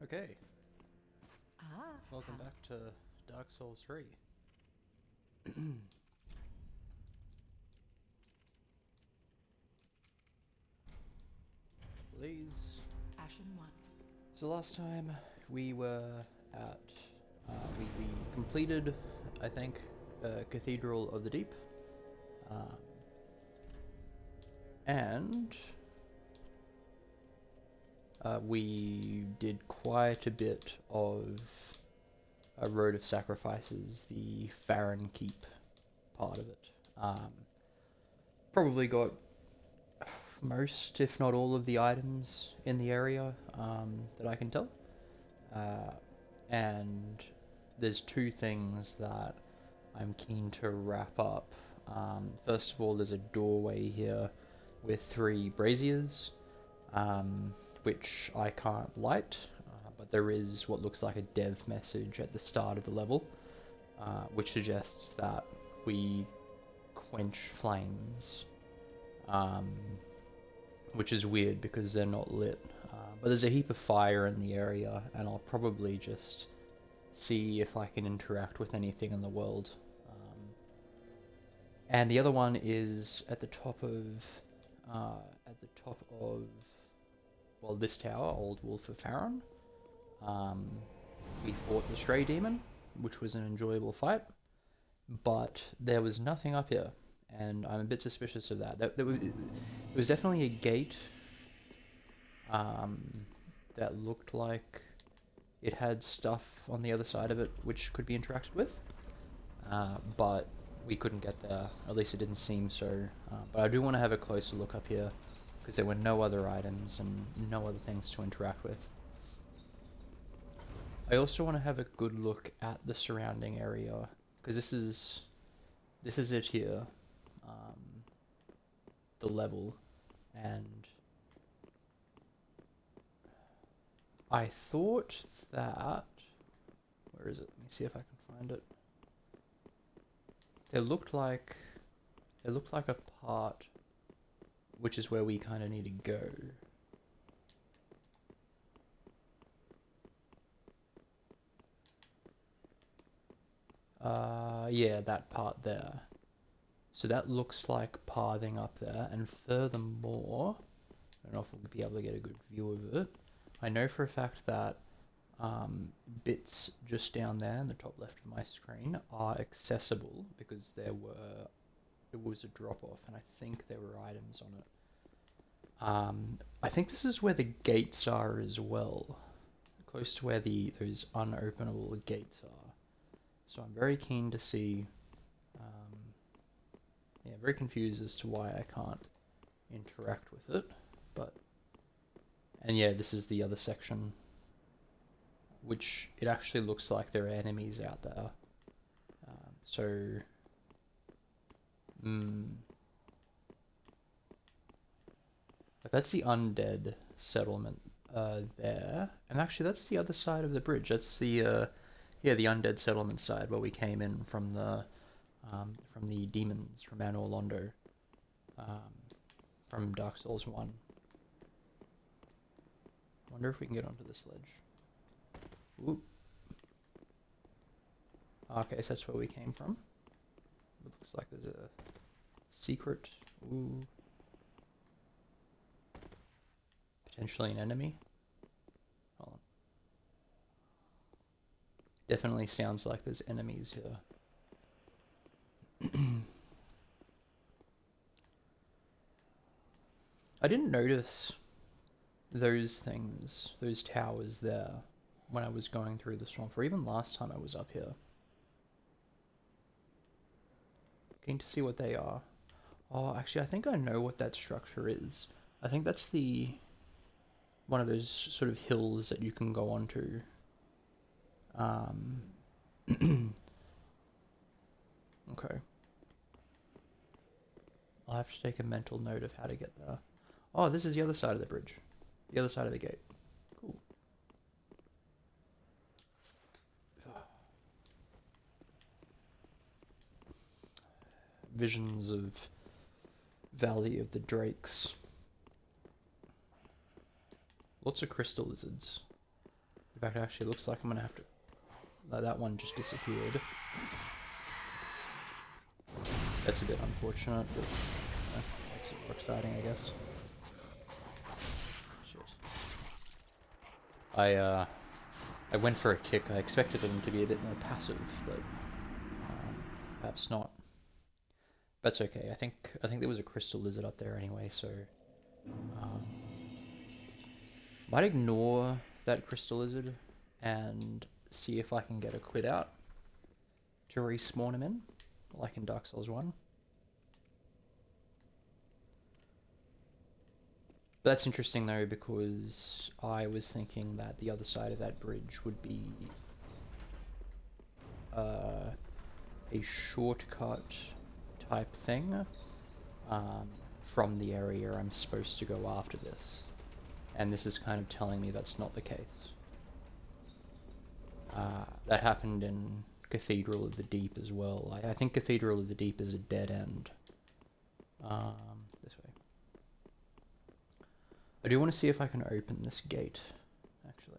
Okay, Ah, welcome back to Dark Souls 3. Please. Ashen one. So last time we were at, we completed, I think, Cathedral of the Deep, um, and we did quite a bit of a Road of Sacrifices, the Farron Keep part of it. Probably got most, if not all, of the items in the area that I can tell. Uh, and there's two things that I'm keen to wrap up. First of all, there's a doorway here with three braziers, um, which I can't light, but there is what looks like a dev message at the start of the level, which suggests that we quench flames. Um, which is weird because they're not lit. But there's a heap of fire in the area, and I'll probably just see if I can interact with anything in the world. And the other one is at the top of, uh, at the top of, well, this tower, Old Wolf of Farron. Um, we fought the Stray Demon, which was an enjoyable fight, but there was nothing up here, and I'm a bit suspicious of that. It was definitely a gate um, that looked like it had stuff on the other side of it which could be interacted with, but we couldn't get there. At least it didn't seem so. But I do want to have a closer look up here because there were no other items and no other things to interact with. I also want to have a good look at the surrounding area because this is it here, um, the level, and I thought that, where is it? Let me see if I can find it. It looked like it looked like a part which is where we kind of need to go. Yeah, that part there. So that looks like pathing up there, and furthermore, I don't know if we'll be able to get a good view of it. I know for a fact that bits just down there in the top left of my screen are accessible because it was a drop off, and I think there were items on it. I think this is where the gates are as well, close to where those unopenable gates are. So I'm very keen to see. Um, yeah, very confused as to why I can't interact with it, but and yeah, this is the other section, which it actually looks like there are enemies out there. So, mm, but that's the undead settlement there, and actually that's the other side of the bridge. That's the yeah, the undead settlement side where we came in from the demons from Anor Londo, um, from Dark Souls 1. Wonder if we can get onto this ledge. Ooh. Okay, so that's where we came from. It looks like there's a secret. Ooh. Potentially an enemy. Hold on. Definitely sounds like there's enemies here. I didn't notice those things, those towers there, when I was going through the swamp, or even last time I was up here. Keen to see what they are. Oh, actually, I think I know what that structure is. I think that's the one of those sort of hills that you can go onto. Um, okay. I'll have to take a mental note of how to get there. Oh, this is the other side of the bridge. The other side of the gate. Cool. Visions of Valley of the Drakes. Lots of crystal lizards. fact, it actually looks like I'm gonna have to... that one just disappeared. That's a bit unfortunate, but makes it more exciting, I guess. Shit. I went for a kick. I expected him to be a bit more passive, but perhaps not. That's okay. I think there was a crystal lizard up there anyway, so might ignore that crystal lizard and see if I can get a quid out to respawn him in, like in Dark Souls 1. But that's interesting though, because I was thinking that the other side of that bridge would be a shortcut type thing from the area I'm supposed to go after this. And this is kind of telling me that's not the case. That happened in Cathedral of the Deep as well. I think Cathedral of the Deep is a dead end. This way. I do want to see if I can open this gate, actually.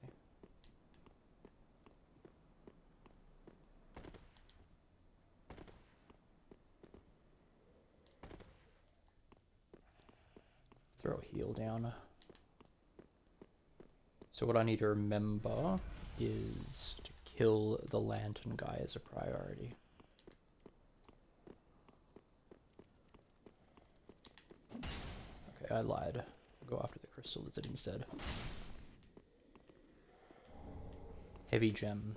Throw a heal down. So what I need to remember is to kill the lantern guy as a priority. Okay, I lied. I'll go after the crystal lizard instead. Heavy gem.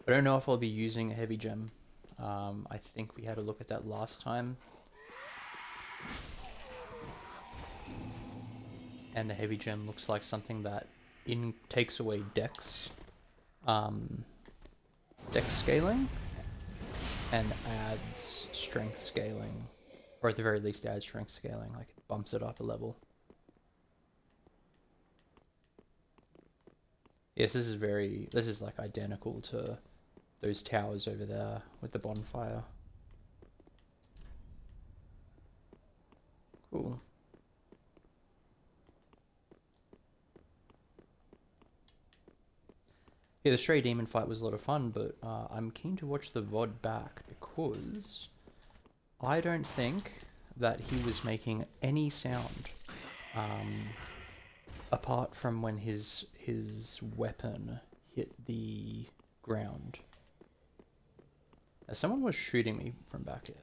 I don't know if I'll be using a heavy gem. I think we had a look at that last time. And the heavy gem looks like something that takes away dex scaling and adds strength scaling, or at the very least adds strength scaling, like it bumps it up a level. Yes, this is like identical to those towers over there with the bonfire. Cool. Yeah, the Stray Demon fight was a lot of fun, but I'm keen to watch the VOD back because I don't think that he was making any sound apart from when his weapon hit the ground. Now, someone was shooting me from back here.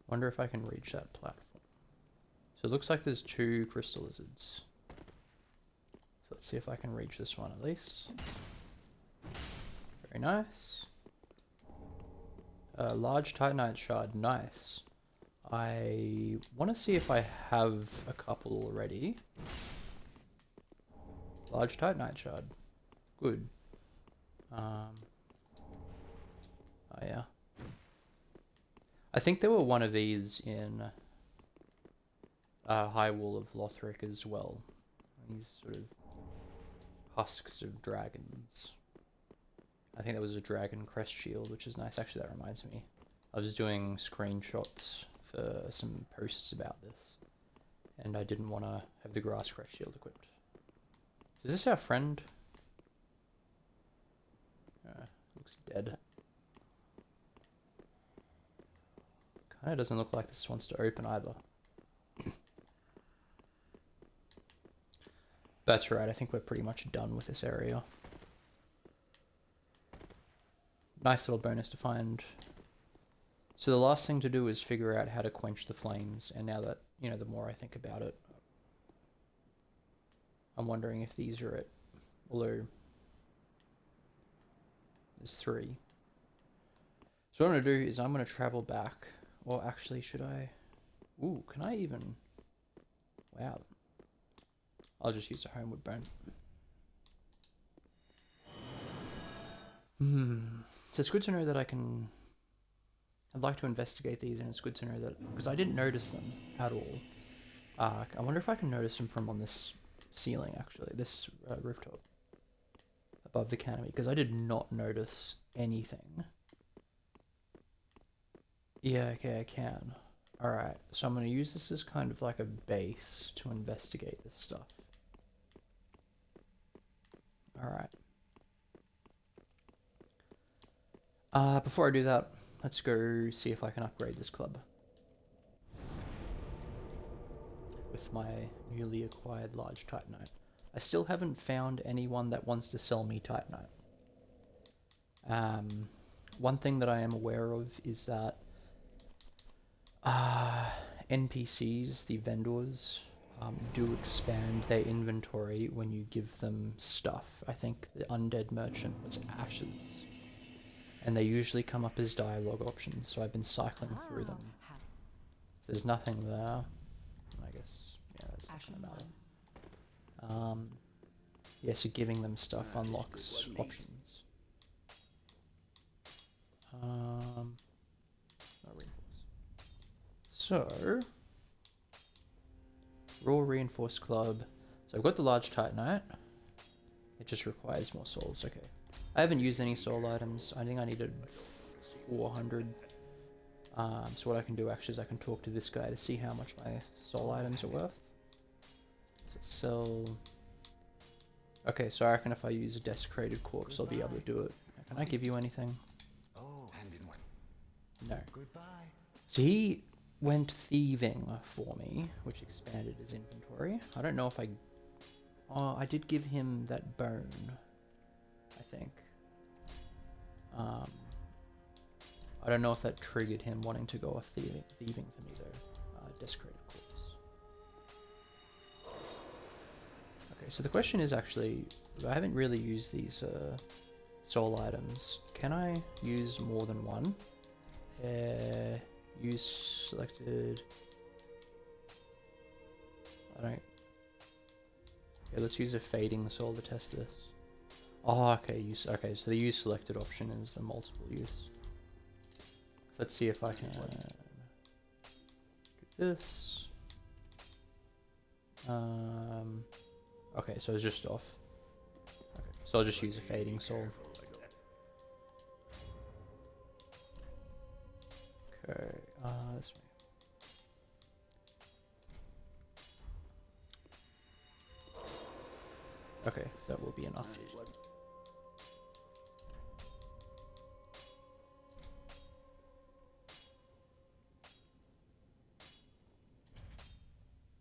Wonder if I can reach that platform. So it looks like there's 2 crystal lizards. So let's see if I can reach this one at least. Very nice. Large titanite shard, nice. I want to see if I have a couple already. Large titanite shard, good. Oh yeah. I think there were one of these in High Wall of Lothric as well. These sort of husks of dragons. I think there was a dragon crest shield, which is nice. Actually, that reminds me. I was doing screenshots for some posts about this, and I didn't want to have the grass crest shield equipped. So is this our friend? Looks dead. Kinda doesn't look like this wants to open either. That's right, I think we're pretty much done with this area. Nice little bonus to find. So the last thing to do is figure out how to quench the flames, and now that, you know, the more I think about it, I'm wondering if these are it. Although, there's 3. So what I'm going to do is I'm going to travel back. Or actually, should I? Ooh, can I even? Wow. I'll just use a homeward bone. So it's good to know that I can... I'd like to investigate these, and it's good to know that... Because I didn't notice them at all. I wonder if I can notice them from on this ceiling, actually. This rooftop. Above the canopy. Because I did not notice anything Yeah, okay, I can. Alright, so I'm going to use this as kind of like a base to investigate this stuff. Alright. Before I do that, let's go see if I can upgrade this club. With my newly acquired large titanite. I still haven't found anyone that wants to sell me titanite. One thing that I am aware of is that NPCs, the vendors, do expand their inventory when you give them stuff. I think the undead merchant was ashes. And they usually come up as dialogue options, so I've been cycling through them. If there's nothing there, I guess, yeah, that's not gonna matter. Yeah, so giving them stuff unlocks options. No reinforce. So, raw reinforced club. So I've got the large titanite. It just requires more souls. Okay. I haven't used any soul items. I think I needed 400. So what I can do actually is I can talk to this guy to see how much my soul items are worth. So sell. Okay, so I reckon if I use a desecrated corpse, I'll be able to do it. Can I give you anything? Oh, hand in one. No. Goodbye. So he went thieving for me, which expanded his inventory. I don't know if I... Oh, I did give him that bone, I think. I don't know if that triggered him wanting to go off thieving for me though. Desecrated corpse. Okay, so the question is actually, I haven't really used these soul items. Can I use more than one? Use selected. I don't. Okay, let's use a fading soul to test this. Oh, okay. Use. Okay, so the use selected option is the multiple use. Let's see if I can get this. Okay, so it's just off. Okay, so I'll just use a fading soul. Okay, this way. Okay, so that will be enough.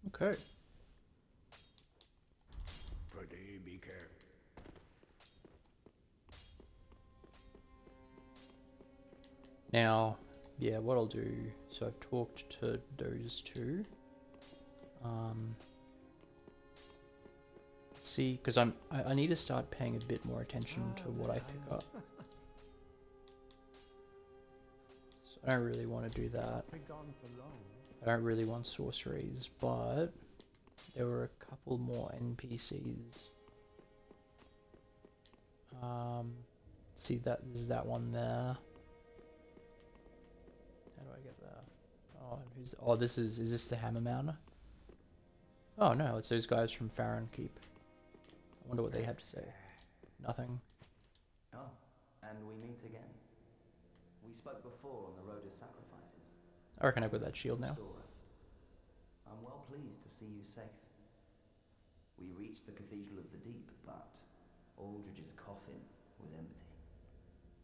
Okay. Be careful. Now, yeah, what I'll do, so I've talked to those two. See, because I need to start paying a bit more attention to what I pick up. So I don't really want to do that. I don't really want sorceries, but there were a couple more NPCs. See that there's that one there. How do I get there? Oh, oh, is this the Hammer Mountain? Oh no, it's those guys from Farron Keep. I wonder what they have to say. Nothing. Oh, and we meet again. We spoke before on the road of sacrifices. I reckon I've got that shield now. I'm well pleased to see you safe. We reached the Cathedral of the Deep, but Aldrich's coffin was empty.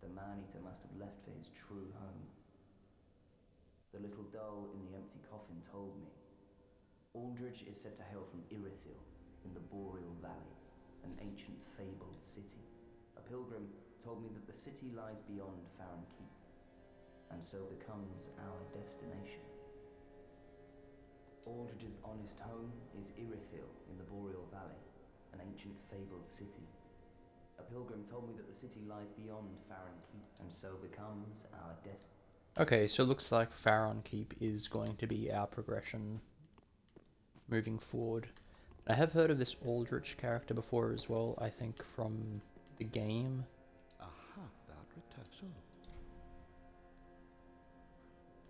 The man-eater must have left for his true home. The little doll in the empty coffin told me Aldrich is said to hail from Irithyll in the Boreal Valley, an ancient fabled city. A pilgrim told me that the city lies beyond Farron Keep, and so becomes our destination. Aldrich's honest home is Irithyll in the Boreal Valley, an ancient fabled city. A pilgrim told me that the city lies beyond Farron Keep, and so becomes our destination. Okay, so it looks like Farron Keep is going to be our progression moving forward. I have heard of this Aldrich character before as well, I think from the game. Aha, that return.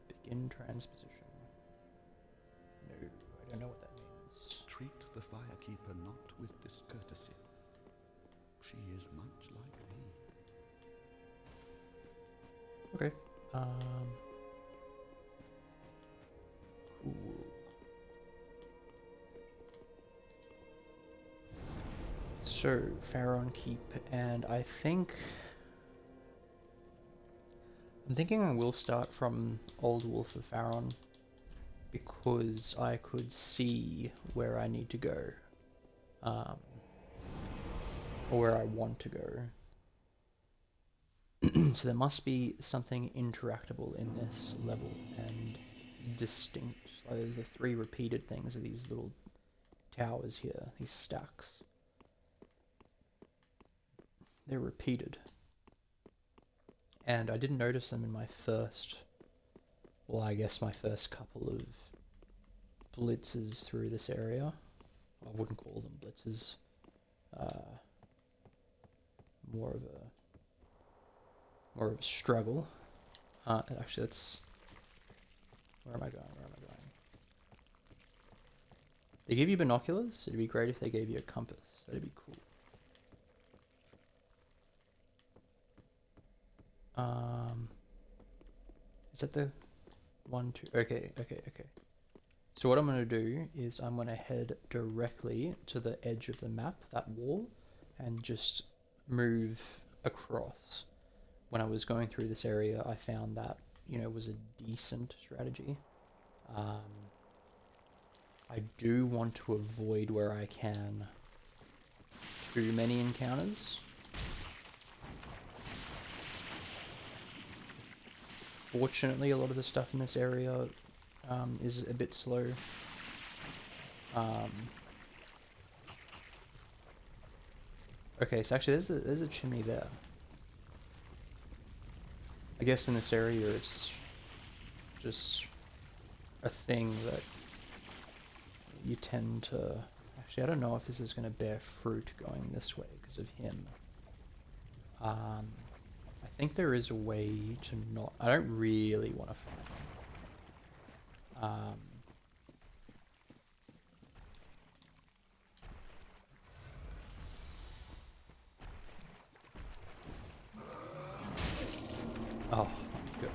Begin transposition. No, I don't know what that means. Treat the firekeeper not with discourtesy. She is much like thee. Okay. So, Pharaon Keep, and I'm thinking I will start from Old Wolf of Pharaon, because I could see where I need to go, or where I want to go. So there must be something interactable in this level, and distinct. Like there's the 3 repeated things of these little towers here, these stacks. They're repeated. And I didn't notice them in my first, well, I guess my first couple of blitzes through this area. I wouldn't call them blitzes. More of a struggle. Actually, that's... Where am I going? They give you binoculars? It'd be great if they gave you a compass. That'd be cool. Is that the 1, 2? Okay. So what I'm going to do is I'm going to head directly to the edge of the map, that wall, and just move across. When I was going through this area, I found that, was a decent strategy. I do want to avoid, where I can, too many encounters. Fortunately, a lot of the stuff in this area is a bit slow. Okay, so actually there's a chimney there. I guess in this area it's just a thing that you tend to... Actually, I don't know if this is going to bear fruit going this way because of him. I think there is a way to not... I don't really want to fight him. Oh my god.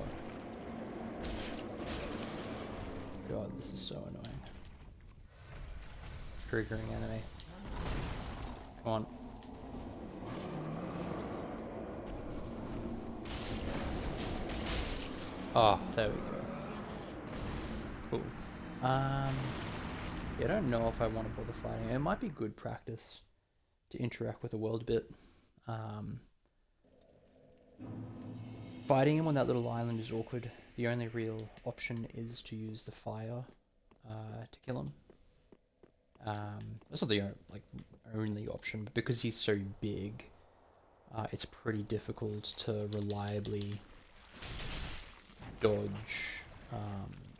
God, this is so annoying. Triggering enemy. Come on. Oh, there we go. Cool. Yeah, I don't know if I want to bother fighting. It might be good practice to interact with the world a bit. Fighting him on that little island is awkward. The only real option is to use the fire to kill him. That's not the only option, but because he's so big, it's pretty difficult to reliably dodge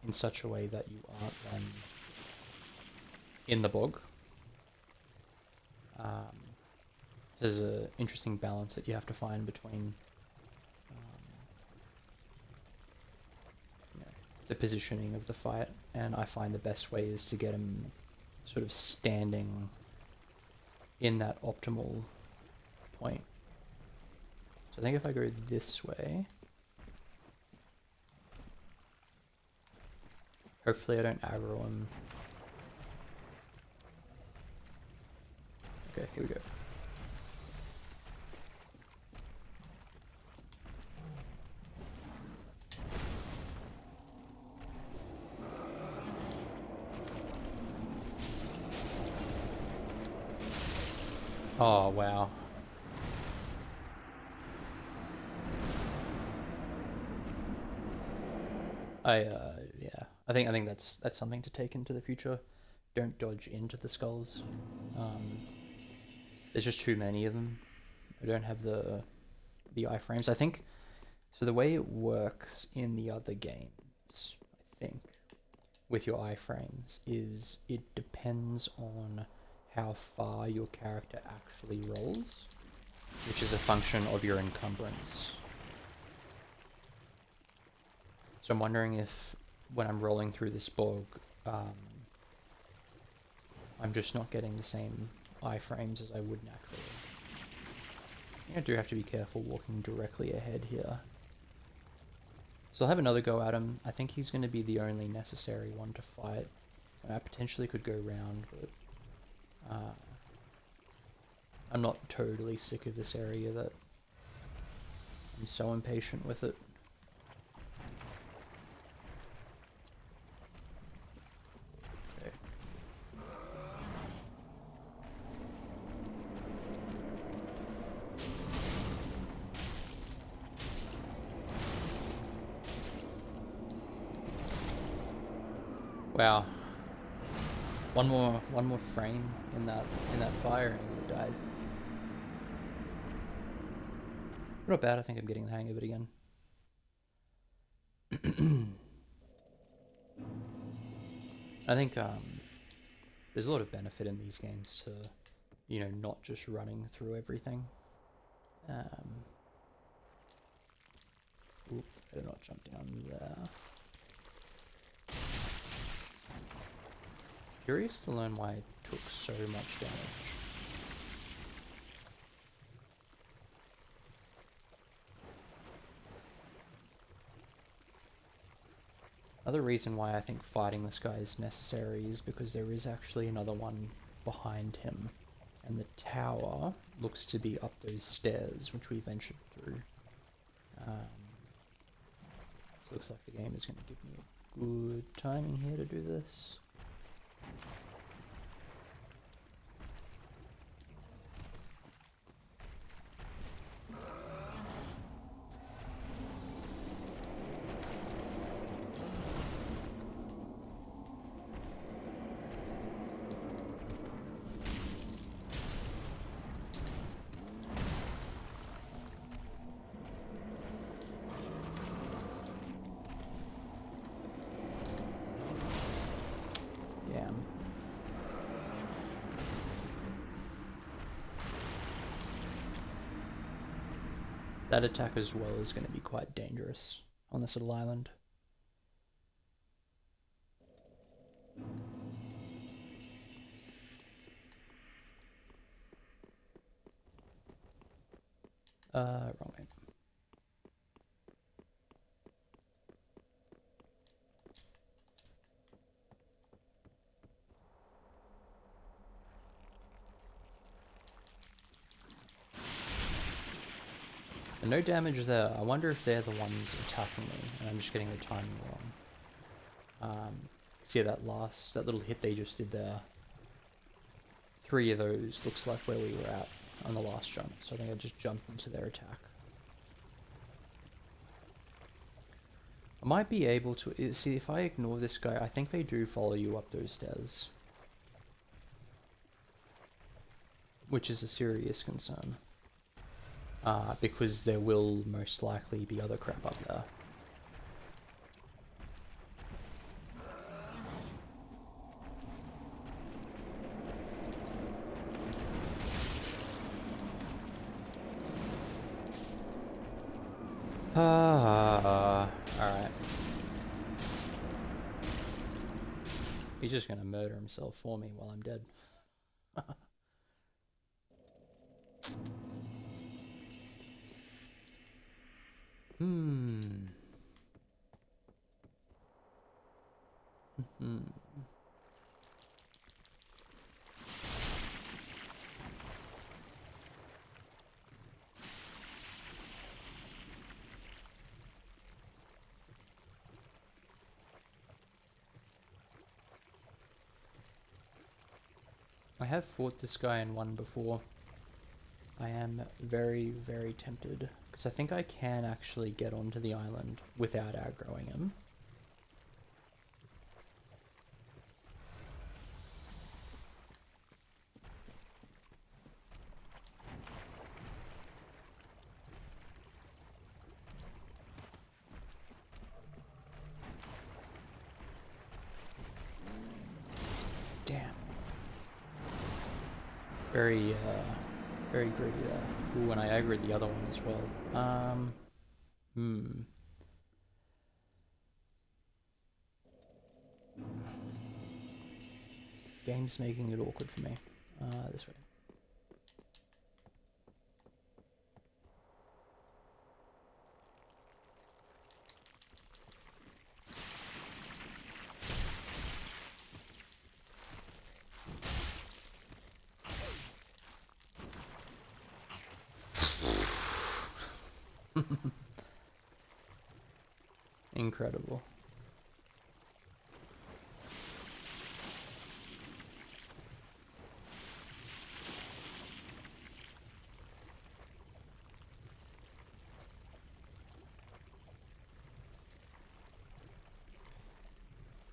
in such a way that you aren't then in the bog. There's an interesting balance that you have to find between the positioning of the fight, and I find the best way is to get him sort of standing in that optimal point. So I think if I go this way, hopefully I don't aggro him. Okay, here we go. Oh wow. Yeah. I think that's something to take into the future. Don't dodge into the skulls. There's just too many of them. I don't have the iframes. I think so. The way it works in the other games, I think, with your iframes is it depends on how far your character actually rolls, which is a function of your encumbrance. So I'm wondering if when I'm rolling through this bog, I'm just not getting the same iframes as I would naturally. I do have to be careful walking directly ahead here. So I'll have another go at him. I think he's going to be the only necessary one to fight. I potentially could go round, but I'm not totally sick of this area that I'm so impatient with it. Okay. Wow. One more frame in that fire and he would have died. Not bad, I think I'm getting the hang of it again. I think there's a lot of benefit in these games to, you know, not just running through everything. Ooh, better not jump down there. Curious to learn why it took so much damage. Another reason why I think fighting this guy is necessary is because there is actually another one behind him, and the tower looks to be up those stairs which we ventured through. Looks like the game is going to give me a good timing here to do this. That attack as well is going to be quite dangerous on this little island. Wrong way. And no damage there. I wonder if they're the ones attacking me and I'm just getting the timing wrong. See that little hit they just did there? 3 of those looks like where we were at on the last jump, so I think I just jumped into their attack. I might be able to see if I ignore this guy. I think they do follow you up those stairs, which is a serious concern. Because there will most likely be other crap up there. Alright. He's just gonna murder himself for me while I'm dead. I have fought this guy in one before. I am very, very tempted, because I think I can actually get onto the island without aggroing him. Damn. Very greedy there. Ooh, and I aggroed the other one as well. Game's making it awkward for me. This way. Incredible.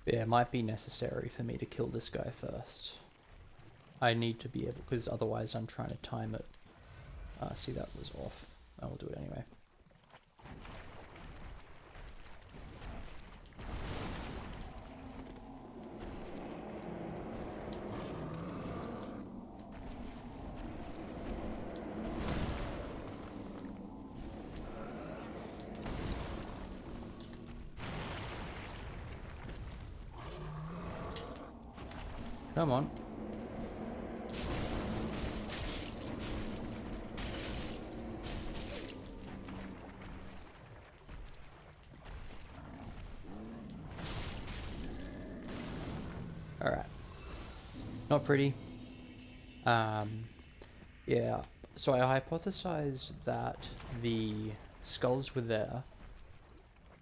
Yeah, it might be necessary for me to kill this guy first. I need to be able, because otherwise I'm trying to time it. See, that was off. I will do it anyway. Come on. Alright. Not pretty. Yeah. So I hypothesized that the skulls were there.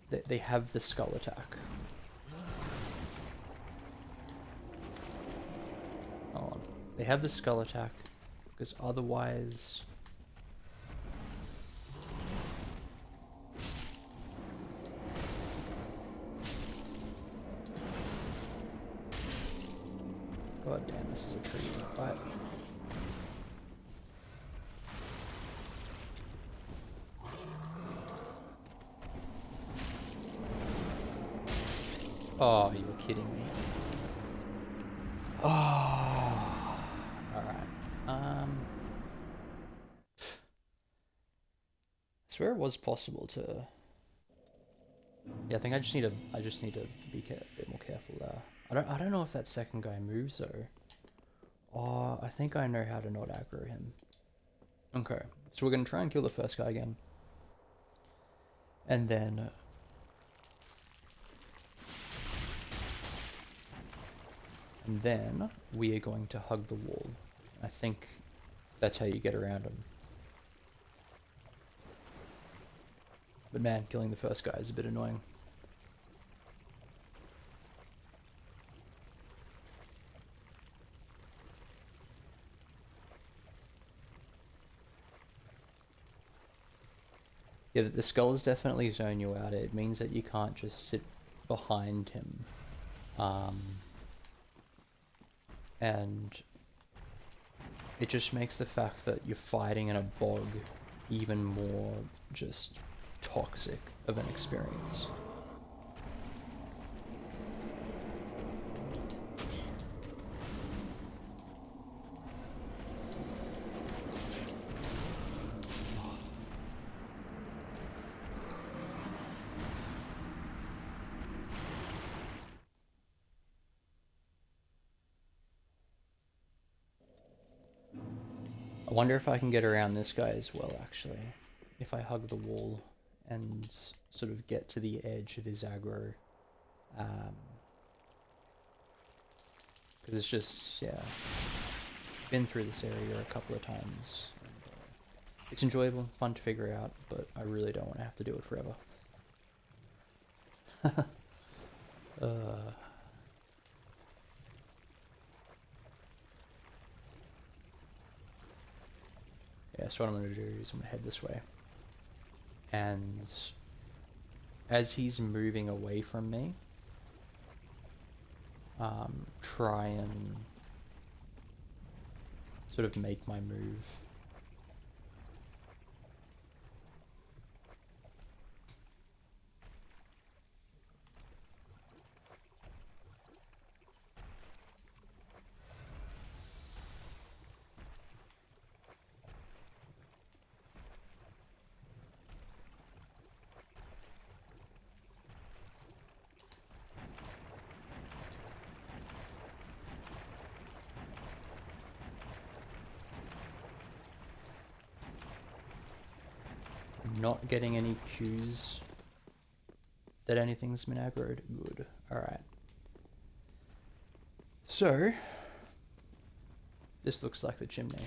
They have the skull attack. Hold on. They have the skull attack, because otherwise... God damn, this is a tree fight. Oh, you're kidding me. Oh, alright. I swear it was possible to... Yeah, I think I just need to be a bit more careful there. I don't know if that second guy moves though. Oh, I think I know how to not aggro him. Okay, so we're gonna try and kill the first guy again. And then... we are going to hug the wall. I think that's how you get around him. But man, killing the first guy is a bit annoying. Yeah, the skulls definitely zone you out. It means that you can't just sit behind him. And it just makes the fact that you're fighting in a bog even more just toxic of an experience. I wonder if I can get around this guy as well, actually. If I hug the wall and sort of get to the edge of his aggro. Because it's just, yeah. Been through this area a couple of times. And, it's enjoyable, fun to figure out, but I really don't want to have to do it forever. Yeah, so what I'm going to do is I'm going to head this way. And as he's moving away from me, try and sort of make my move. Not getting any cues that anything's been aggroed. Good. Alright. So, this looks like the chimney.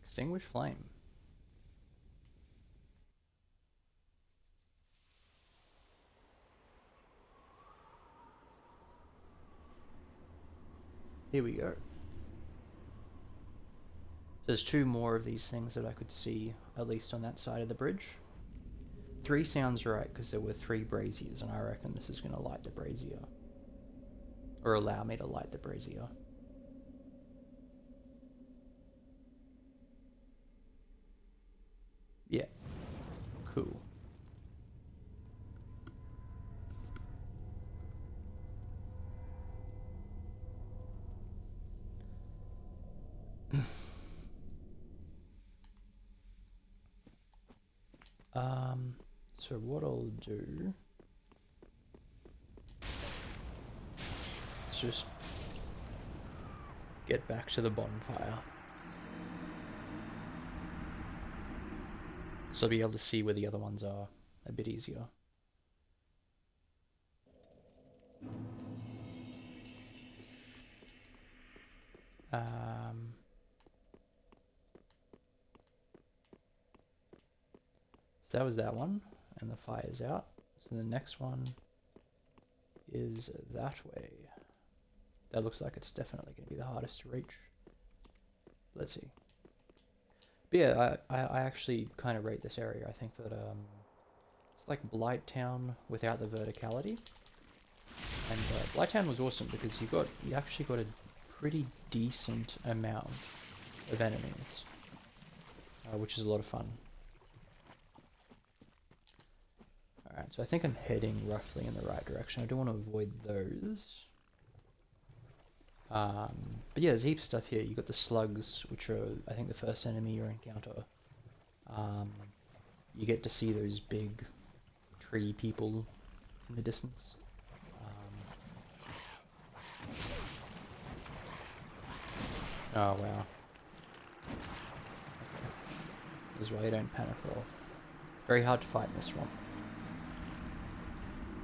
Extinguish flame. Here we go. There's 2 more of these things that I could see, at least on that side of the bridge. 3 sounds right, because there were 3 braziers, and I reckon this is going to light the brazier. Or allow me to light the brazier. Yeah. Cool. So what I'll do is just get back to the bonfire. So I'll be able to see where the other ones are a bit easier. So that was that one, and the fire's out. So the next one is that way. That looks like it's definitely going to be the hardest to reach. Let's see. But yeah, I actually kind of rate this area. I think that it's like Blighttown without the verticality. And Blighttown was awesome because you actually got a pretty decent amount of enemies, which is a lot of fun. Alright, so I think I'm heading roughly in the right direction. I do want to avoid those. But yeah, there's heaps of stuff here. You got the slugs, which are, I think, the first enemy you encounter. You get to see those big tree people in the distance. Oh, wow. Okay. This is why you don't panic roll. Very hard to fight in this swamp.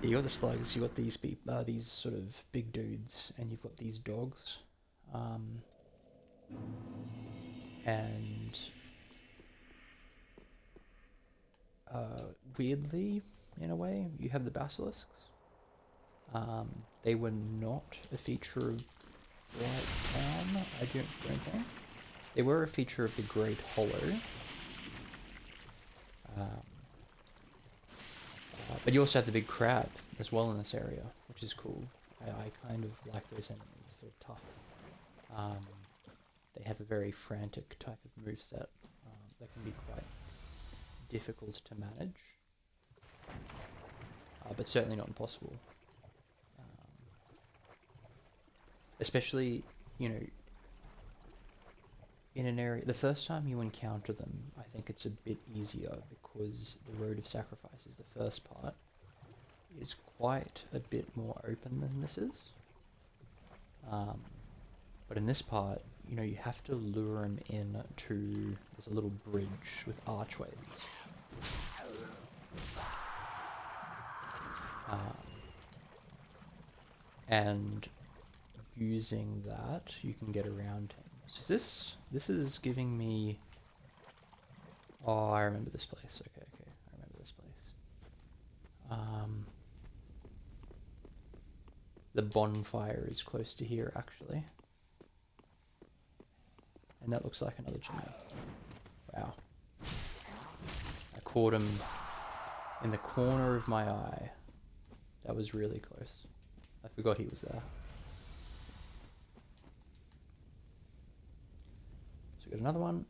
Yeah, you got the slugs, you got these these sort of big dudes, and you've got these dogs. And weirdly, in a way, you have the basilisks. They were not a feature of Blighttown, I don't think. They were a feature of the Great Hollow. But you also have the big crab as well in this area, which is cool. I kind of like those enemies. They're tough. They have a very frantic type of moveset that can be quite difficult to manage, but certainly not impossible. Especially, you know, in an area, the first time you encounter them, I think it's a bit easier because the Road of Sacrifices, the first part, is quite a bit more open than this is. But in this part, you know, you have to lure them in to, there's a little bridge with archways. And using that, you can get around him. So this is giving me... Oh, I remember this place. Okay, I remember this place. The bonfire is close to here, actually. And that looks like another Jimmy. Wow. I caught him in the corner of my eye. That was really close. I forgot he was there. So we got another one.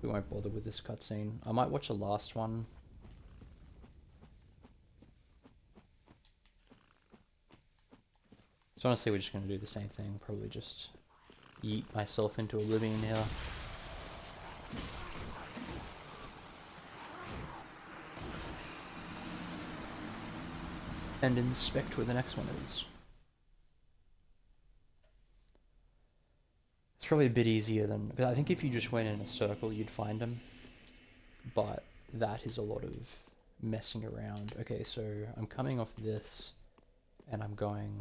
We won't bother with this cutscene. I might watch the last one. So honestly, we're just going to do the same thing. Probably just yeet myself into oblivion here. And inspect where the next one is. It's probably a bit easier than... Because I think if you just went in a circle, you'd find them. But that is a lot of messing around. Okay, so I'm coming off this, and I'm going...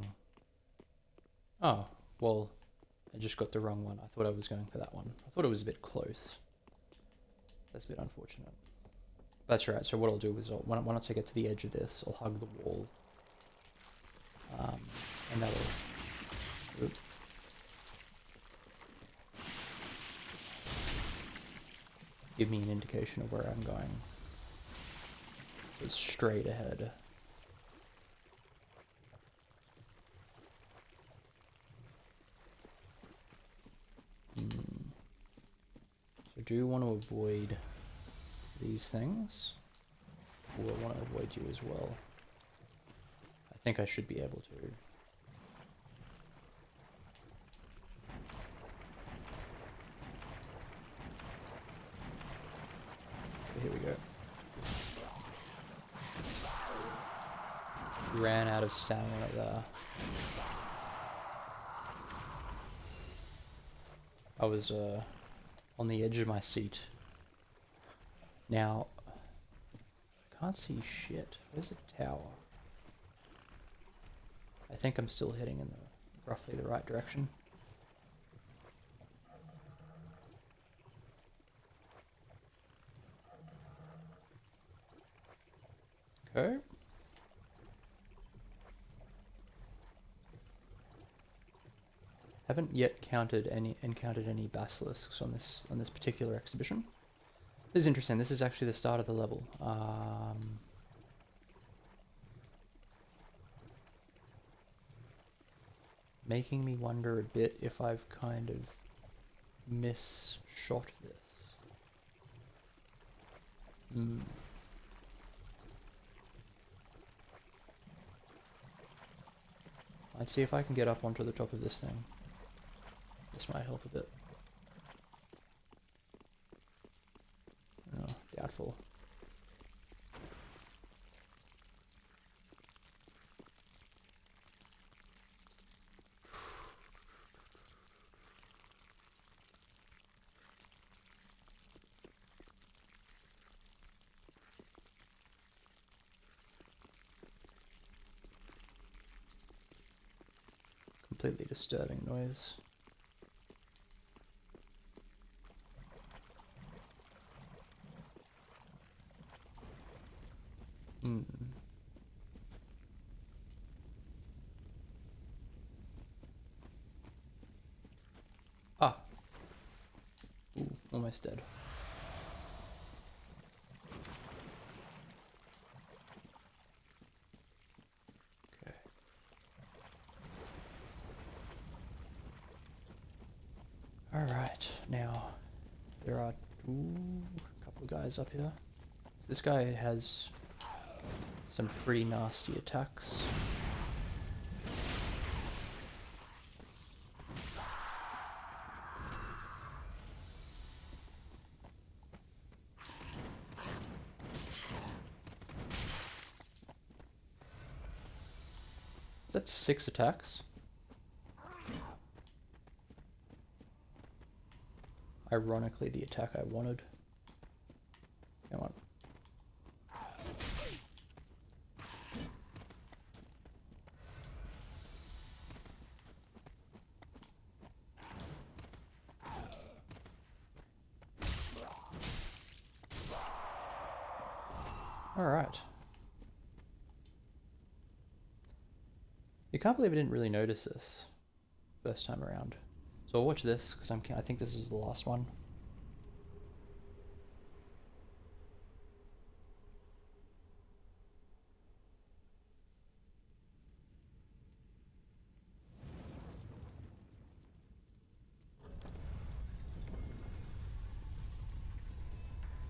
Oh, well, I just got the wrong one. I thought I was going for that one. I thought it was a bit close. That's a bit unfortunate. That's right, so what I'll do is, once I get to the edge of this, I'll hug the wall. And that'll... Oop. Give me an indication of where I'm going. So it's straight ahead. So I do want to avoid these things. Or I want to avoid you as well. I think I should be able to. Here we go. Ran out of stamina there. I was on the edge of my seat. Now, I can't see shit. Where's the tower? I think I'm still heading in the roughly the right direction. Okay. Haven't yet encountered any basilisks on this particular exhibition. This is interesting. This is actually the start of the level. Making me wonder a bit if I've kind of misshot this. Let's see if I can get up onto the top of this thing. This might help a bit. Oh, doubtful. Completely disturbing noise. Ah. Ooh, almost dead. Okay. Alright, now there are a couple of guys up here. This guy has some pretty nasty attacks. That's 6 attacks. Ironically, the attack I wanted. Come on. Alright. You can't believe I didn't really notice this first time around. So I'll watch this, because I think this is the last one.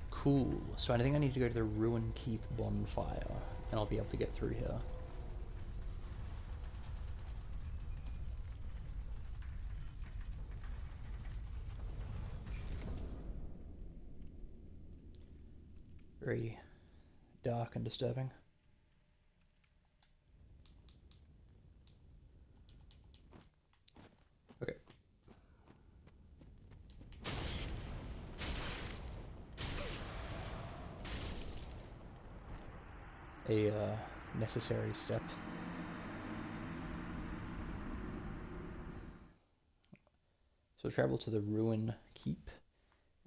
Cool. So I think I need to go to the Ruin Keep bonfire, and I'll be able to get through here. Very dark and disturbing. Okay. A necessary step. So travel to the Ruin Keep,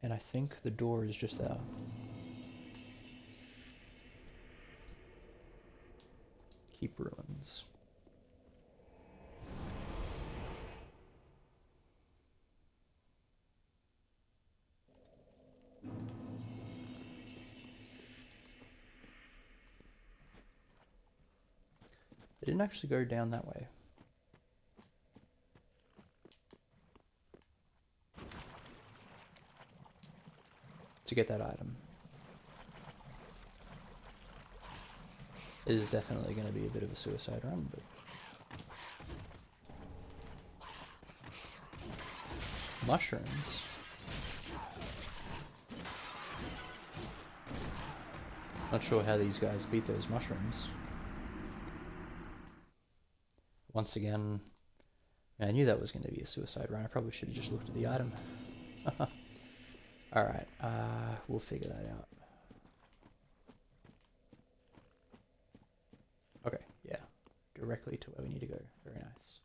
and I think the door is just there. Keep ruins. It didn't actually go down that way. To get that item. It is definitely going to be a bit of a suicide run, but... Mushrooms? Not sure how these guys beat those mushrooms. Once again, I knew that was going to be a suicide run. I probably should have just looked at the item. Alright, we'll figure that out. Okay, yeah. Directly to where we need to go. Very nice.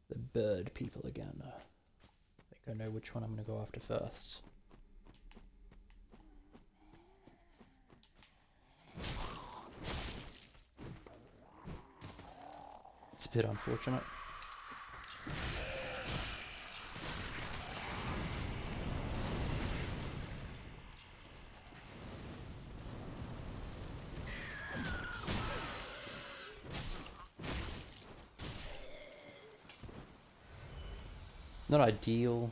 The bird people again. I think I know which one I'm going to go after first. It's a bit unfortunate. Not ideal.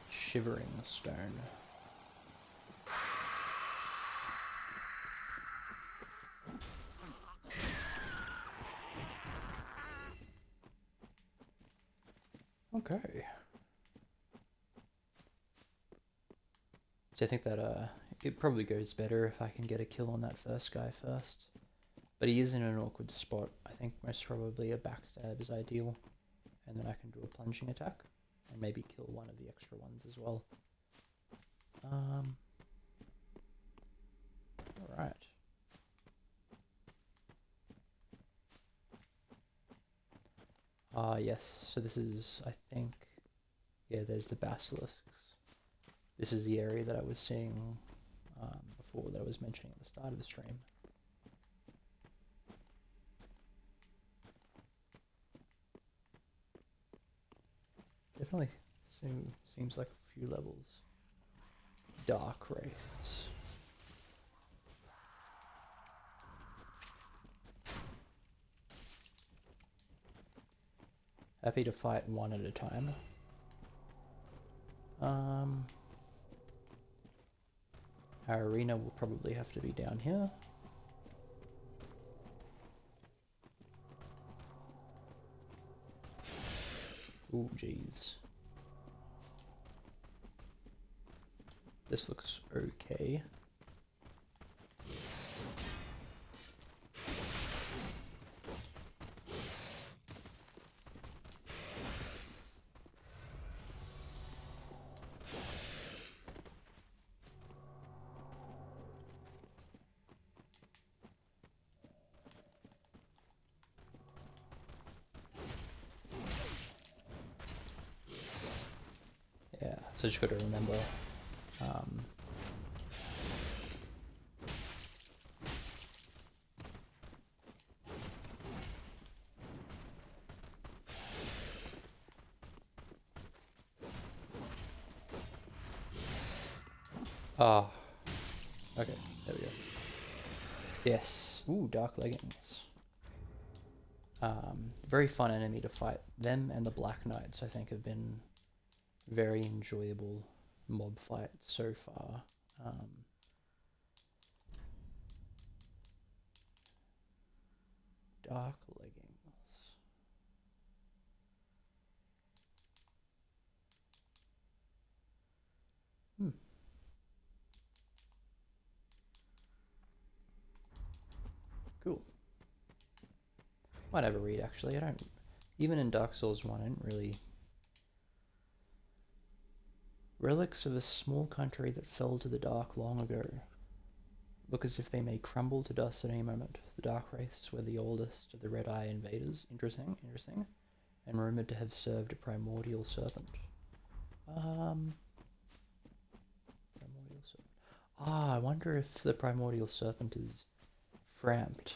Shivering stone. Okay. So I think that it probably goes better if I can get a kill on that first guy first. But he is in an awkward spot. I think most probably a backstab is ideal. And then I can do a plunging attack. And maybe kill one of the extra ones as well. Alright. Yes, so this is, I think, yeah, there's the basilisks. This is the area that I was seeing before, that I was mentioning at the start of the stream. Definitely seems like a few levels. Dark Wraiths. Happy to fight one at a time. Our arena will probably have to be down here. Ooh, jeez. This looks okay. Yeah, so just got to remember ah, okay, there we go. Yes, ooh, dark leggings. Very fun enemy to fight. Them and the Black Knights, I think, have been very enjoyable mob fights so far. Dark leggings. Might have a read actually. I don't. Even in Dark Souls 1, I didn't really. Relics of a small country that fell to the dark long ago. Look as if they may crumble to dust at any moment. The Dark Wraiths were the oldest of the Red Eye invaders. Interesting. And rumoured to have served a primordial serpent. Primordial serpent. Ah, I wonder if the primordial serpent is Frampt,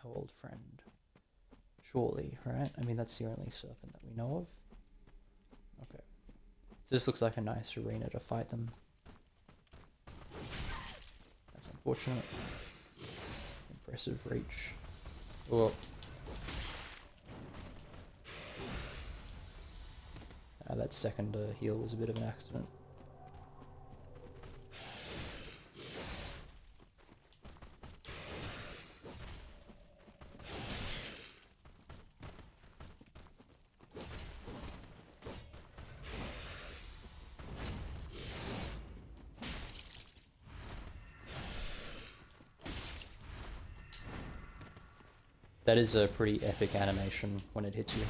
our old friend. Surely, right? I mean, that's the only serpent that we know of. Okay. So this looks like a nice arena to fight them. That's unfortunate. Impressive reach. Oh. That second heal was a bit of an accident. That is a pretty epic animation when it hits you.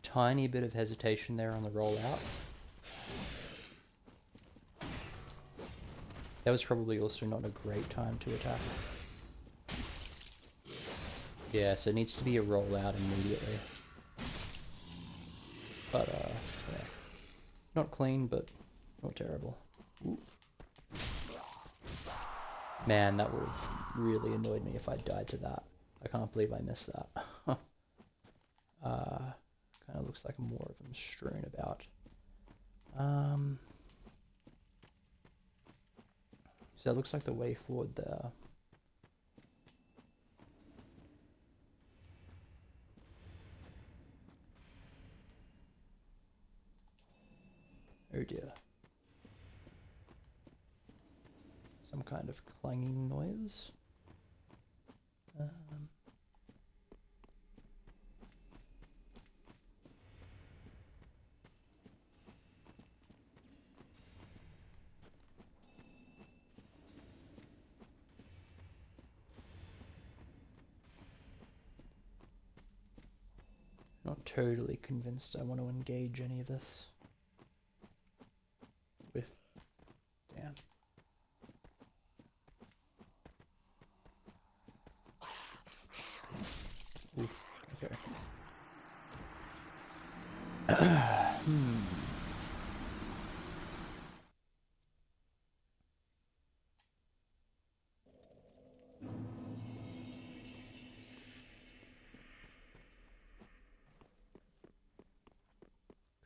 Tiny bit of hesitation there on the rollout. That was probably also not a great time to attack. Yeah, so it needs to be a rollout immediately. But, yeah. Not clean, but not terrible. Ooh. Man, that would have really annoyed me if I died to that. I can't believe I missed that. Kind of looks like more of them strewn about. So that looks like the way forward there. Oh dear. Some kind of clanging noise. Not totally convinced I want to engage any of this. With... damn. Oof, okay.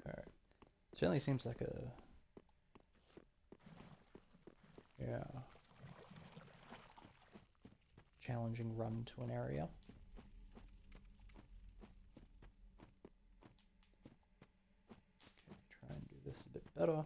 Okay. Certainly seems like a... yeah. Challenging run to an area. Okay, try and do this a bit better.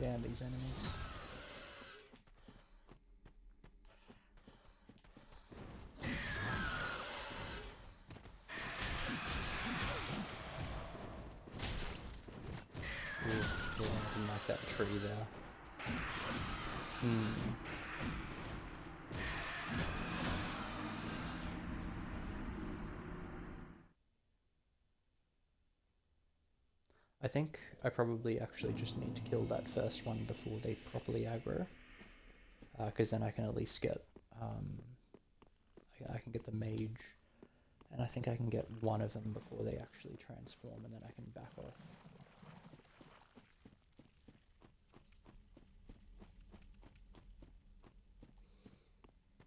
Damn these enemies. Ooh, yeah, I didn't like that tree there. I think I probably actually just need to kill that first one before they properly aggro. because then I can at least get I can get the mage, and I think I can get one of them before they actually transform, and then I can back off.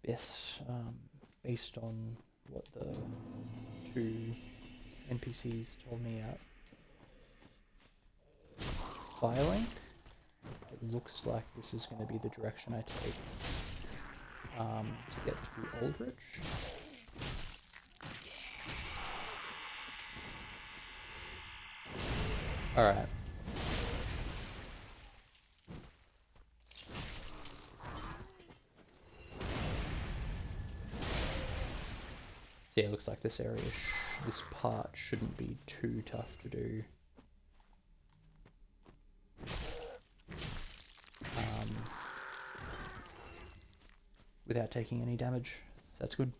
Yes, based on what the 2 NPCs told me at Firelink, it looks like this is going to be the direction I take to get to Aldrich. Alright. So yeah, it looks like this area, this part shouldn't be too tough to do. Without taking any damage, so that's good.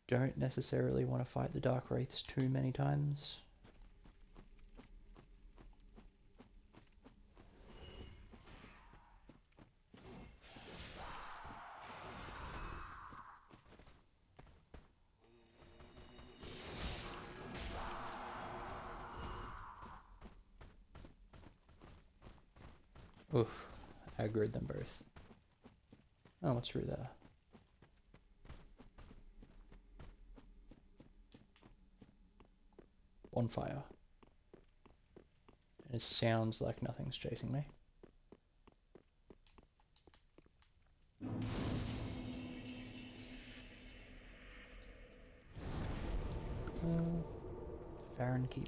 Don't necessarily want to fight the Dark Wraiths too many times. Oof, aggroed them both. Oh, what's through there? Bonfire. And it sounds like nothing's chasing me. Farron Keep perimeter.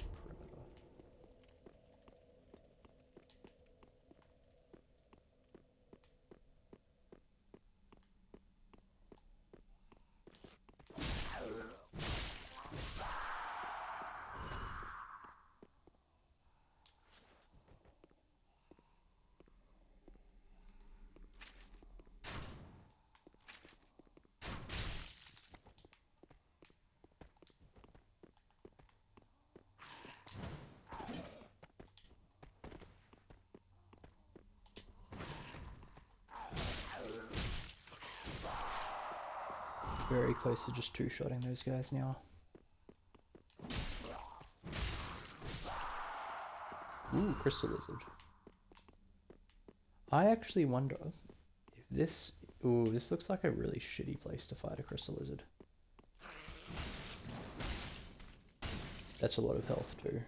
Very close to just two-shotting those guys now. Ooh, Crystal Lizard. I actually wonder if this... Ooh, this looks like a really shitty place to fight a Crystal Lizard. That's a lot of health too.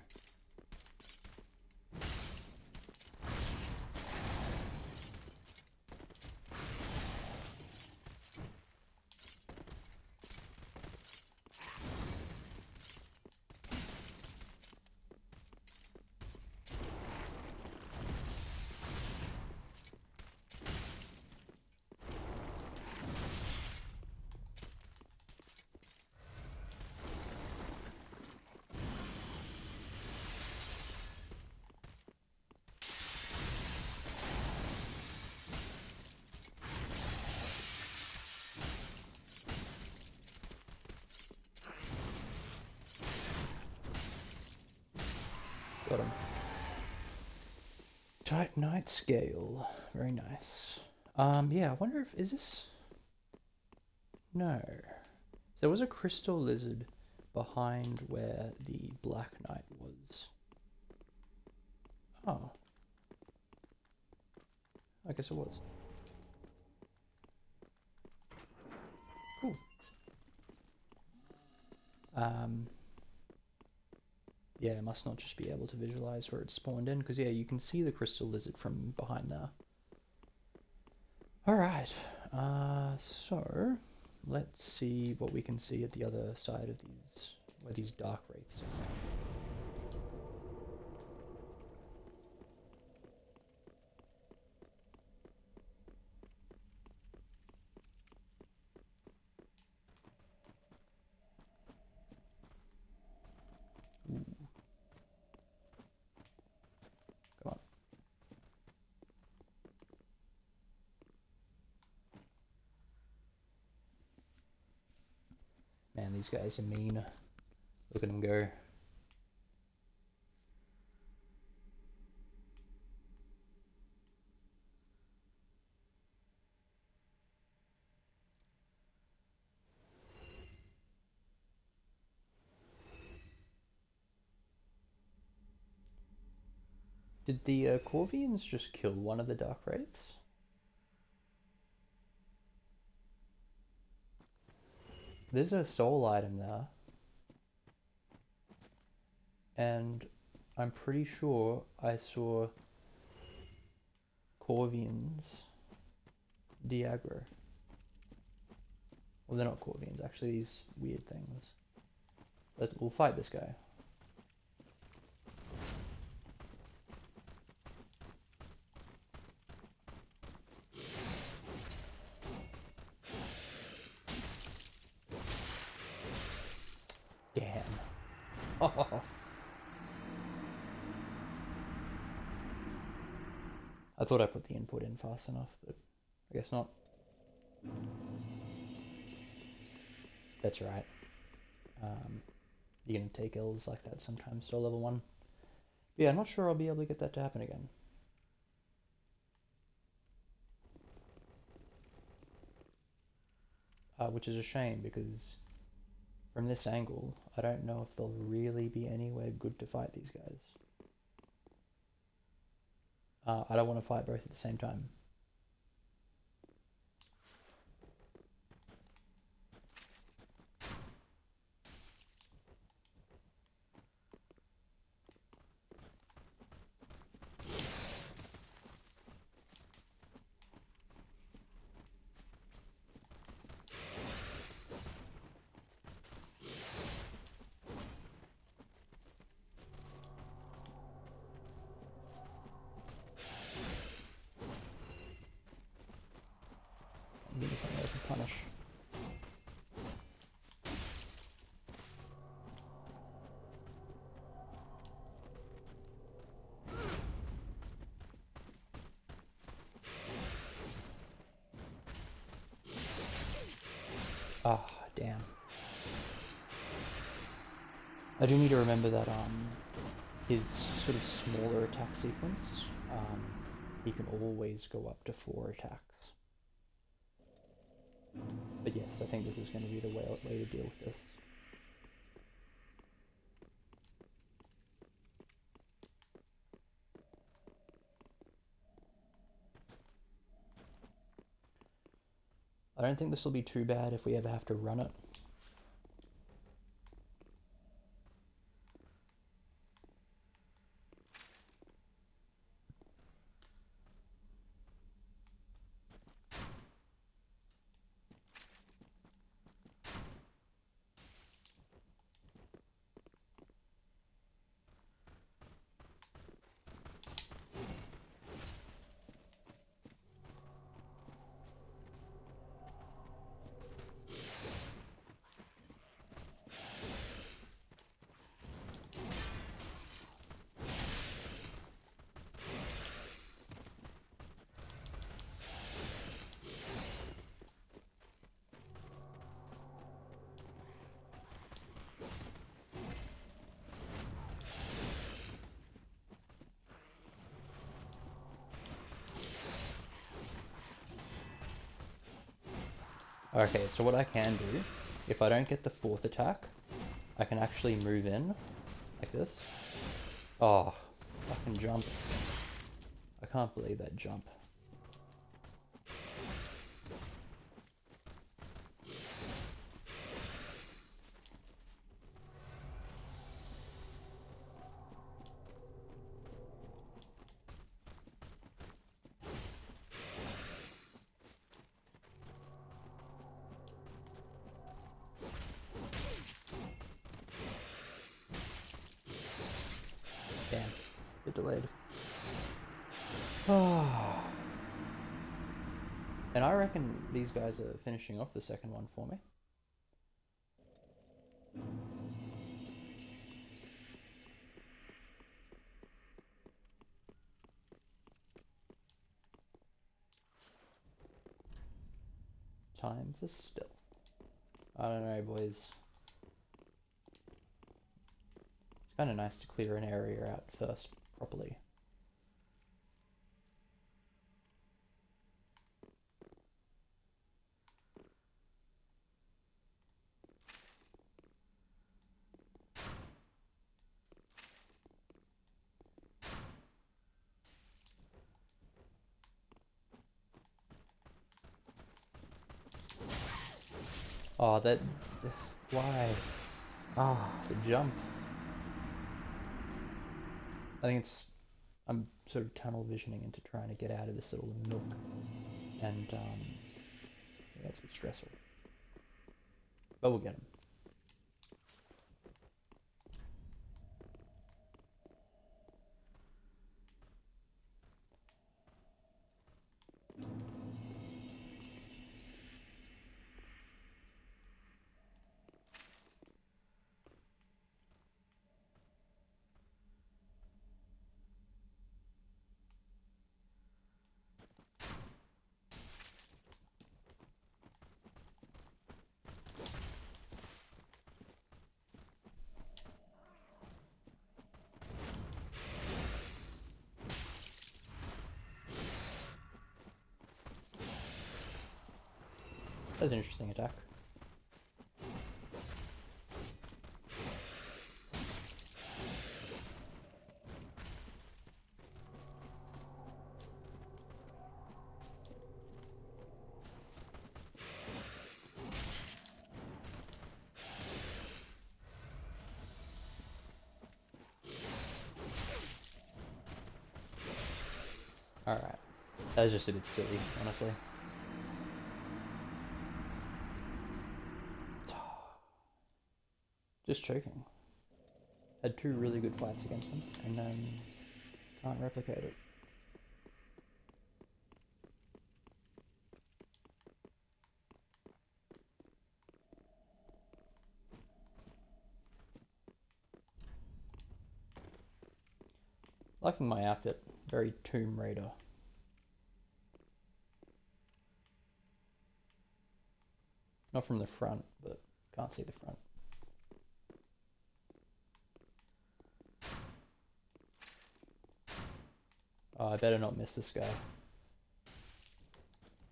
Got him. Titanite scale. Very nice. Yeah, I wonder if... Is this... No. There was a crystal lizard behind where the Black Knight was. Oh. I guess it was. Cool. Yeah, it must not just be able to visualize where it spawned in, because yeah, you can see the crystal lizard from behind there. Alright, so let's see what we can see at the other side of these, where these dark wraiths are. Ooh. Come on. Man, these guys are mean. Look at them go. Did the Corvians just kill one of the Dark Wraiths? There's a soul item there. And I'm pretty sure I saw Corvians de-aggro. Well, they're not Corvians, actually, these weird things. We'll fight this guy. Damn. Oh. I thought I put the input in fast enough, but I guess not. That's right. You're gonna take L's like that sometimes, so level 1. But yeah, I'm not sure I'll be able to get that to happen again. Which is a shame, because from this angle, I don't know if they'll really be anywhere good to fight these guys. I don't want to fight both at the same time. Give me something I can punish. Ah, damn. I do need to remember that his sort of smaller attack sequence, he can always go up to 4 attacks. But yes, I think this is going to be the way to deal with this. I don't think this will be too bad if we ever have to run it. Okay, so what I can do, if I don't get the 4th attack, I can actually move in, like this. Oh, fucking jump. I can't believe that jump. Damn, bit delayed. And I reckon these guys are finishing off the second one for me. Time for stealth. I don't know, boys. It's kind of nice to clear an area out first, properly. Oh, that... Why? Ah, the jump. I think it's... I'm sort of tunnel visioning into trying to get out of this little nook. And, yeah, it's a bit stressful. But we'll get him. That's an interesting attack. Alright. That was just a bit silly, honestly. Just choking. Had two really good fights against them, and then can't replicate it. Liking my outfit. Very Tomb Raider. Not from the front, but can't see the front. Oh, I better not miss this guy.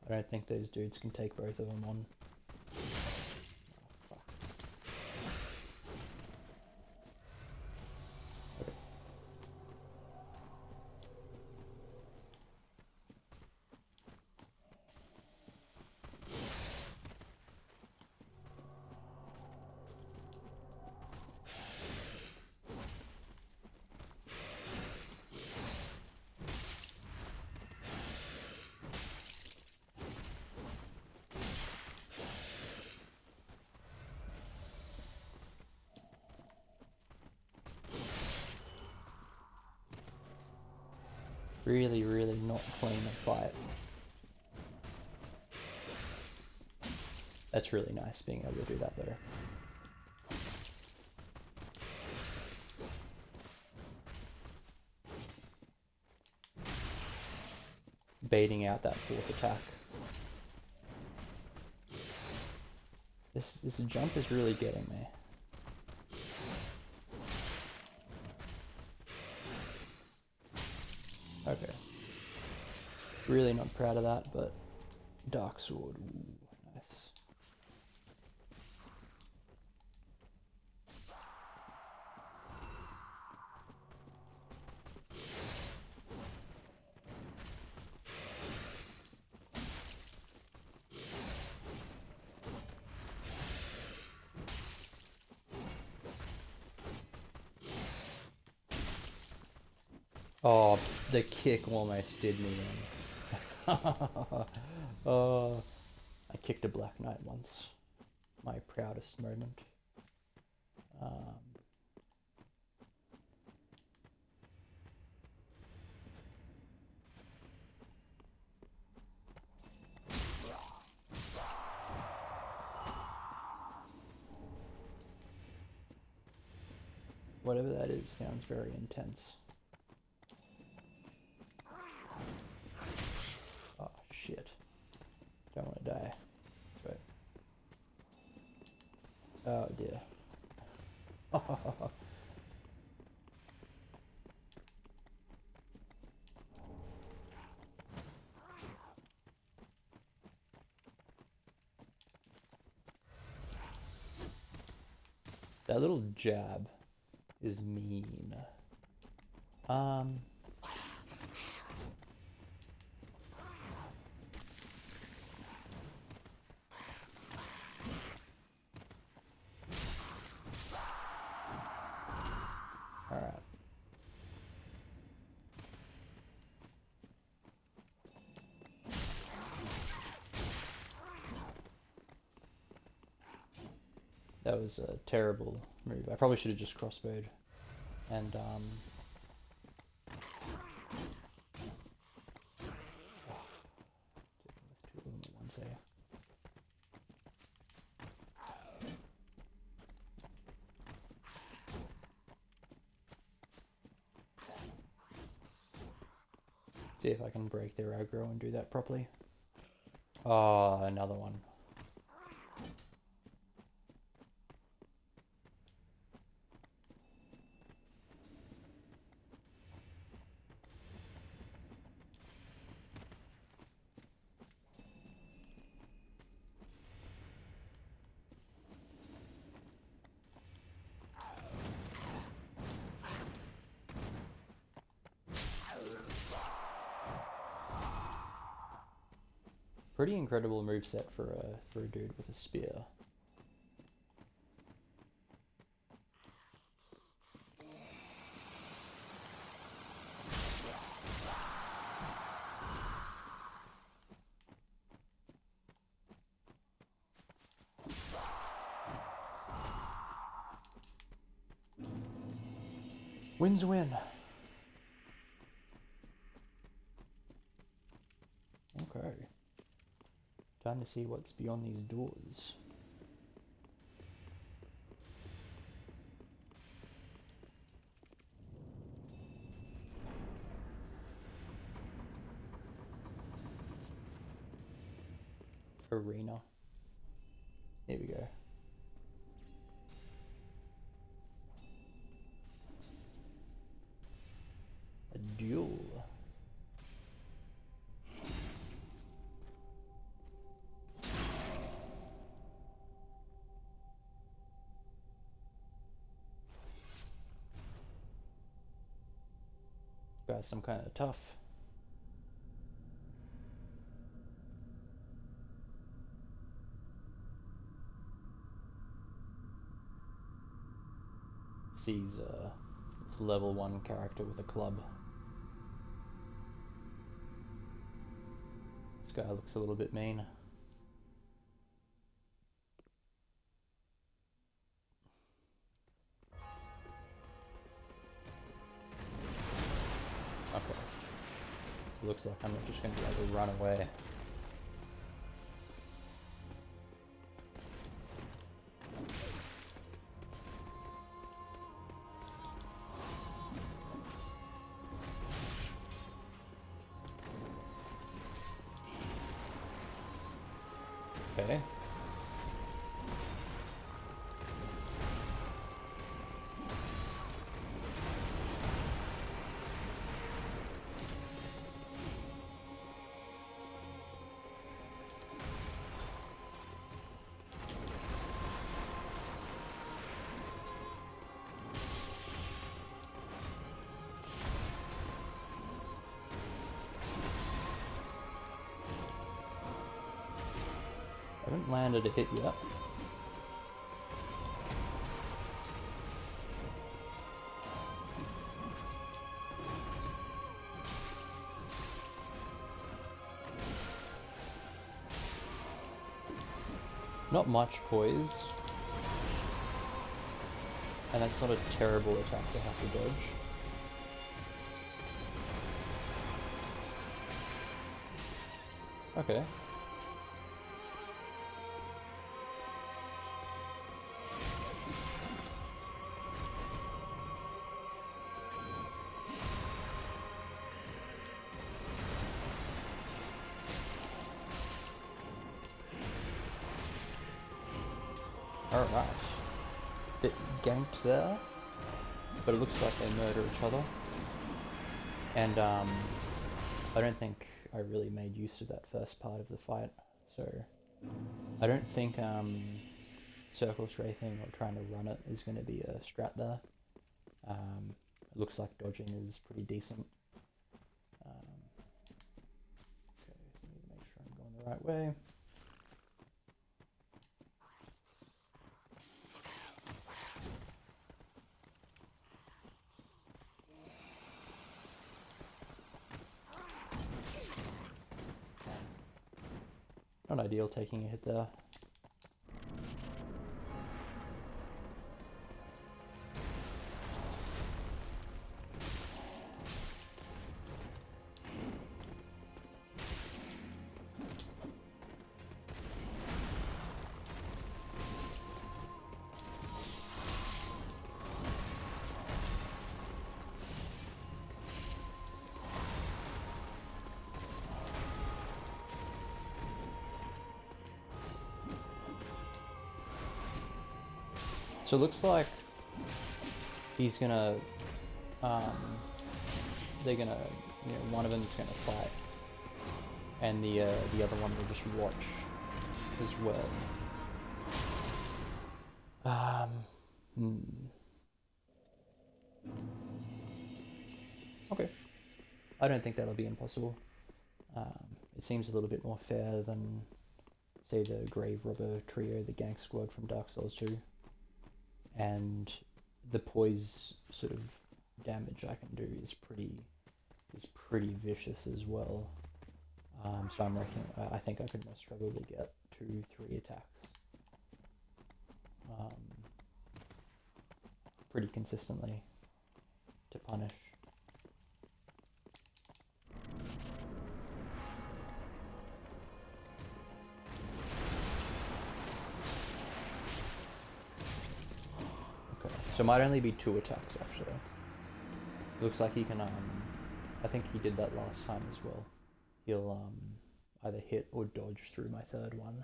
I don't think those dudes can take both of them on. Oh, fuck. Okay. Really, really not clean a fight. That's really nice being able to do that though. Baiting out that fourth attack. This jump is really getting me. Okay. Really not proud of that, but Dark Sword, ooh, nice. Oh, the kick almost did me in. Oh, I kicked a Black Knight once. My proudest moment. Whatever that is sounds very intense. Oh, shit. Don't want to die. That's right. Oh, dear. That little jab is mean. That was a terrible move. I probably should have just crossbowed. And, with two of them at once, eh? See if I can break their aggro and do that properly. Oh, another one. Pretty incredible moveset for a dude with a spear. Win's a win. Okay. Time to see what's beyond these doors. Arena. Here we go. A duel. Got some kind of tough. Sees this level 1 character with a club. This guy looks a little bit mean. Okay. So it looks like I'm just going to be able to run away. Okay. I haven't landed a hit yet. Not much poise. And that's not a terrible attack to have to dodge. Okay. Alright. Bit ganked there, but it looks like they murder each other. And I don't think I really made use of that first part of the fight, so I don't think circle strafing or trying to run it is going to be a strat there. It looks like dodging is pretty decent. Okay, so I need to make sure I'm going the right way. Not ideal taking a hit there. So it looks like he's gonna, they're gonna, one of them's gonna fight, and the other one will just watch as well. Okay. I don't think that'll be impossible. It seems a little bit more fair than, say, the Grave Robber trio, the Gang Squad from Dark Souls 2. And the poise sort of damage I can do is pretty vicious as well. So I think I could most probably get 2-3 attacks pretty consistently to punish. Okay, so it might only be 2 attacks actually. Looks like he can I think he did that last time as well. He'll either hit or dodge through my third one.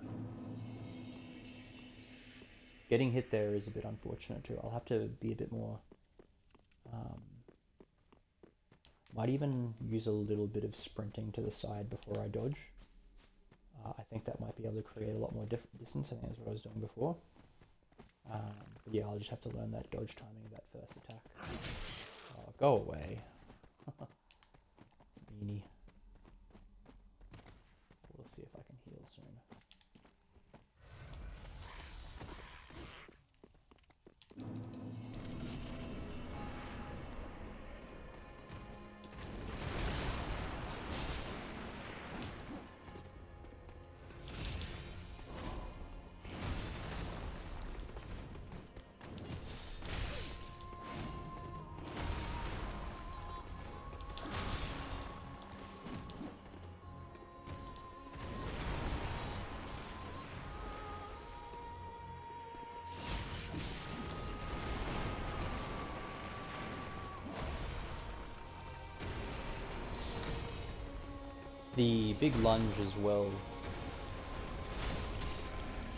Getting hit there is a bit unfortunate too. I'll have to be a bit more... might even use a little bit of sprinting to the side before I dodge. I think that might be able to create a lot more distance. I think that's what I was doing before. But yeah, I'll just have to learn that dodge timing of that first attack. Oh, go away. Meanie. We'll see if I can heal soon. The big lunge as well,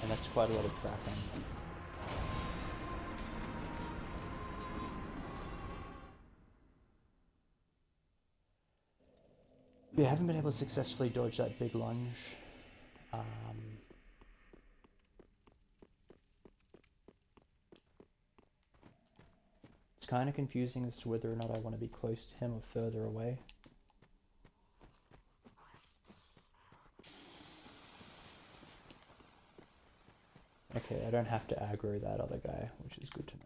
and that's quite a lot of tracking. We haven't been able to successfully dodge that big lunge. It's kind of confusing as to whether or not I want to be close to him or further away. Okay, I don't have to aggro that other guy, which is good to know.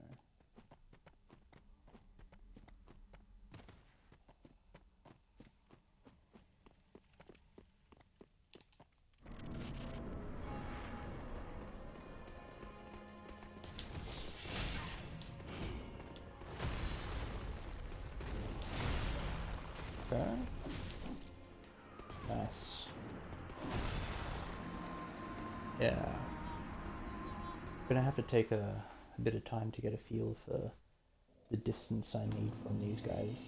Okay. Nice. Yeah. Gonna have to take a bit of time to get a feel for the distance I need from these guys.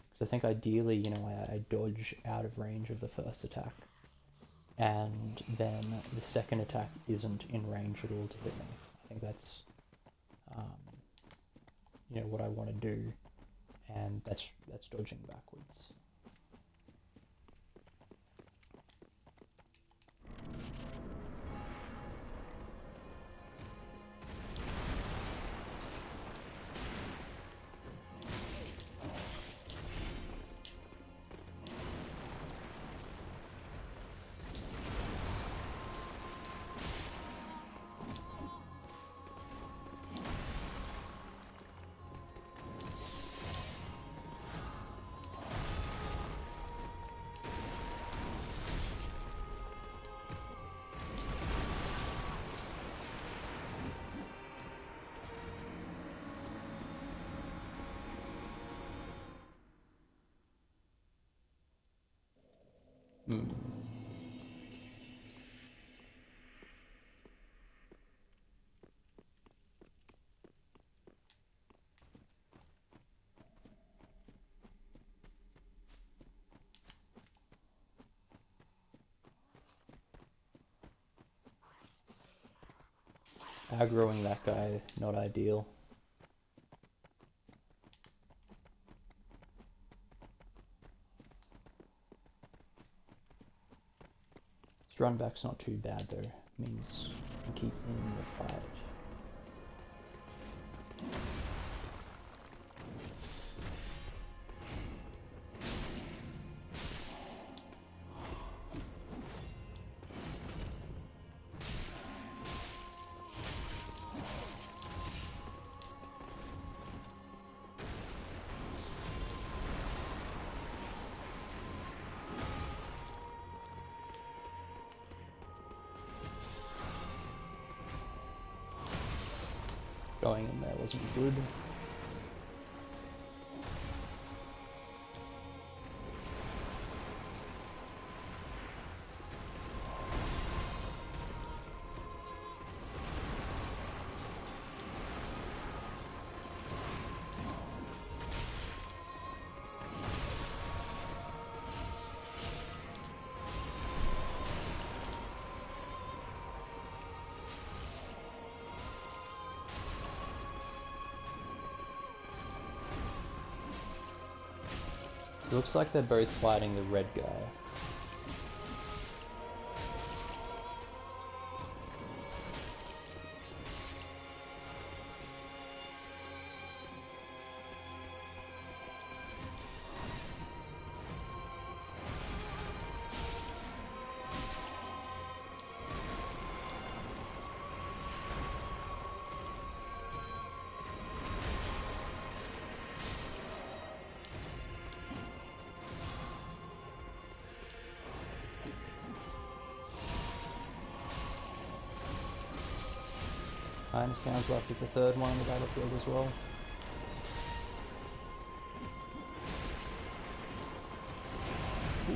Because I think ideally, I dodge out of range of the first attack, and then the second attack isn't in range at all to hit me. I think that's what I want to do, and that's dodging backwards. Aggroing that guy, not ideal. This run back's not too bad though. Means I can keep in the fight. Going in there wasn't good. It looks like they're both fighting the red guy. Kinda sounds like there's a third one on the battlefield as well. Ooh.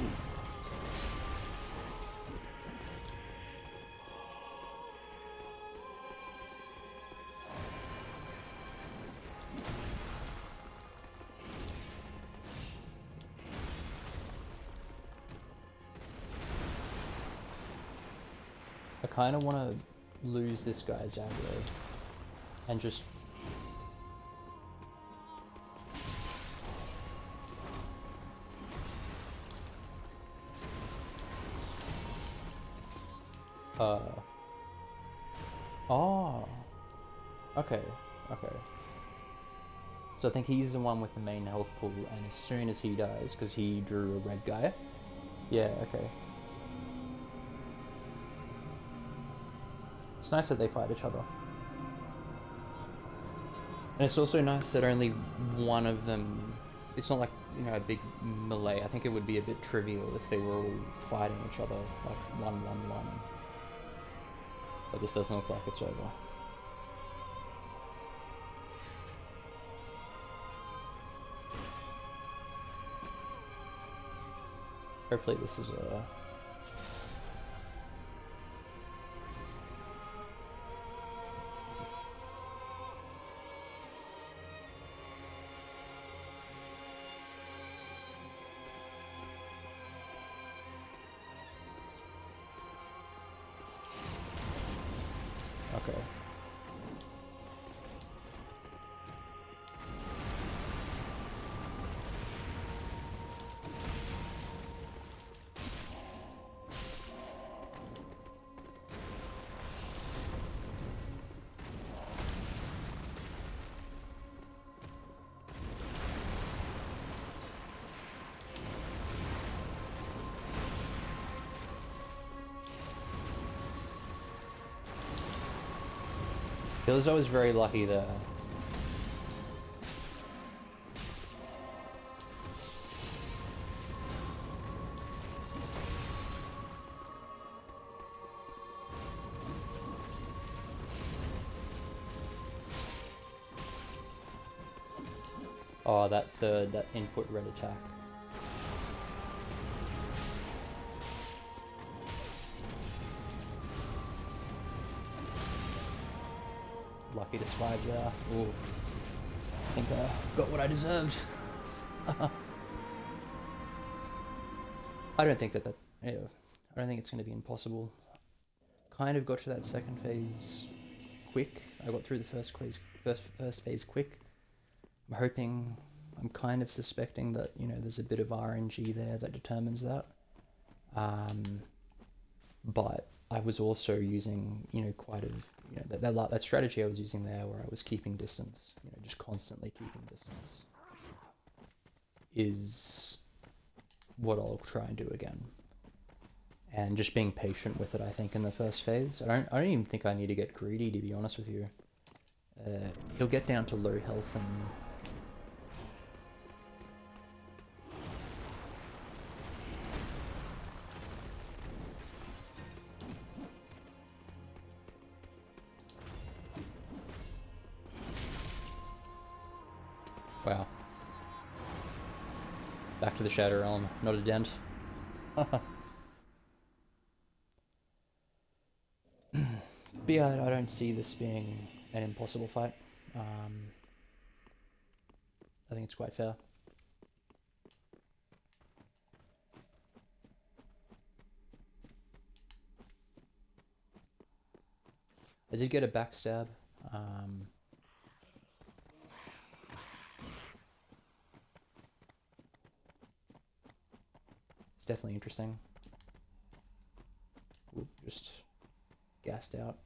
I kinda wanna lose this guy's aggro and just oh, okay, so I think he's the one with the main health pool, and as soon as he dies, because he drew a red guy, yeah, okay. It's nice that they fight each other. And it's also nice that only one of them... It's not like, you know, a big melee. I think it would be a bit trivial if they were all fighting each other, like 1-1-1. But this doesn't look like it's over. Hopefully this is a... Okay. Feels I was very lucky there. Oh, that input red attack. Lucky to survive there. Ooh. I think I got what I deserved. I don't think that yeah, I don't think it's going to be impossible. Kind of got to that second phase quick. I got through the first phase quick. I'm hoping, I'm kind of suspecting that, you know, there's a bit of RNG there that determines that. But I was also using, you know, that strategy I was using there where I was keeping distance, you know, just constantly keeping distance, is what I'll try and do again. And just being patient with it, I think, in the first phase. I don't even think I need to get greedy, to be honest with you. He'll get down to low health and... Wow. Back to the Shadow Realm, not a dent. But yeah, I don't see this being an impossible fight. I think it's quite fair. I did get a backstab. It's definitely interesting. Ooh, just gassed out.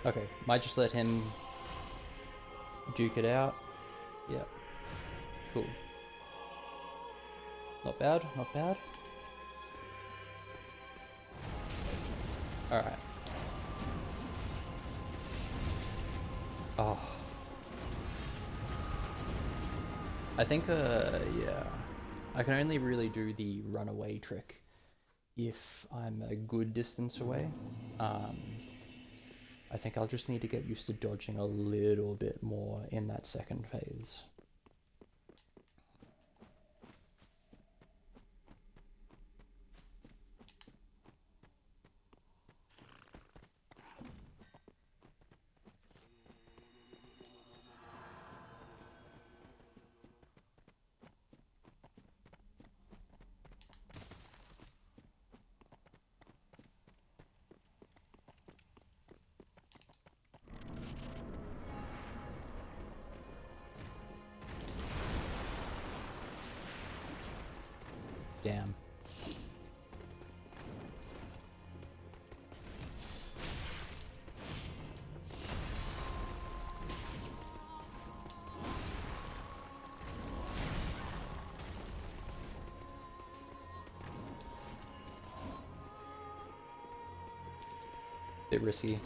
Okay, might just let him duke it out. Yeah, cool. Not bad, not bad. Alright. Oh. I think, yeah. I can only really do the runaway trick if I'm a good distance away. I think I'll just need to get used to dodging a little bit more in that second phase. Damn. Bit risky.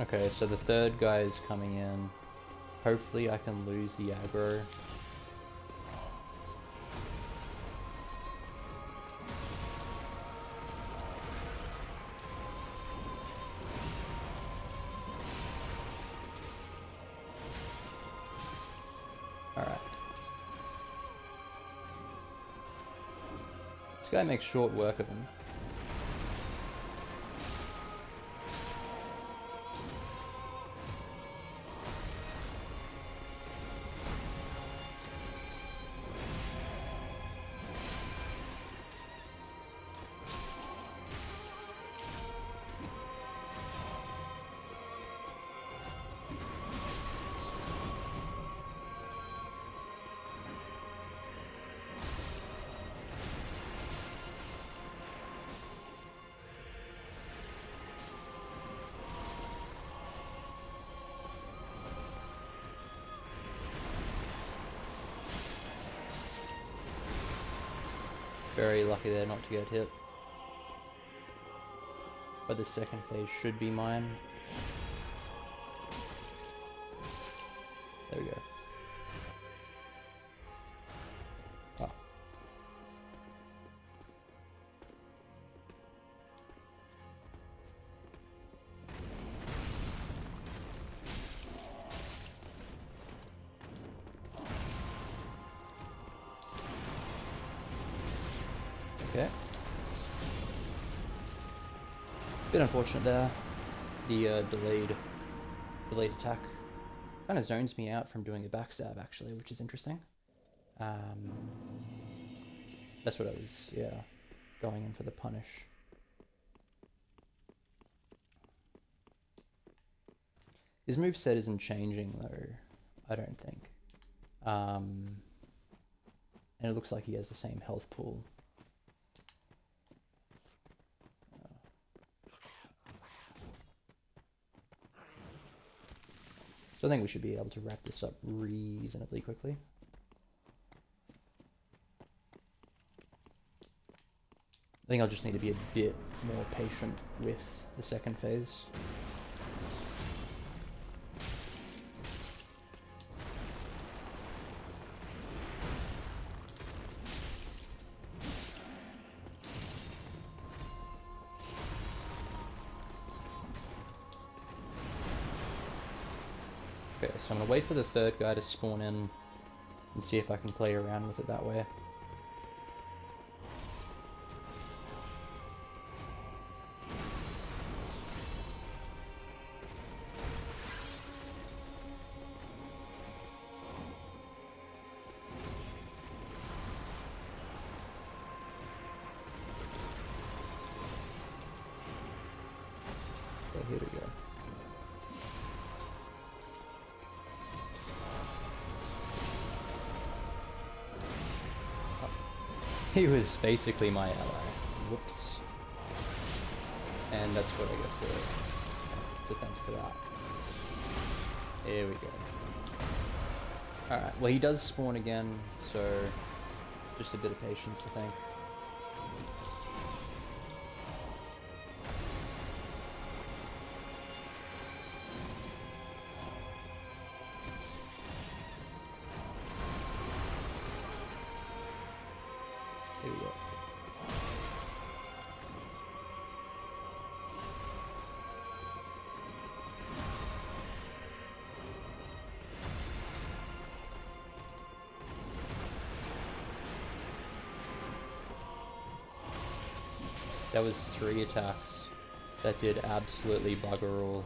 Okay, so the third guy is coming in. Hopefully I can lose the aggro. Alright. This guy makes short work of him. Very lucky there not to get hit. But the second phase should be mine. There we go. Oh. Okay. Bit unfortunate there. The delayed attack kind of zones me out from doing a backstab actually, which is interesting. That's what I was, yeah, going in for the punish. His moveset isn't changing though, I don't think. And it looks like he has the same health pool. So I think we should be able to wrap this up reasonably quickly. I think I'll just need to be a bit more patient with the second phase. Okay, so I'm going to wait for the third guy to spawn in and see if I can play around with it that way. So here we go. He was basically my ally. Whoops. And that's what I get to thank for that. There we go. Alright, well he does spawn again, so just a bit of patience I think. Here we go. That was 3 attacks that did absolutely bugger all.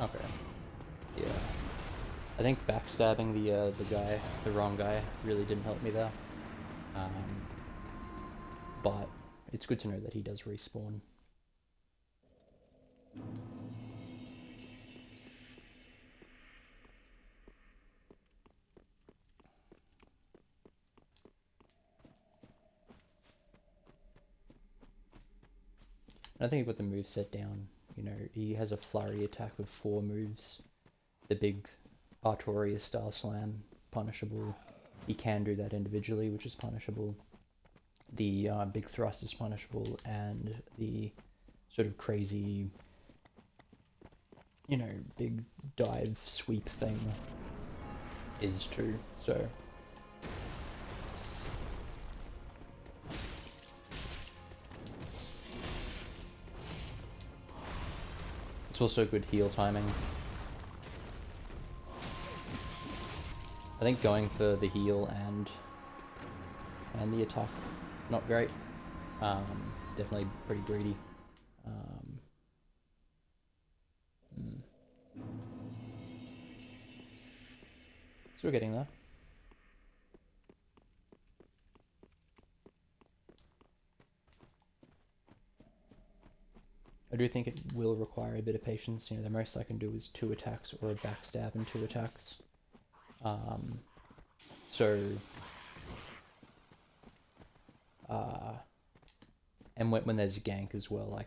Okay. Yeah. I think backstabbing the wrong guy, really didn't help me there. But it's good to know that he does respawn. I think he got the move set down. You know, he has a flurry attack with 4 moves. The big Artorias style slam, punishable. He can do that individually, which is punishable. The big thrust is punishable, and the sort of crazy, you know, big dive sweep thing is too. So it's also good heal timing. I think going for the heal and the attack, not great. Definitely pretty greedy. So we're getting there. I do think it will require a bit of patience. You know, the most I can do is 2 attacks or a backstab and 2 attacks. And when there's a gank as well, I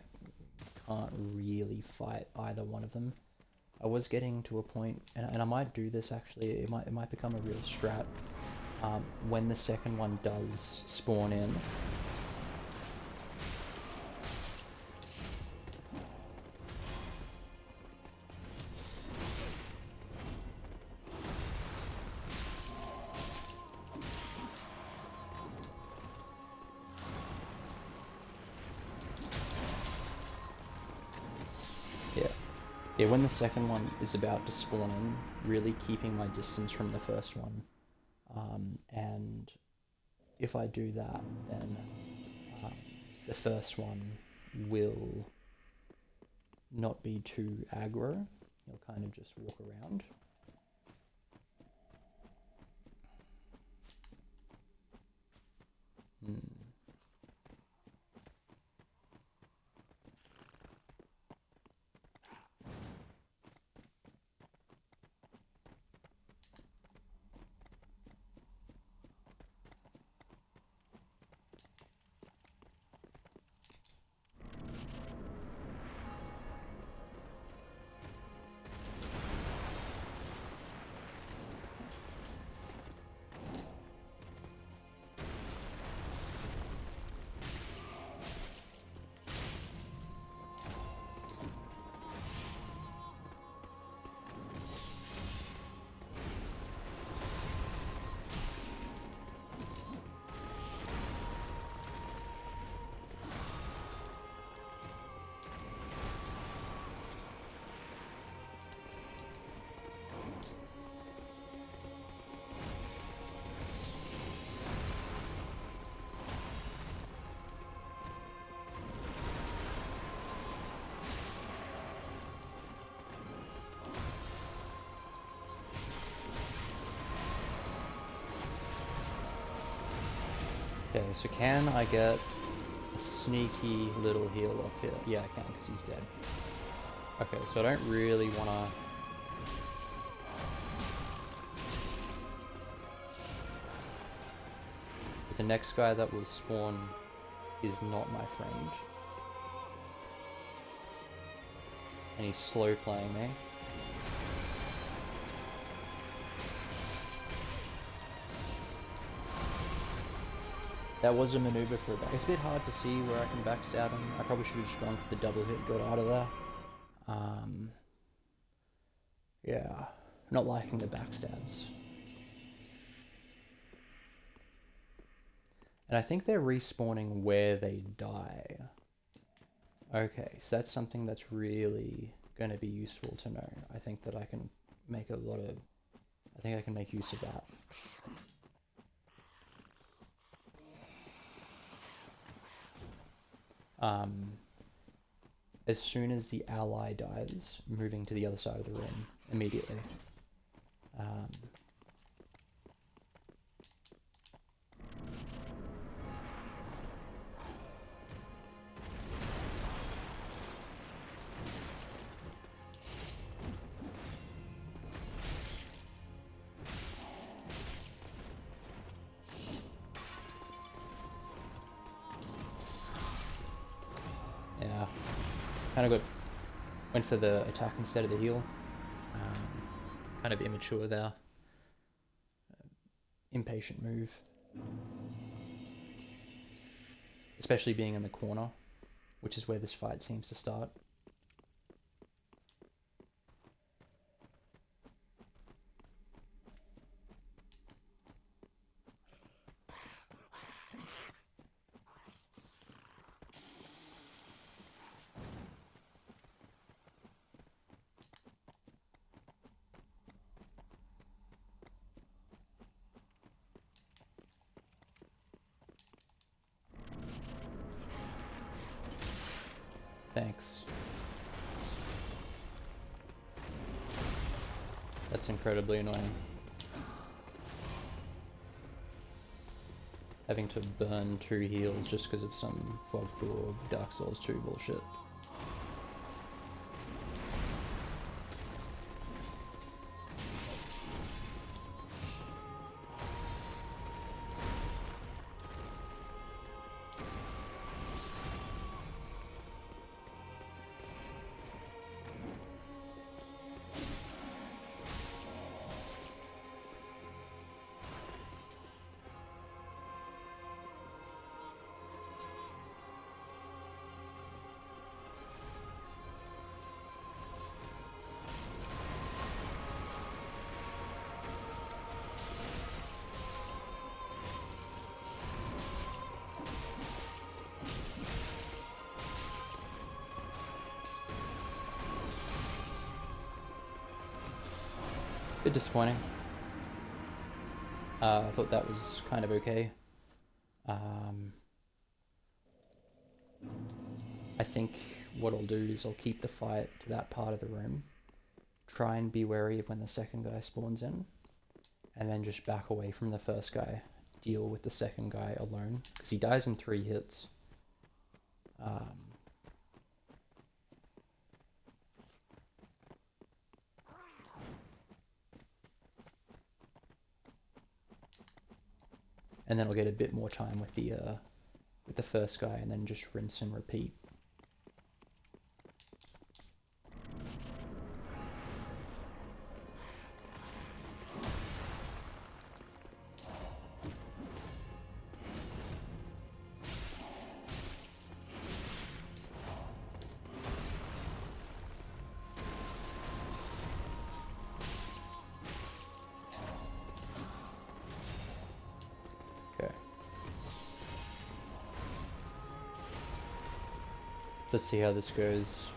can't really fight either one of them. I was getting to a point, and I might do this actually, it might become a real strat, when the second one does spawn in. Yeah, when the second one is about to spawn in, really keeping my distance from the first one. And if I do that, then the first one will not be too aggro. He'll kind of just walk around. Okay, so can I get a sneaky little heal off here? Yeah, I can, because he's dead. Okay, so I don't really want to... Because the next guy that will spawn is not my friend. And he's slow playing me. That was a maneuver for a back. It's a bit hard to see where I can backstab him. I probably should have just gone for the double hit, got out of there. Yeah, not liking the backstabs. And I think they're respawning where they die. Okay, so that's something that's really going to be useful to know. I think that I can make a lot of... I think I can make use of that. As soon as the ally dies, moving to the other side of the room immediately. Yeah. Kind of went for the attack instead of the heal. Kind of immature there. Impatient move. Especially being in the corner, which is where this fight seems to start. Thanks. That's incredibly annoying. Having to burn 2 heals just because of some Fogdorb Dark Souls 2 bullshit. Bit disappointing. I thought that was kind of okay. I think what I'll do is I'll keep the fight to that part of the room, try and be wary of when the second guy spawns in, and then just back away from the first guy, deal with the second guy alone, because he dies in 3 hits. And then I'll get a bit more time with the first guy, and then just rinse and repeat. Let's see how this goes.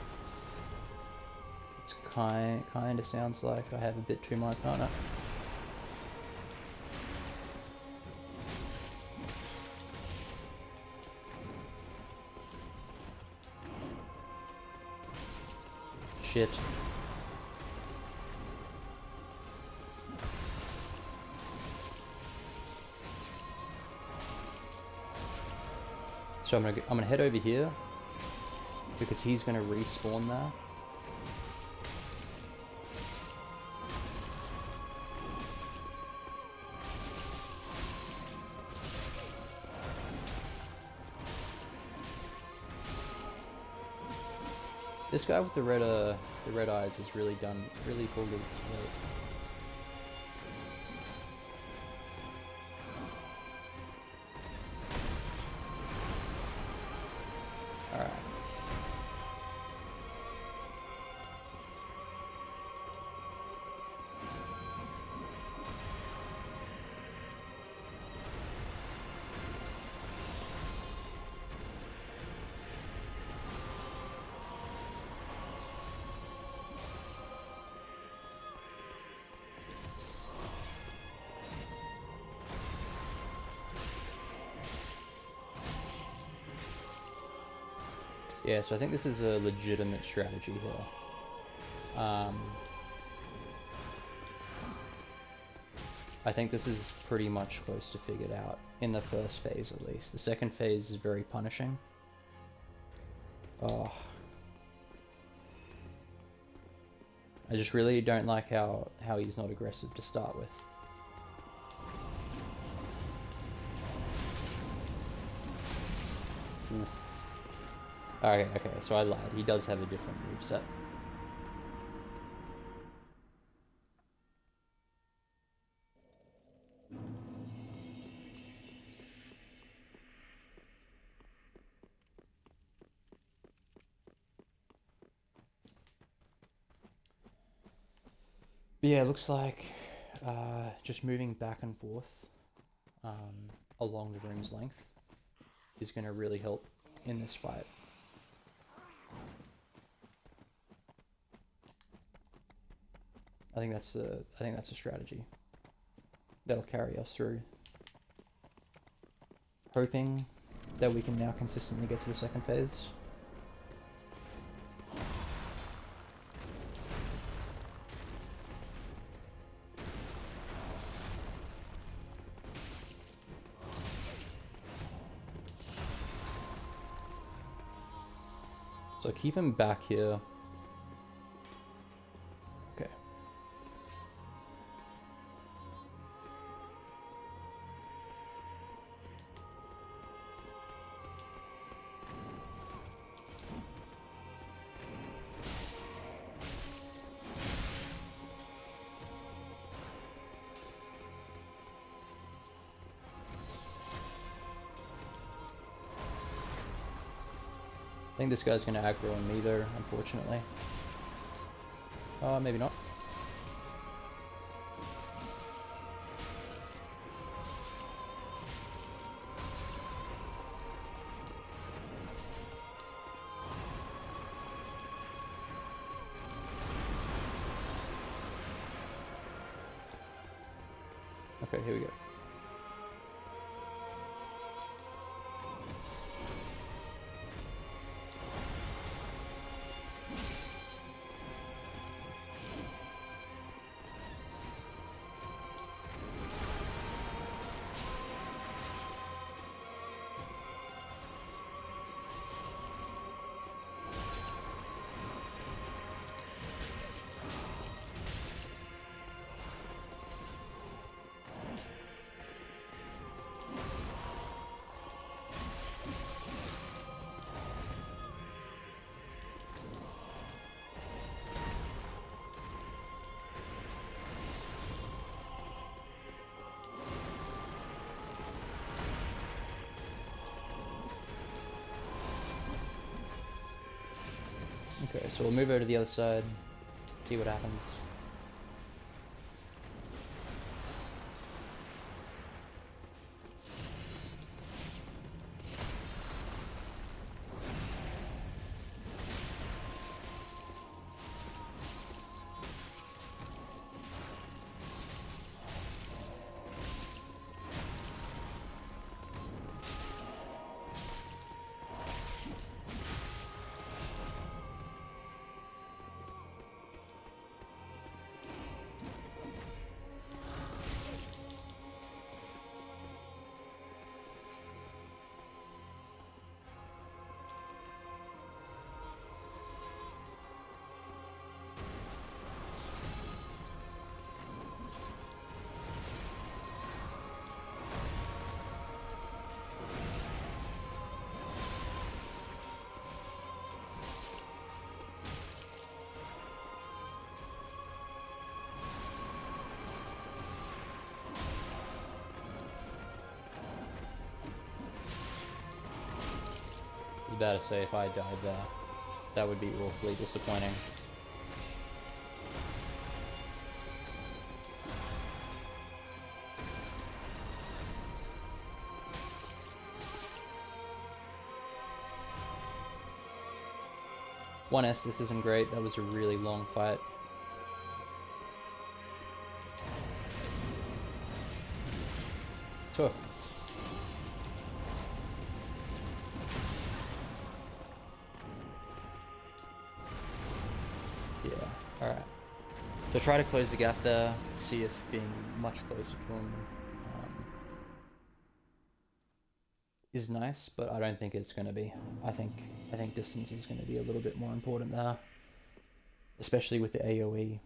It's kind of sounds like I have a bit too much on it. Shit. So I'm gonna head over here, because he's going to respawn there. This guy with the red eyes has really pulled his weight. Alright. Yeah, so I think this is a legitimate strategy here. I think this is pretty much close to figured out, in the first phase at least. The second phase is very punishing. Oh. I just really don't like how he's not aggressive to start with. Oof. Okay, okay, so I lied. He does have a different moveset. But yeah, it looks like just moving back and forth along the room's length is going to really help in this fight. I think that's a strategy that'll carry us through. Hoping that we can now consistently get to the second phase. So keep him back here. Okay. I think this guy's gonna aggro on me though, unfortunately. Maybe not. Okay, here we go. Okay, so we'll move over to the other side, see what happens. I was about to say if I died there, that would be awfully disappointing. One S, this isn't great. That was a really long fight. So. Yeah, alright. So try to close the gap there, see if being much closer to him is nice, but I don't think it's going to be. I think distance is going to be a little bit more important there, especially with the AoE.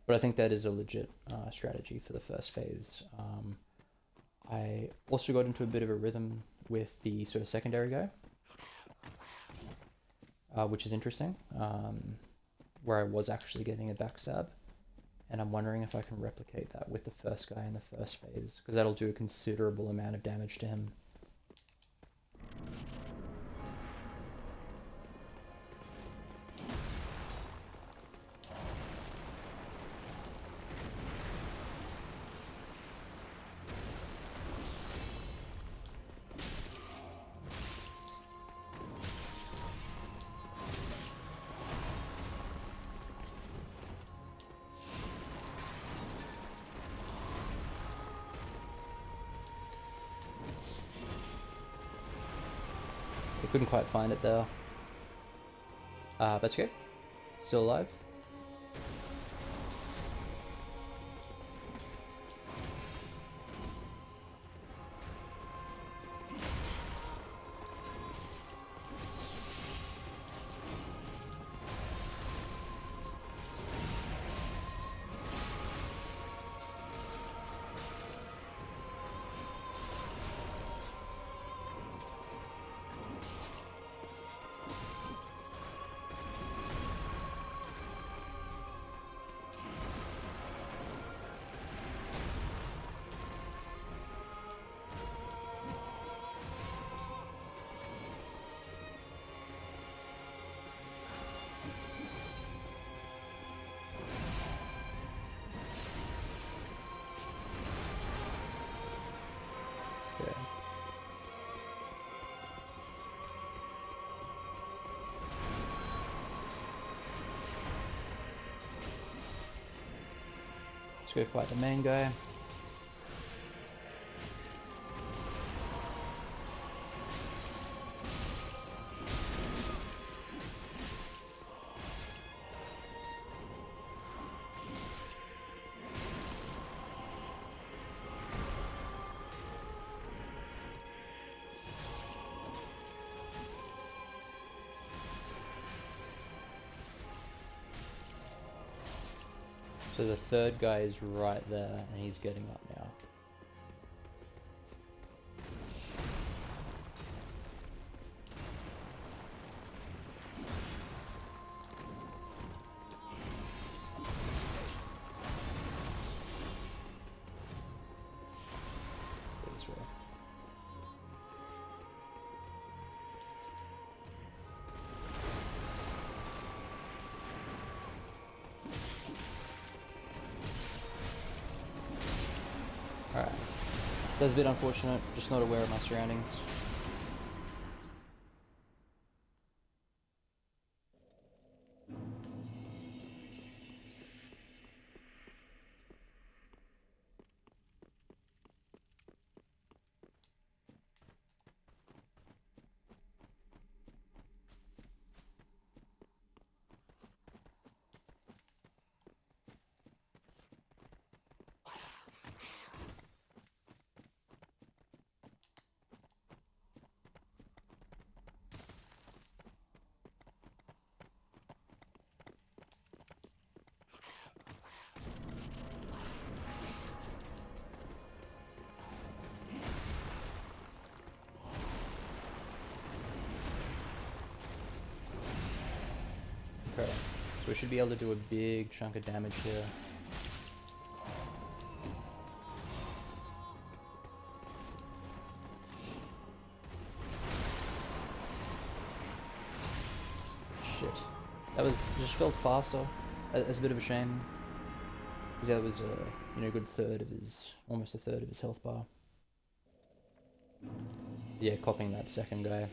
But I think that is a legit strategy for the first phase. I also got into a bit of a rhythm with the sort of secondary guy, which is interesting, where I was actually getting a backstab, and I'm wondering if I can replicate that with the first guy in the first phase, because that'll do a considerable amount of damage to him. I couldn't quite find it there. That's okay. Still alive. Okay. Let's go fight the main guy. So the third guy is right there, and he's getting up now. This way. Alright. That's a bit unfortunate, just not aware of my surroundings. Okay, so we should be able to do a big chunk of damage here. Shit. That just felt faster. That's a bit of a shame. Because that was a good third of his, almost a third of his health bar. Yeah, copying that second guy.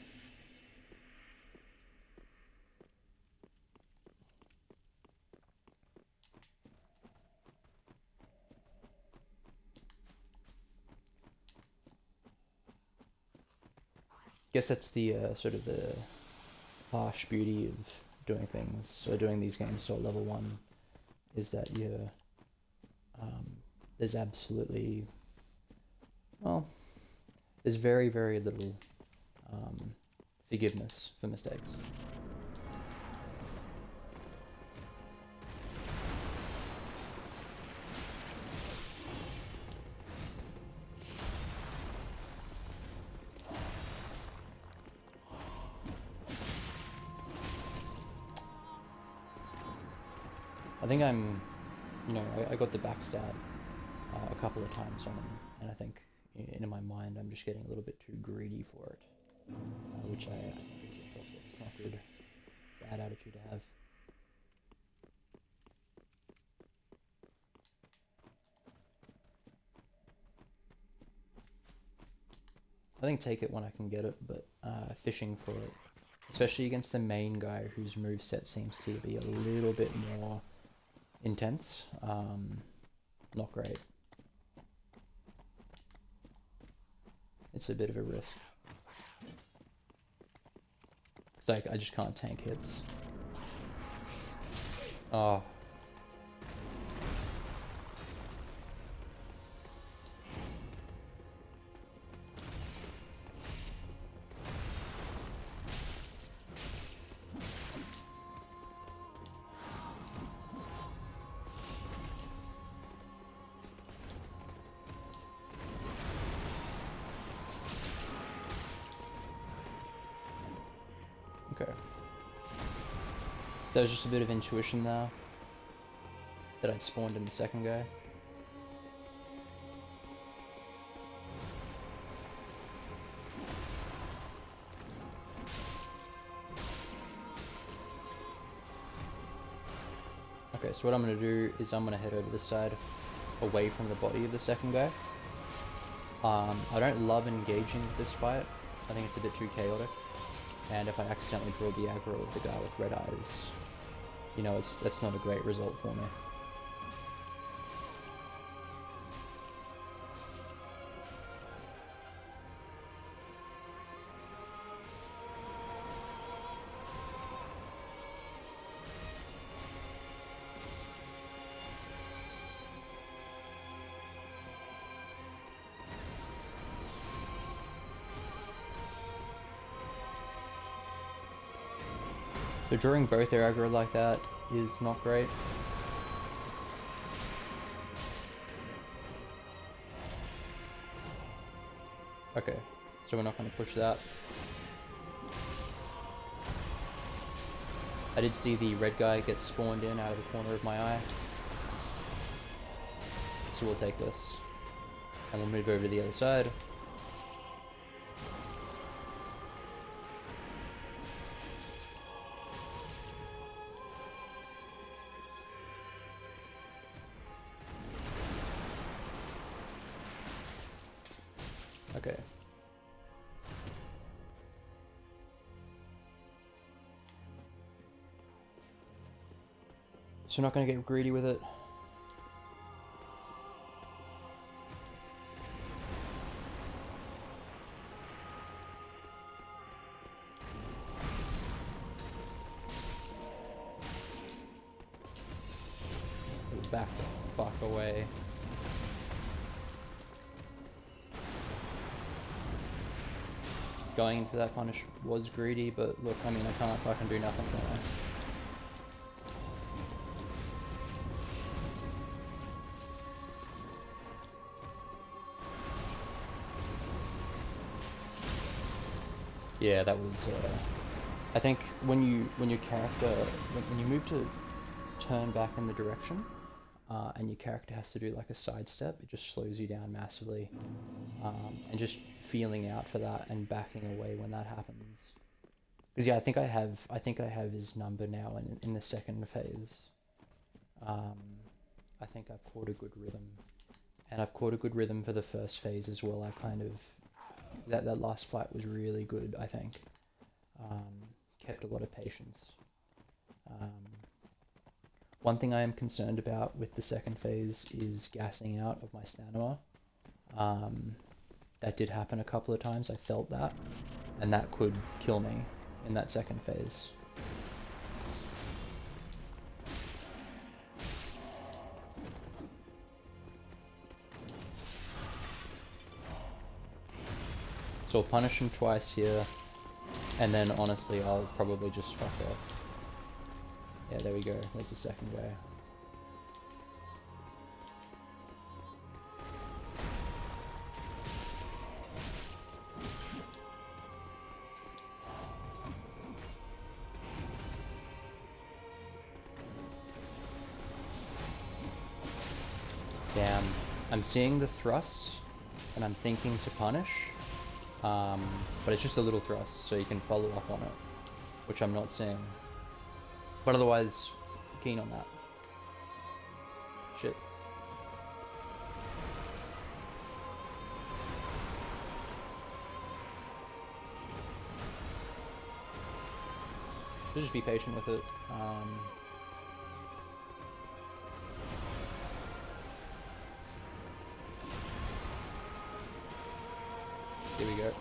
Guess that's the sort of the harsh beauty of doing things, or doing these games so at level 1, is that you're, there's absolutely, well, there's very, very little forgiveness for mistakes. I think I'm, you know, I got the backstab a couple of times on him, and I think in my mind I'm just getting a little bit too greedy for it, which I think is a bit toxic. It's not good. Bad attitude to have. I think take it when I can get it, but fishing for it, especially against the main guy whose moveset seems to be a little bit more intense, not great. It's a bit of a risk. It's like I just can't tank hits. Oh. Okay. So it was just a bit of intuition there that I'd spawned in the second guy. Okay, so what I'm going to do is I'm going to head over this side, away from the body of the second guy. I don't love engaging this fight. I think it's a bit too chaotic. And if I accidentally draw the aggro of the guy with red eyes, you know, that's not a great result for me. So drawing both their aggro like that is not great. Okay, so we're not going to push that. I did see the red guy get spawned in out of the corner of my eye. So we'll take this. And we'll move over to the other side. Okay. So we're not going to get greedy with it. So back the fuck away. Going into that punish was greedy, but look, I mean, I can't fucking do nothing, can I? Yeah, that was, I think when your character, when you move to turn back in the direction, and your character has to do like a sidestep, it just slows you down massively. And just feeling out for that and backing away when that happens. Because yeah, I think I have his number now in the second phase. I think I've caught a good rhythm, and I've caught a good rhythm for the first phase as well. I've kind of that last fight was really good. I think kept a lot of patience. One thing I am concerned about with the second phase is gassing out of my stamina. That did happen a couple of times, I felt that, and that could kill me in that second phase. So I'll punish him twice here, and then honestly I'll probably just fuck off. Yeah, there we go, there's the second guy. Damn. I'm seeing the thrust, and I'm thinking to punish, but it's just a little thrust, so you can follow up on it, which I'm not seeing. But otherwise, keen on that. Shit. So just be patient with it. Here we go.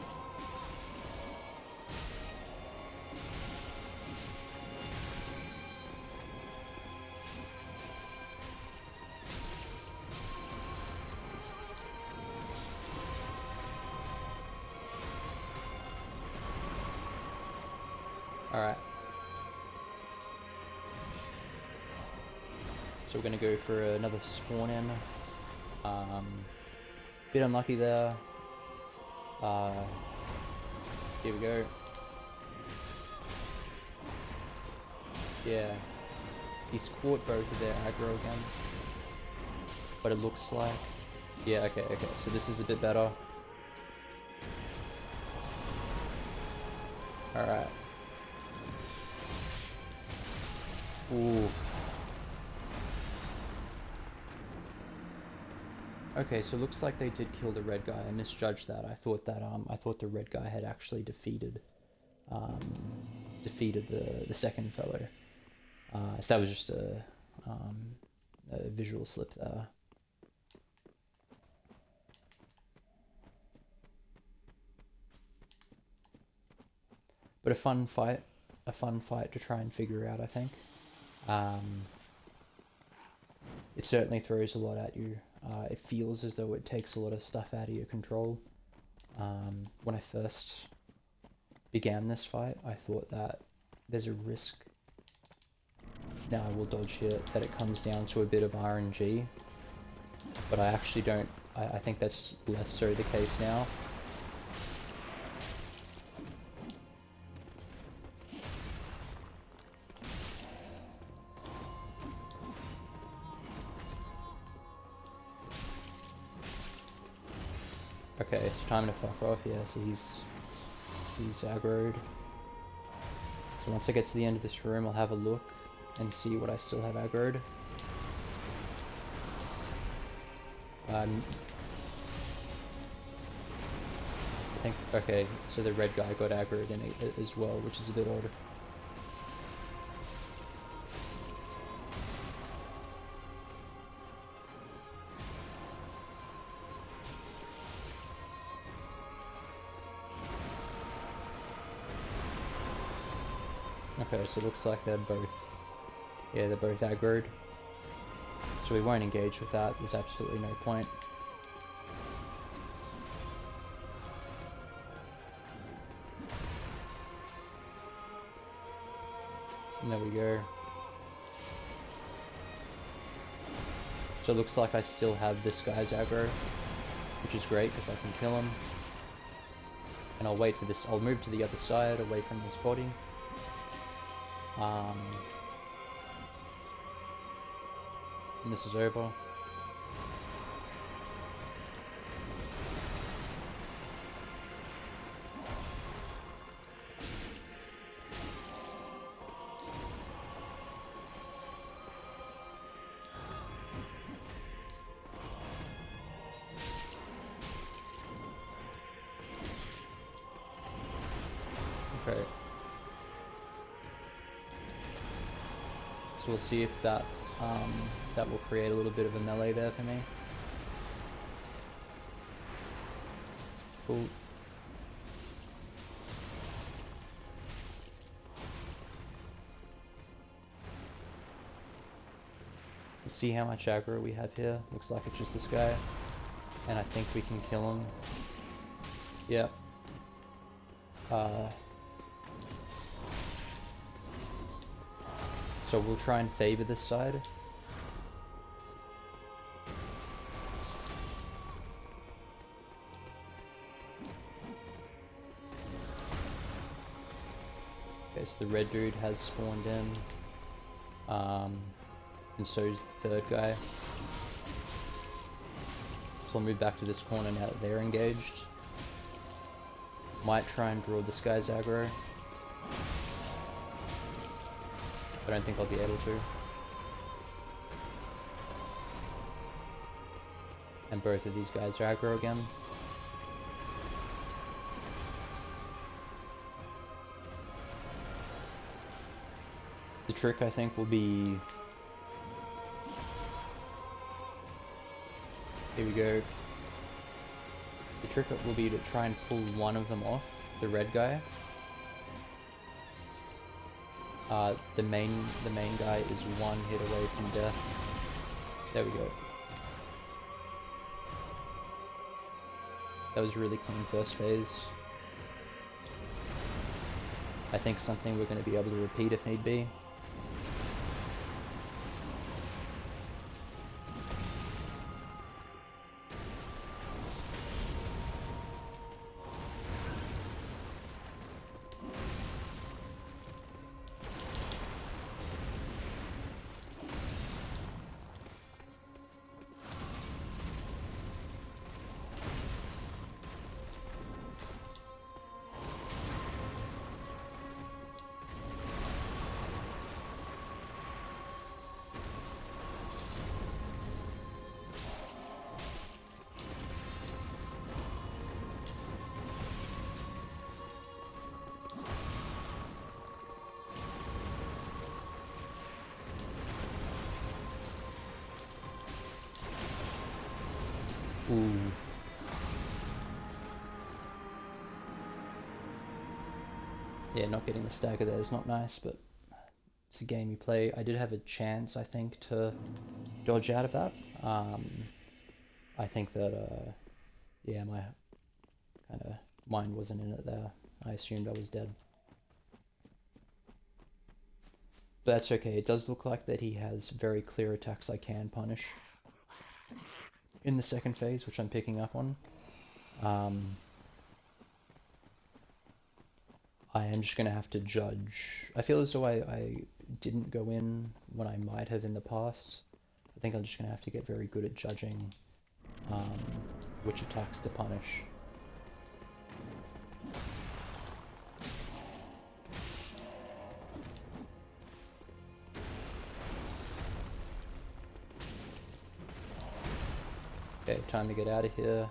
Alright. So we're gonna go for another spawn in. Bit unlucky there. Here we go. Yeah. He's caught both of their aggro again. But it looks like... Yeah, okay. So this is a bit better. Alright. Ooh. Okay, so it looks like they did kill the red guy. I misjudged that. I thought the red guy had actually defeated the second fellow. So that was just a visual slip there. But a fun fight to try and figure out, I think. It certainly throws a lot at you. It feels as though it takes a lot of stuff out of your control. When I first began this fight, I thought that there's a risk, now I will dodge here, that it comes down to a bit of RNG. But I actually don't, I think that's less so the case now. Okay, so time to fuck off. Yeah, so he's aggroed. So once I get to the end of this room, I'll have a look and see what I still have aggroed. I think, okay, so the red guy got aggroed in it as well, which is a bit odd. Okay, so it looks like they're both aggroed. So we won't engage with that, there's absolutely no point. And there we go. So it looks like I still have this guy's aggro, which is great because I can kill him. And I'll wait for this, I'll move to the other side away from this body. And this is over. Okay. So we'll see if that that will create a little bit of a melee there for me. Cool. We'll see how much aggro we have here. Looks like it's just this guy. And I think we can kill him. Yep. So we'll try and favor this side. Okay, so the red dude has spawned in. And so is the third guy. I'll move back to this corner now that they're engaged. Might try and draw this guy's aggro. I don't think I'll be able to. And both of these guys are aggro again. The trick, I think, will be... Here we go. The trick will be to try and pull one of them off, the red guy. The main guy is one hit away from death. There we go. That was really clean first phase. I think something we're going to be able to repeat if need be. Ooh. Yeah, not getting the stagger there is not nice, but it's a game you play. I did have a chance, I think, to dodge out of that. I think that, yeah, my kind of mind wasn't in it there. I assumed I was dead. But that's okay. It does look like that he has very clear attacks I can punish in the second phase, which I'm picking up on. I am just going to have to judge. I feel as though I didn't go in when I might have in the past. I think I'm just going to have to get very good at judging which attacks to punish. Okay, time to get out of here.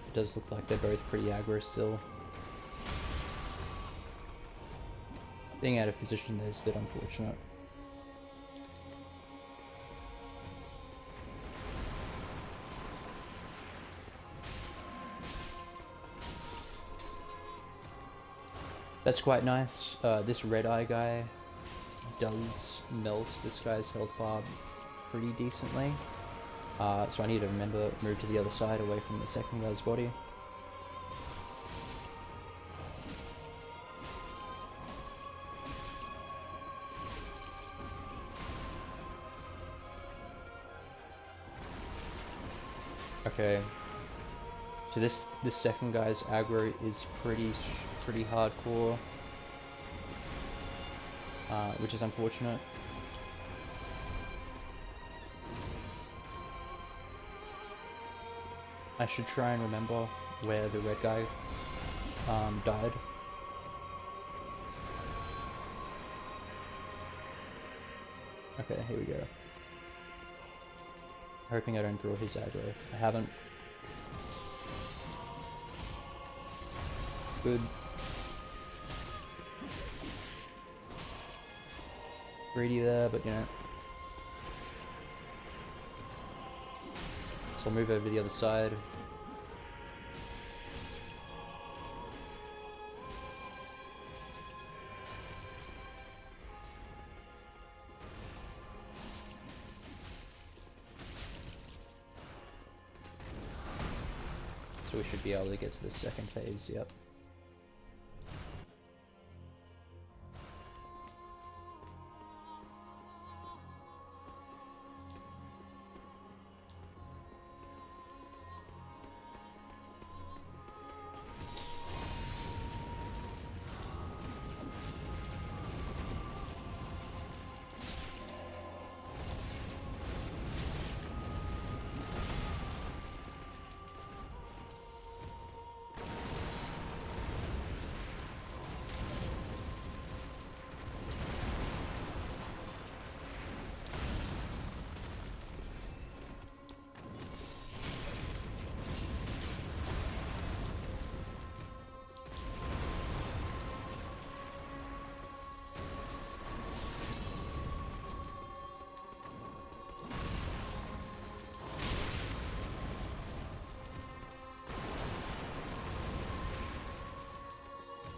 It does look like they're both pretty aggro still. Being out of position there is a bit unfortunate. That's quite nice. This red eye guy does melt this guy's health bar pretty decently. So I need to remember move to the other side away from the second guy's body. Okay. So this second guy's aggro is pretty hardcore, which is unfortunate. I should try and remember where the red guy died. Okay, here we go. Hoping I don't draw his aggro. I haven't. Good. Greedy there, but you know. So I'll move over to the other side. So we should be able to get to the second phase, yep.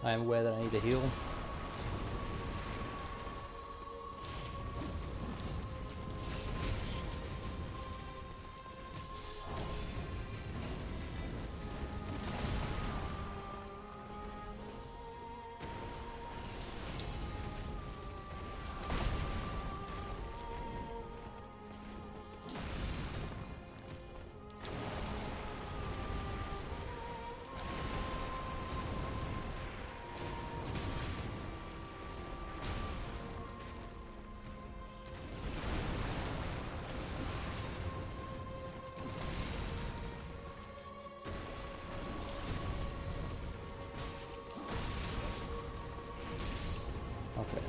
I am aware that I need to heal. Okay.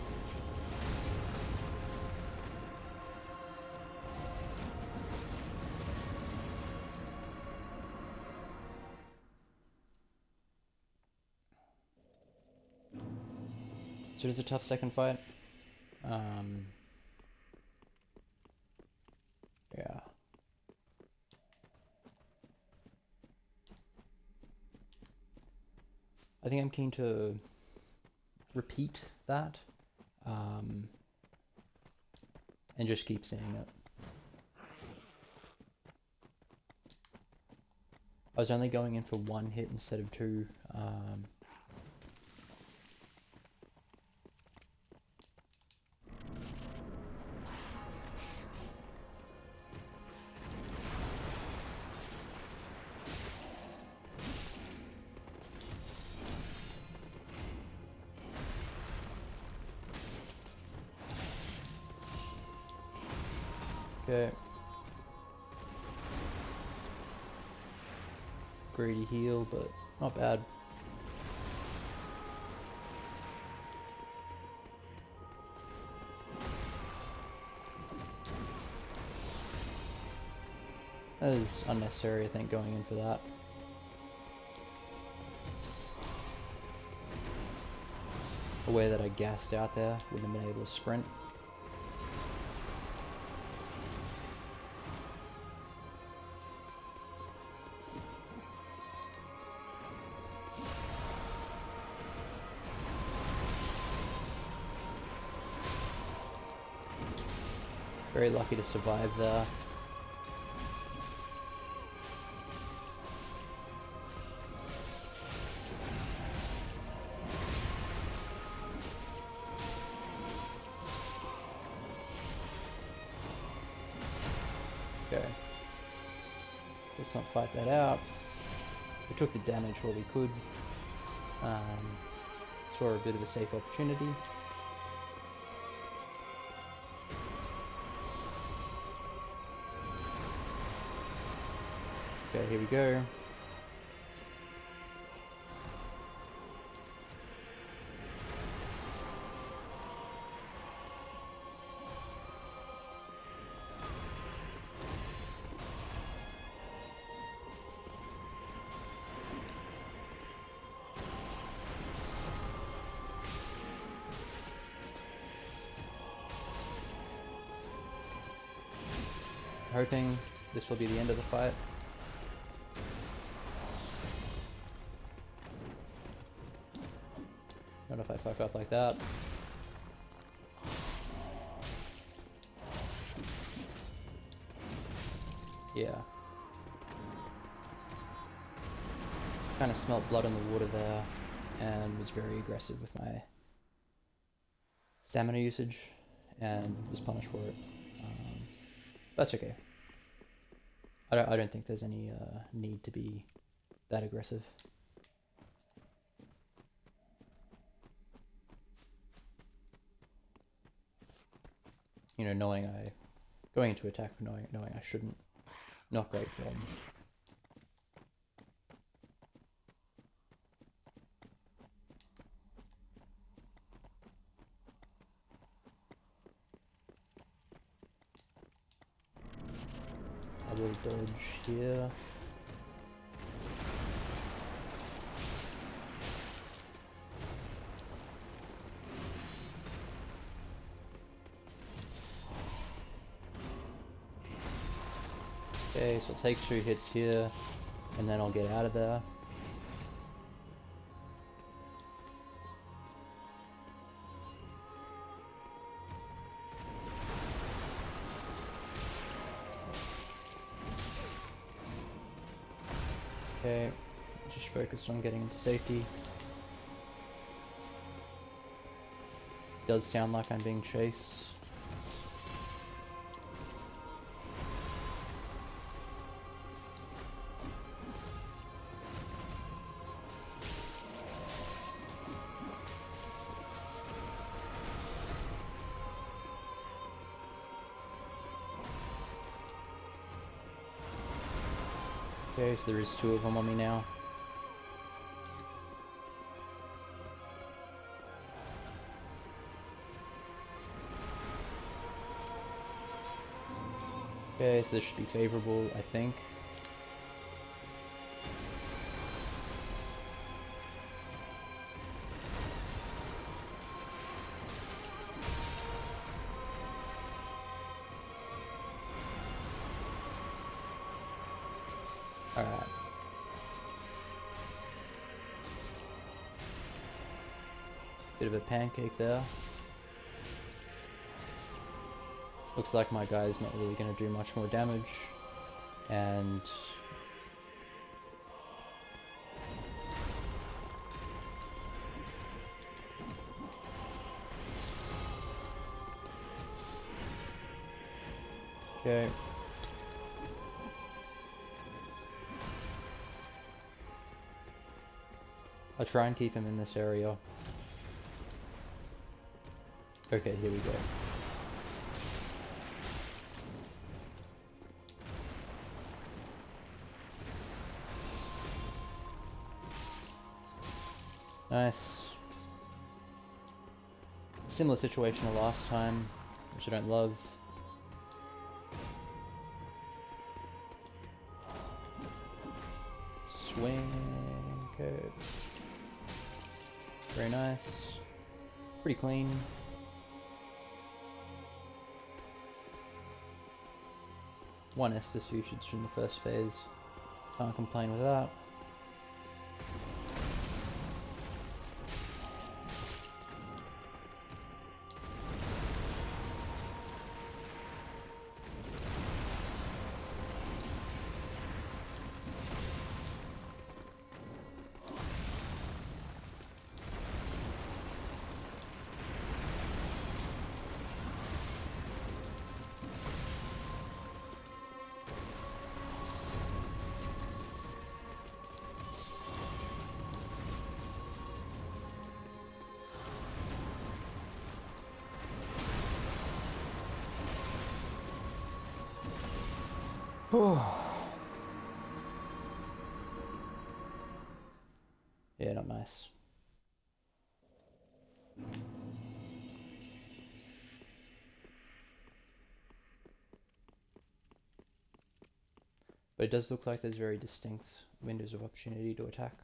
So it is a tough second fight. Yeah. I think I'm keen to repeat that, and just keep saying it. I was only going in for one hit instead of two. Okay. Greedy heal, but not bad. That is unnecessary, I think, going in for that. The way that I gassed out there, wouldn't have been able to sprint. Very lucky to survive there. Okay. So let's not fight that out. We took the damage while we could. Saw a bit of a safe opportunity. Okay, here we go. Hoping this will be the end of the fight. Not if I fuck up like that. Yeah. Kind of smelt blood in the water there and was very aggressive with my stamina usage and was punished for it. That's okay. I don't think there's any need to be that aggressive. You know, going into attack knowing I shouldn't. Not great form. I will dodge here. Okay, so I'll take 2 hits here, and then I'll get out of there. Okay, just focused on getting into safety. Does sound like I'm being chased. Okay, so there is 2 of them on me now. Okay, so this should be favorable, I think. Alright. Bit of a pancake there. Looks like my guy's not really going to do much more damage. And... okay. I'll try and keep him in this area. Okay, here we go. Nice. Similar situation to last time, which I don't love. Swing. Okay. Very nice. Pretty clean. One Estus usage in the first phase. Can't complain with that. Yeah, not nice. But it does look like there's very distinct windows of opportunity to attack.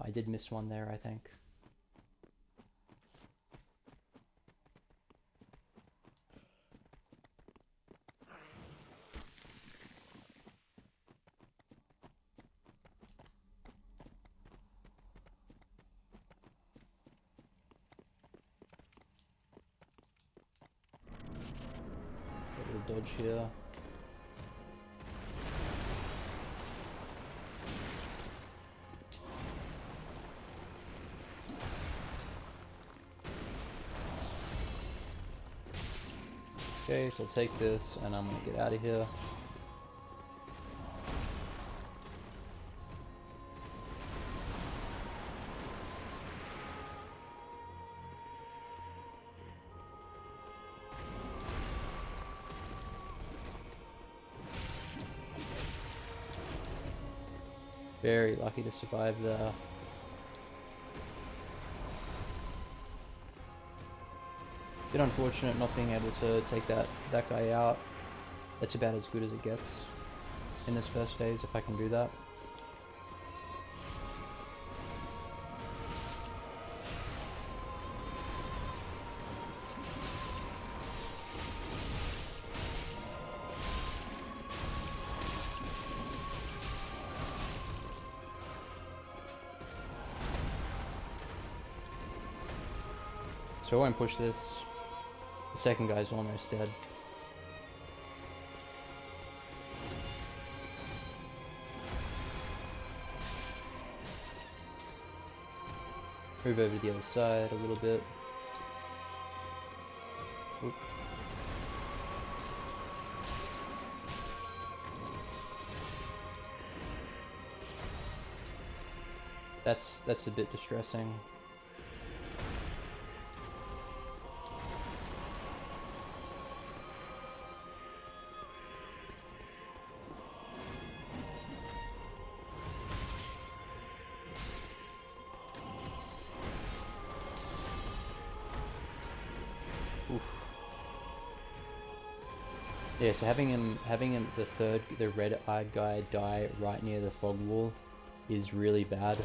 I did miss one there, I think. A little dodge here. Okay, so I'll take this and I'm gonna get out of here. Very lucky to survive there. Bit unfortunate not being able to take that guy out. That's about as good as it gets in this first phase, if I can do that. So I won't push this. The second guy's almost dead. Move over to the other side a little bit. Oop. That's a bit distressing. Oof. Yeah, so having him the red-eyed guy die right near the fog wall is really bad.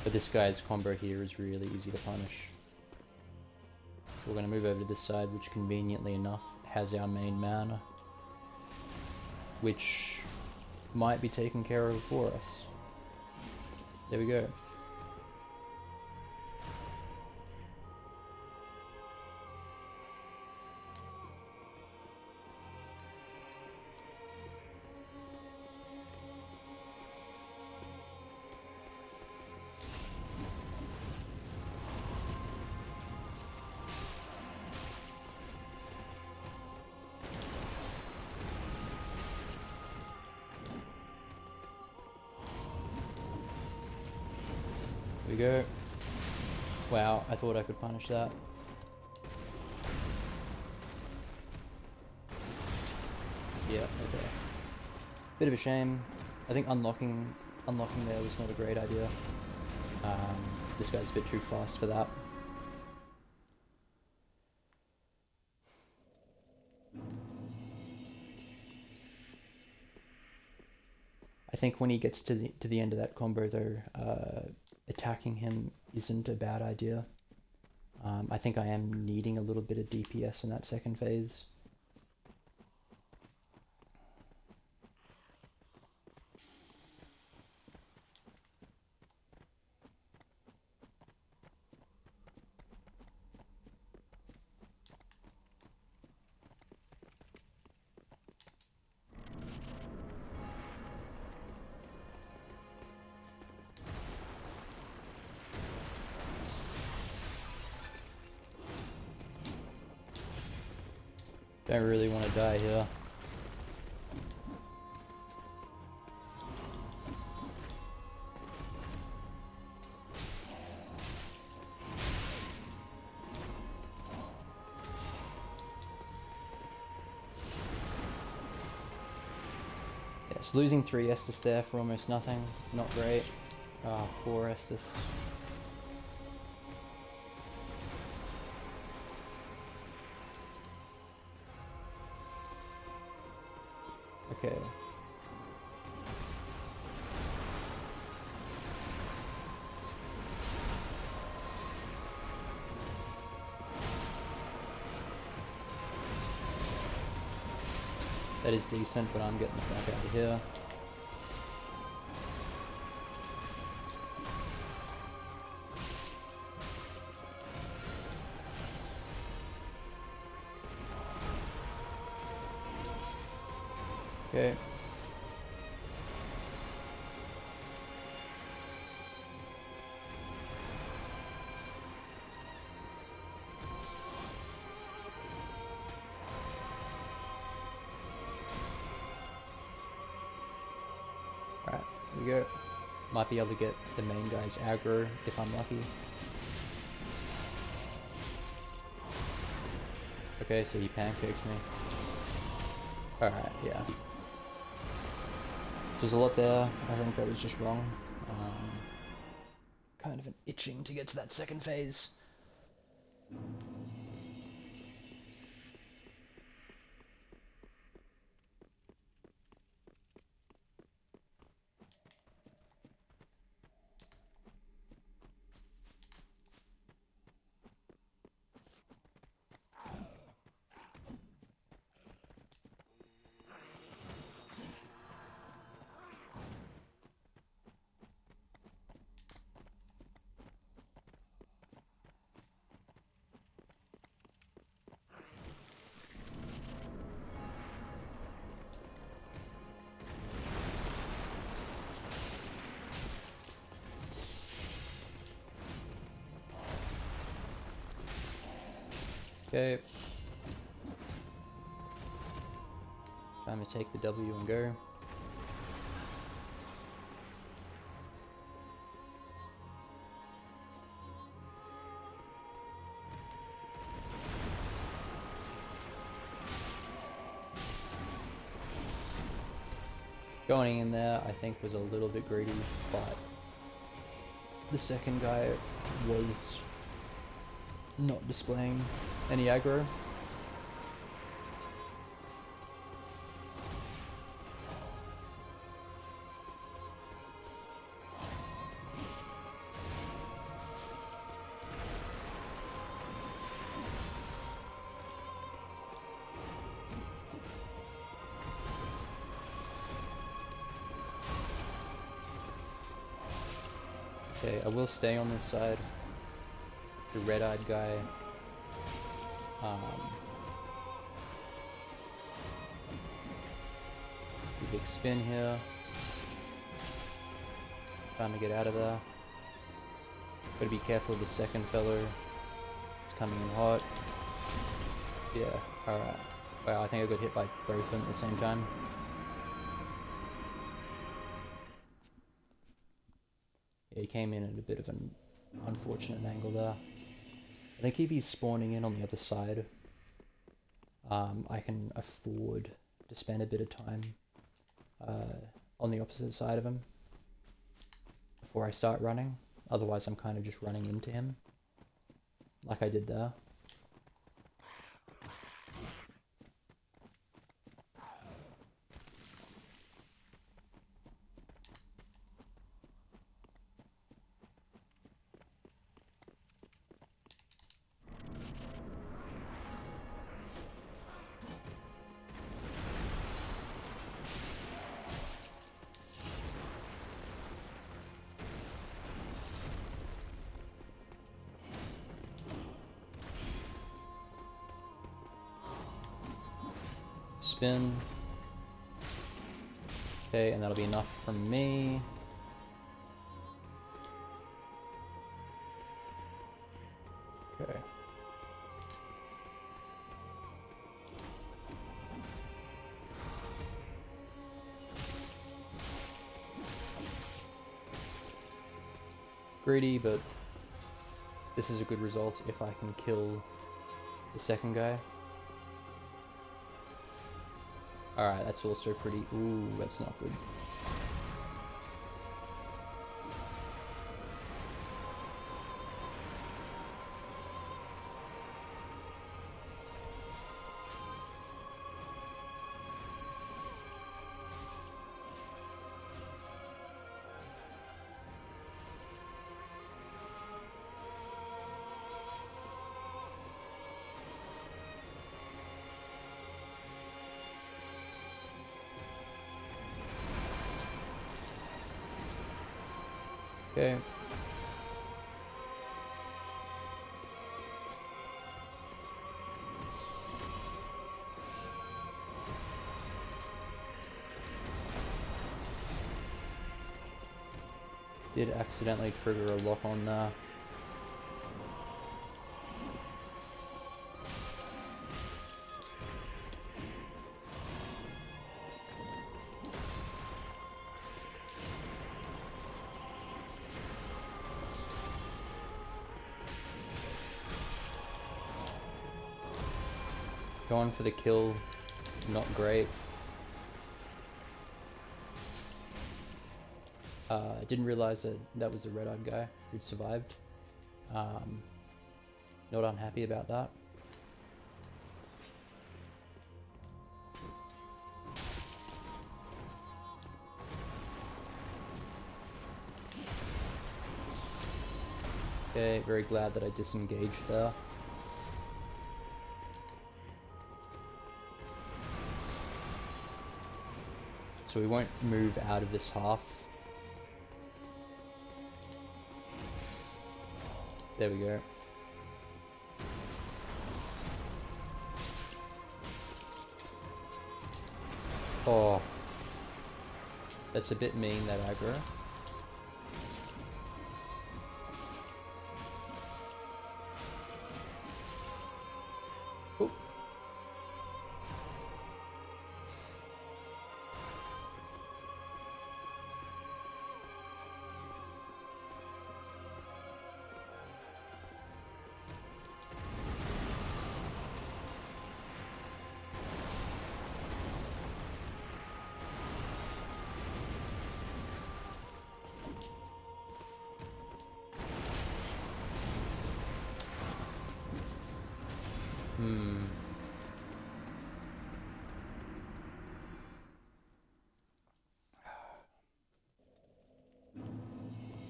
But this guy's combo here is really easy to punish. So we're going to move over to this side, which conveniently enough has our main mana, which might be taken care of for us. There we go. There we go. Wow, I thought I could punish that. Yeah, okay. Bit of a shame. I think unlocking there was not a great idea. This guy's a bit too fast for that. I think when he gets to the end of that combo though, attacking him isn't a bad idea. I think I am needing a little bit of DPS in that second phase. Don't really want to die here. Yes, losing 3 Estus there for almost nothing. Not great. 4 Estus. Okay. That is decent, but I'm getting the fuck out of here. Okay. Alright, here we go. Might be able to get the main guy's aggro if I'm lucky. Okay, so he pancaked me. Alright, yeah. There's a lot there. I think that was just wrong. Kind of an itching to get to that second phase. Okay. Time to take the W and go. Going in there, I think, was a little bit greedy, but the second guy was not displaying any aggro. Okay, I will stay on this side. The red-eyed guy. The big spin here. Trying to get out of there. Gotta be careful of the second fellow. It's coming in hot. Yeah, alright. Wow, I think I got hit by both of them at the same time. Yeah, he came in at a bit of an unfortunate angle there. I think if he's spawning in on the other side, I can afford to spend a bit of time on the opposite side of him before I start running. Otherwise I'm kind of just running into him, like I did there. Spin. Okay, and that'll be enough from me. Okay. Greedy, but this is a good result if I can kill the second guy. Alright, that's also pretty... Ooh, that's not good. Okay. Did accidentally trigger a lock on there. Going for the kill, not great. I didn't realize that that was the red-eyed guy who'd survived. Not unhappy about that. Okay, very glad that I disengaged there. So we won't move out of this half. There we go. Oh. That's a bit mean, that aggro.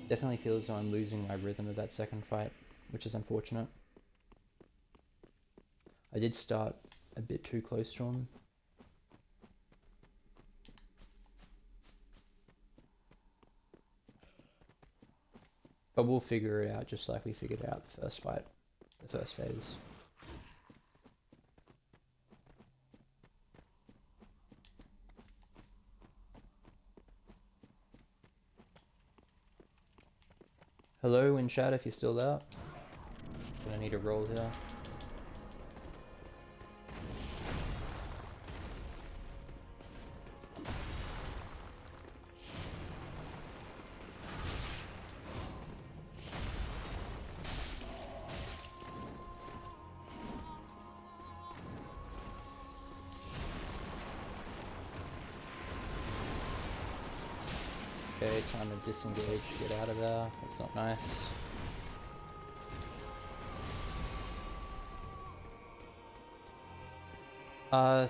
Definitely feel as though I'm losing my rhythm of that second fight, which is unfortunate. I did start a bit too close to him. But we'll figure it out just like we figured out the first fight, the first phase. Hello in chat if you're still there. Gonna need a roll here. Okay, time to disengage, get out of there. That's not nice.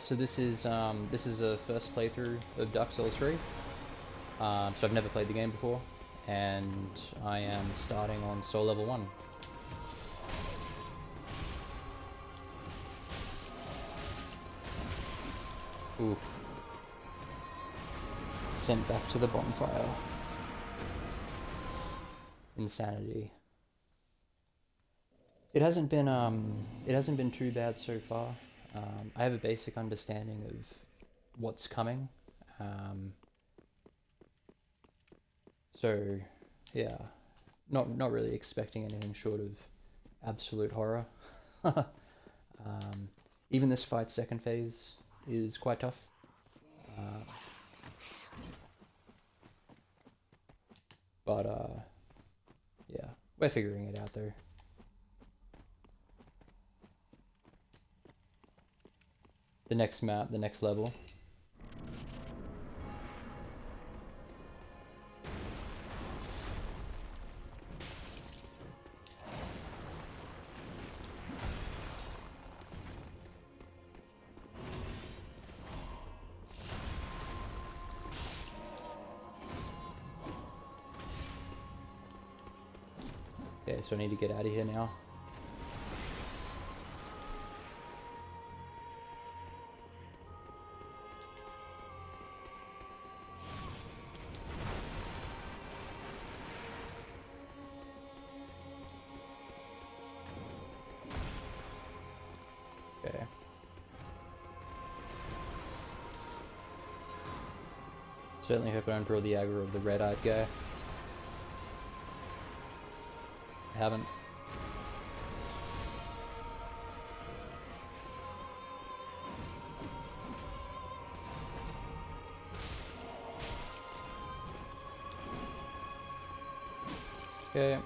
So this is a first playthrough of Dark Souls 3. So I've never played the game before, and I am starting on soul level 1. Oof. Sent back to the bonfire. Insanity. It hasn't been too bad so far. I have a basic understanding of what's coming. So yeah, not really expecting anything short of absolute horror. Even this fight's second phase is quite tough. But yeah, we're figuring it out though. The next map, the next level. Okay, so I need to get out of here now. Okay. Certainly hope I don't draw the aggro of the red-eyed guy. I haven't. Okay.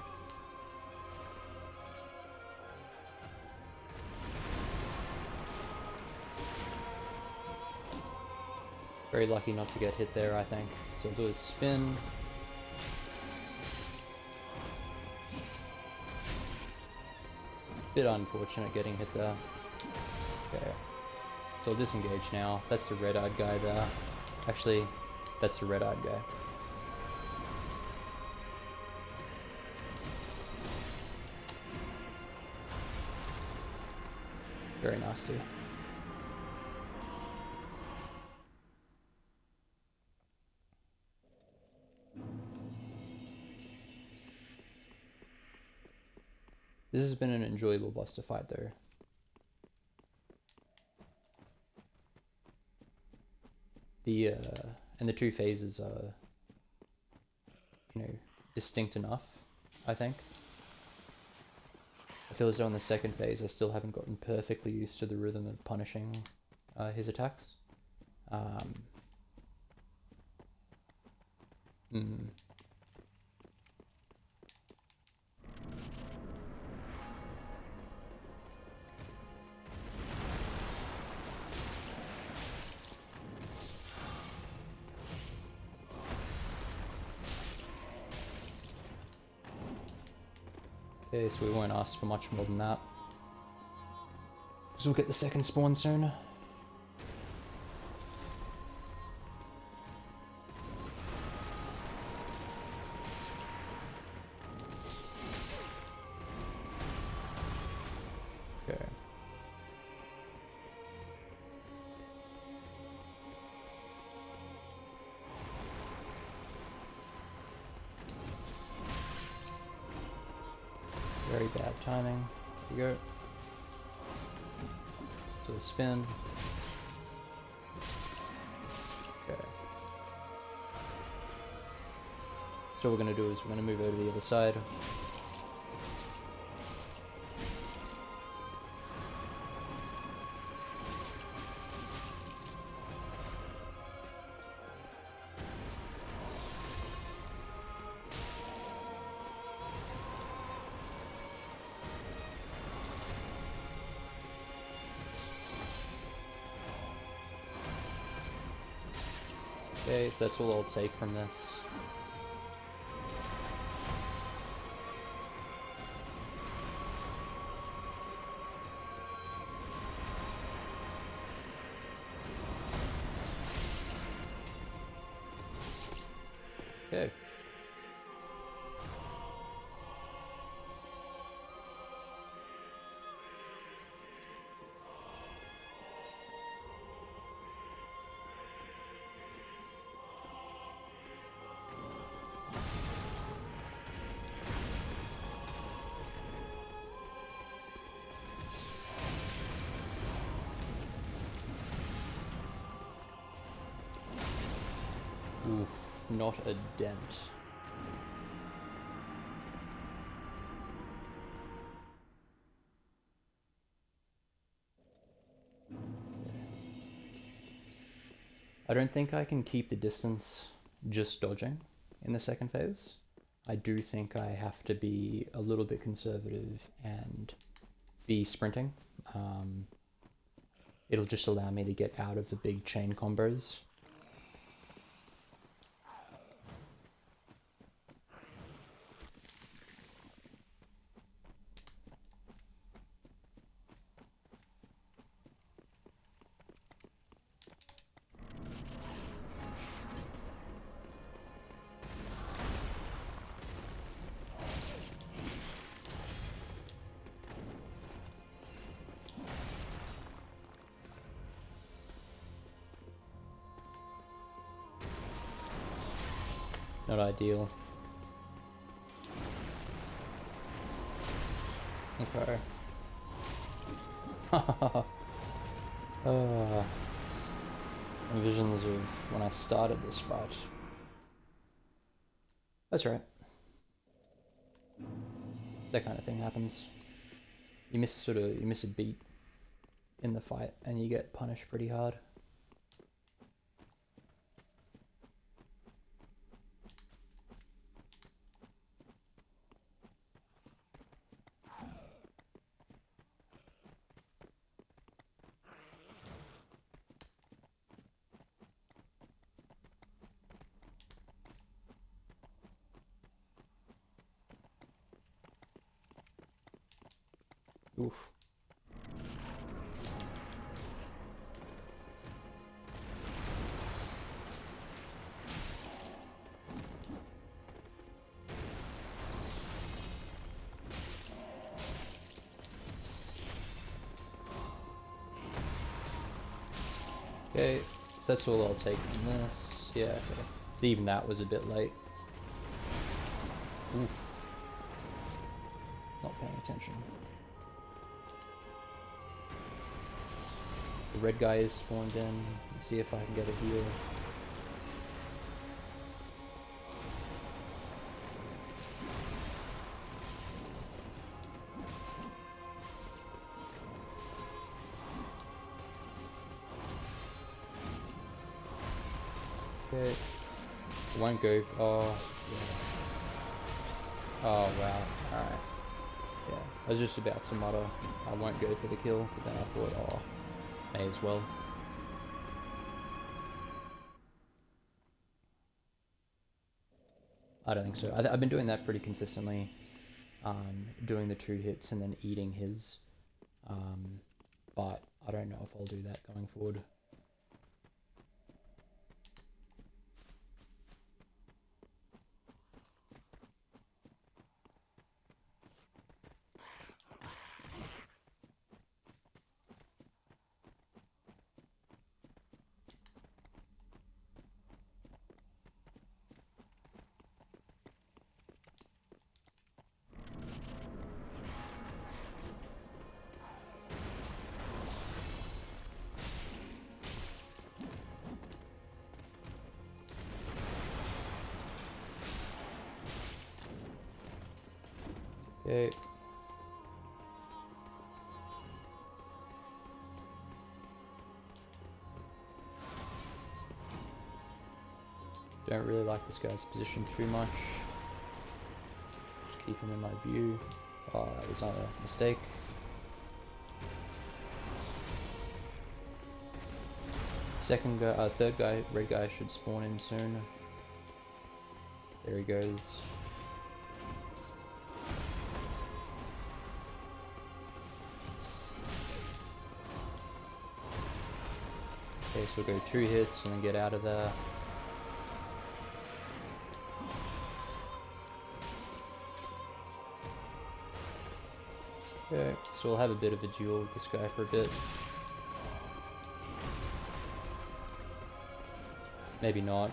Very lucky not to get hit there, I think. So I'll do a spin. Bit unfortunate getting hit there. Okay. So I'll disengage now. That's the red-eyed guy there. Actually, that's the red-eyed guy. Very nasty. This has been an enjoyable boss to fight though. And the two phases are, you know, distinct enough, I think. I feel as though in the second phase I still haven't gotten perfectly used to the rhythm of punishing his attacks. Okay, so we won't ask for much more than that. Because we'll get the second spawn soon. Very bad timing. Here we go. So the spin. Okay. So what we're going to do is we're going to move over to the other side. Okay, so that's all I'll take from this. Okay. Oof, not a dent. I don't think I can keep the distance just dodging in the second phase. I do think I have to be a little bit conservative and be sprinting. It'll just allow me to get out of the big chain combos. Not ideal. Okay. Visions of when I started this fight. That's right. That kind of thing happens. You miss a beat in the fight and you get punished pretty hard. Oof. Okay, so that's all I'll take from this. Yeah, okay. So even that was a bit late. Oof. Not paying attention. The red guy is spawned in. Let's see if I can get a heal. Okay. Won't go. Oh, yeah. Oh, wow. Alright. Yeah. I was just about to mutter, I won't go for the kill, but then I thought, oh, may as well. I don't think so. I've been doing that pretty consistently. Doing the 2 hits and then eating his. But I don't know if I'll do that going forward. Okay. Don't really like this guy's position too much. Just keep him in my view. Oh, that was not a mistake. Second guy, third guy, red guy should spawn in soon. There he goes. Okay, so we'll go 2 hits and then get out of there. Okay, so we'll have a bit of a duel with this guy for a bit. Maybe not.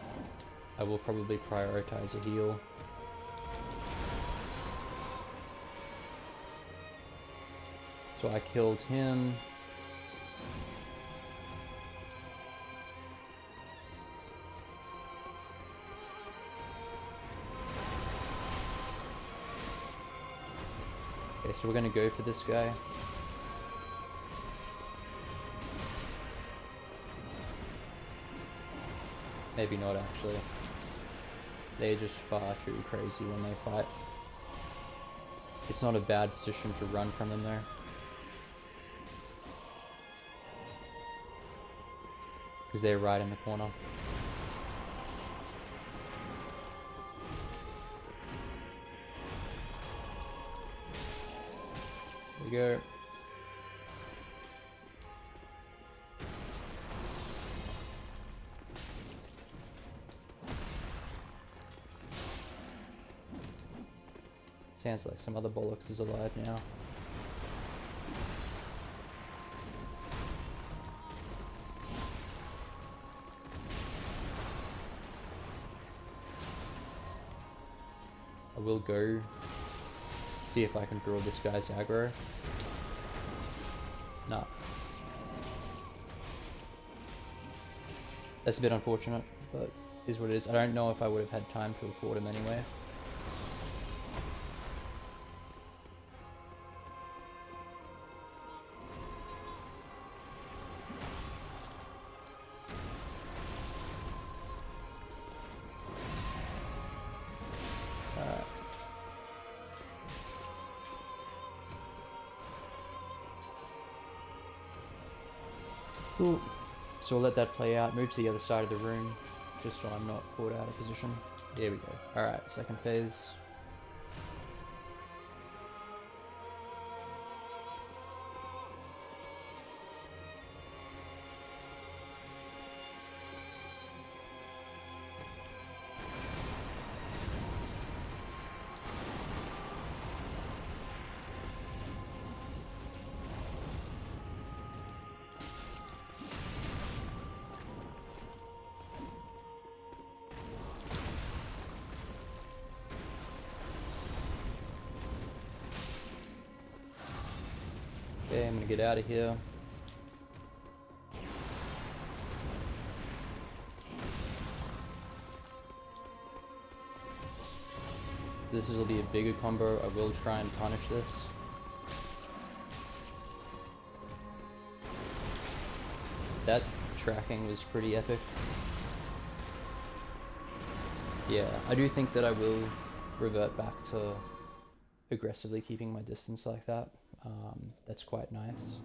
I will probably prioritize a heal. So I killed him. Okay, so we're gonna go for this guy. Maybe not actually. They're just far too crazy when they fight. It's not a bad position to run from them though. Because they're right in the corner. There we go. Sounds like some other bollocks is alive now. I will go see if I can draw this guy's aggro. Nah. That's a bit unfortunate, but is what it is. I don't know if I would have had time to afford him anyway. Cool. So we'll let that play out, move to the other side of the room, just so I'm not caught out of position. There we go. Alright, second phase. Okay, I'm gonna get out of here. So this will be a bigger combo. I will try and punish this. That tracking was pretty epic. Yeah, I do think that I will revert back to aggressively keeping my distance like that. That's quite nice.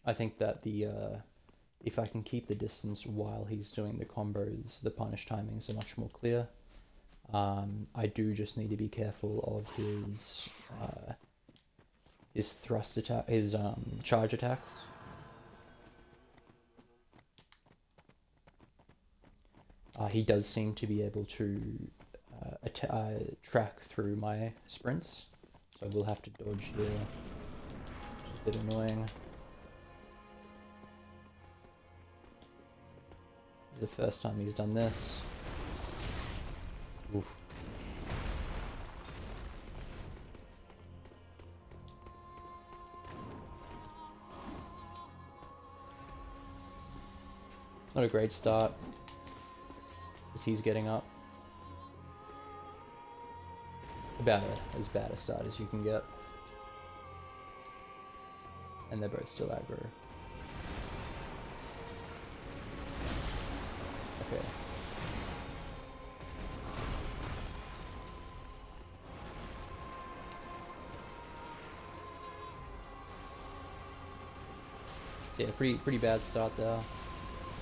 I think that the if I can keep the distance while he's doing the combos, the punish timings are much more clear. I do just need to be careful of his thrust attack, his charge attacks. He does seem to be able to track through my sprints, so I will have to dodge here, which is a bit annoying. This is the first time he's done this. Oof. Not a great start. Because he's getting up. About as bad a start as you can get. And they're both still aggro. Okay. So yeah, pretty bad start there.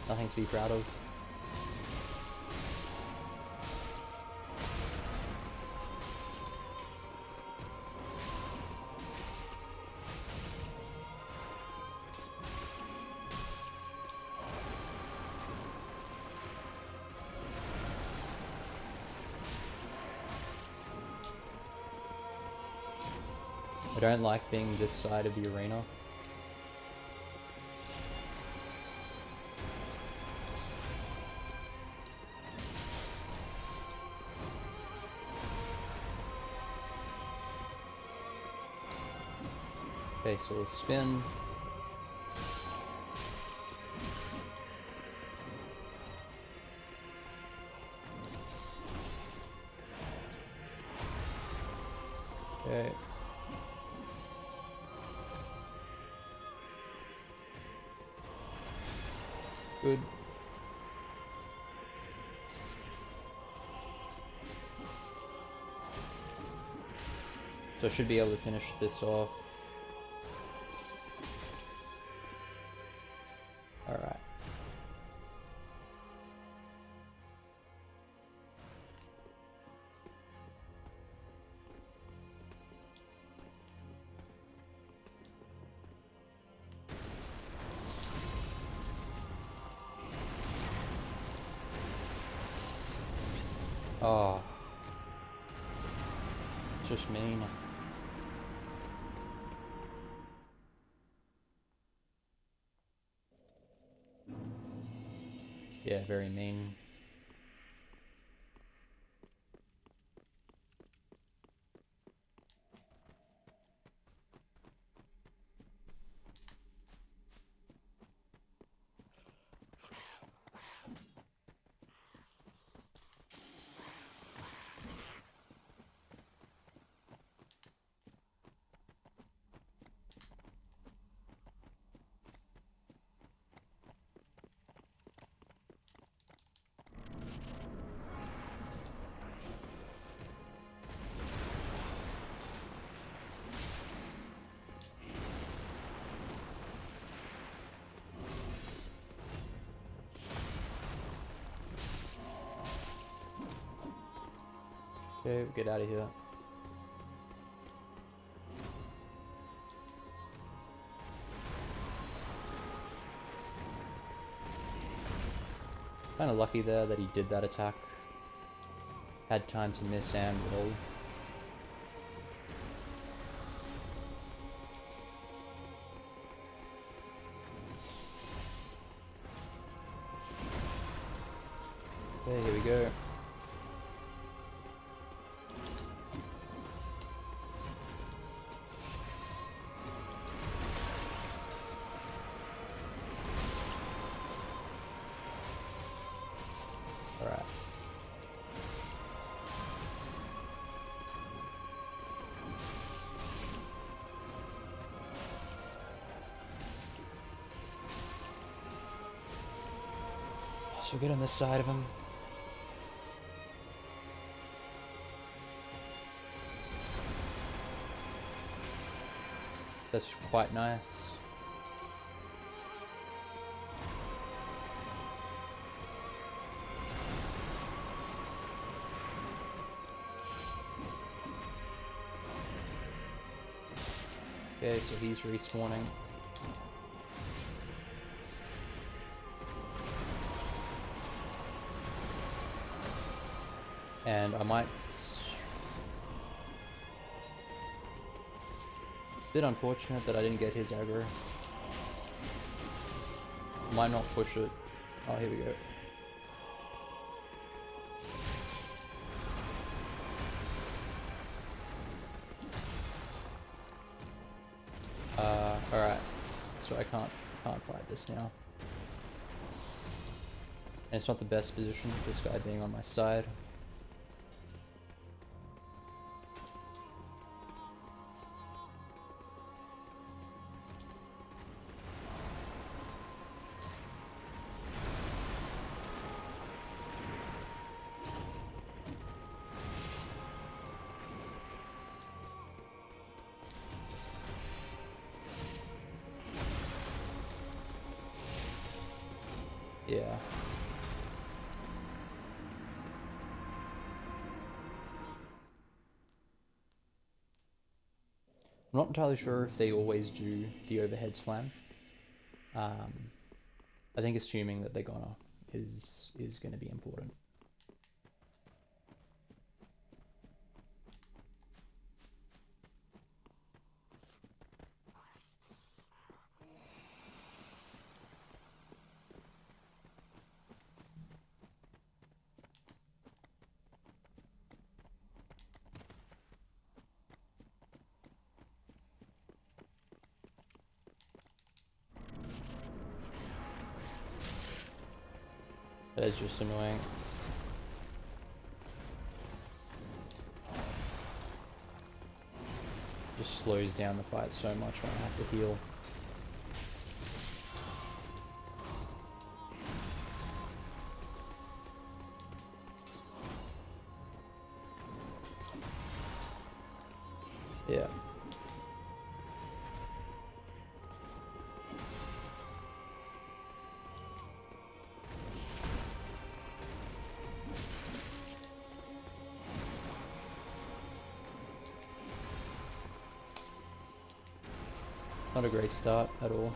Nothing to be proud of. I don't like being this side of the arena. Okay, so we'll spin. Okay. Good. So I should be able to finish this off. Alright. Oh. Just mean. Yeah, very mean. Okay, we'll get out of here. Kind of lucky there that he did that attack. Had time to miss and roll. Okay, here we go. Alright. So we'll get on this side of him. That's quite nice. Okay, so he's respawning. And I might... It's a bit unfortunate that I didn't get his aggro. Might not push it. Oh, here we go. Alright. So I can't fight this now. And it's not the best position, this guy being on my side. Yeah. I'm not entirely sure if they always do the overhead slam. I think assuming that they're gonna is gonna be important. That is just annoying. Just slows down the fight so much when I have to heal. Yeah. Not a great start at all.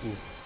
Oof.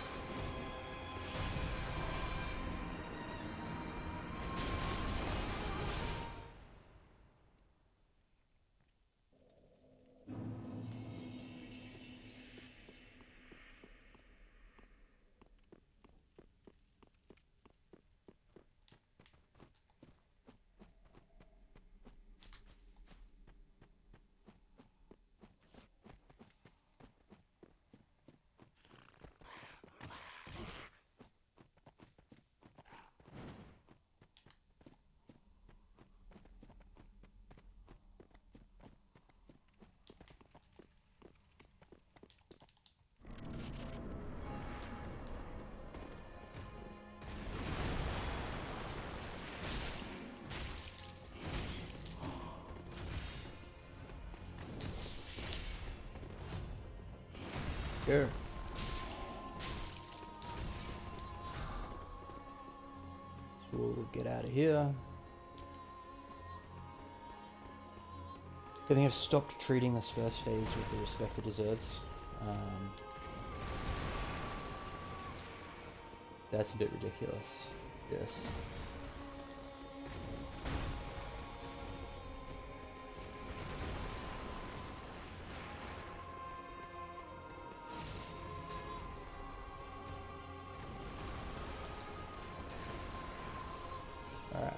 Sure. So we'll get out of here. I think I've stopped treating this first phase with the respect it deserves. That's a bit ridiculous. Yes. Alright.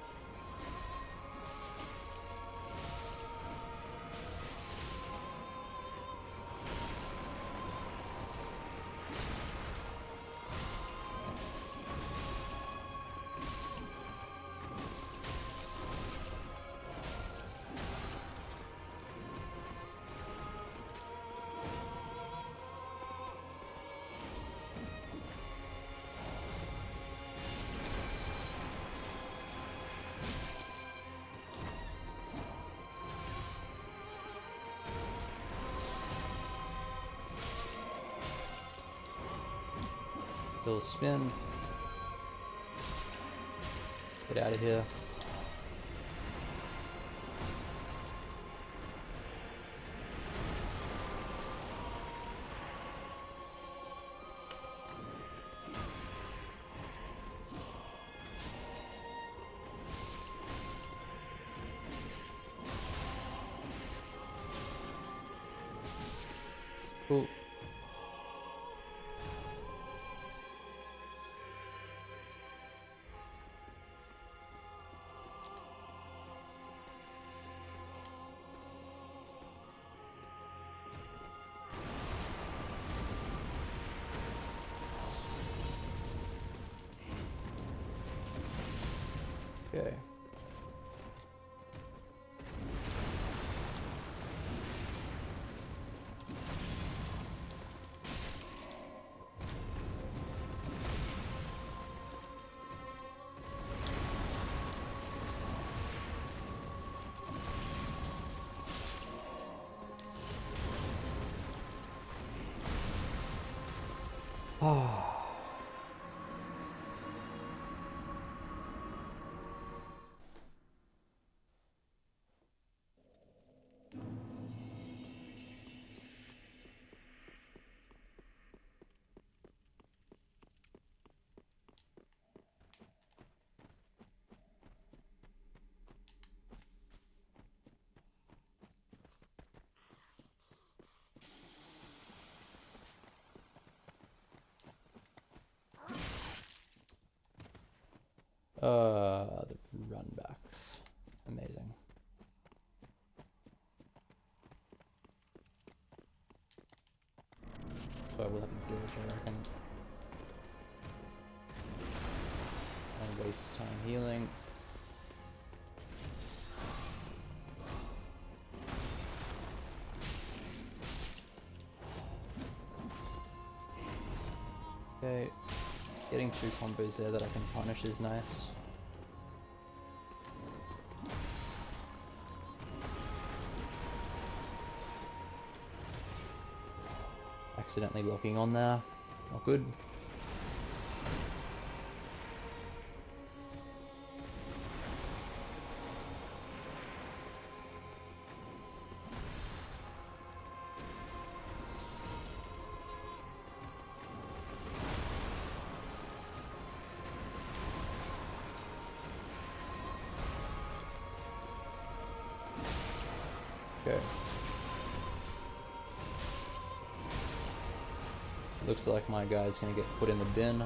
Still a spin. Get out of here. Cool. Okay. Ah. The runbacks. Amazing. So I will have a dodge, I reckon. And waste time healing. Okay. Getting 2 combos there that I can punish is nice. Accidentally locking on there. Not good. Okay. Looks like my guy's gonna get put in the bin.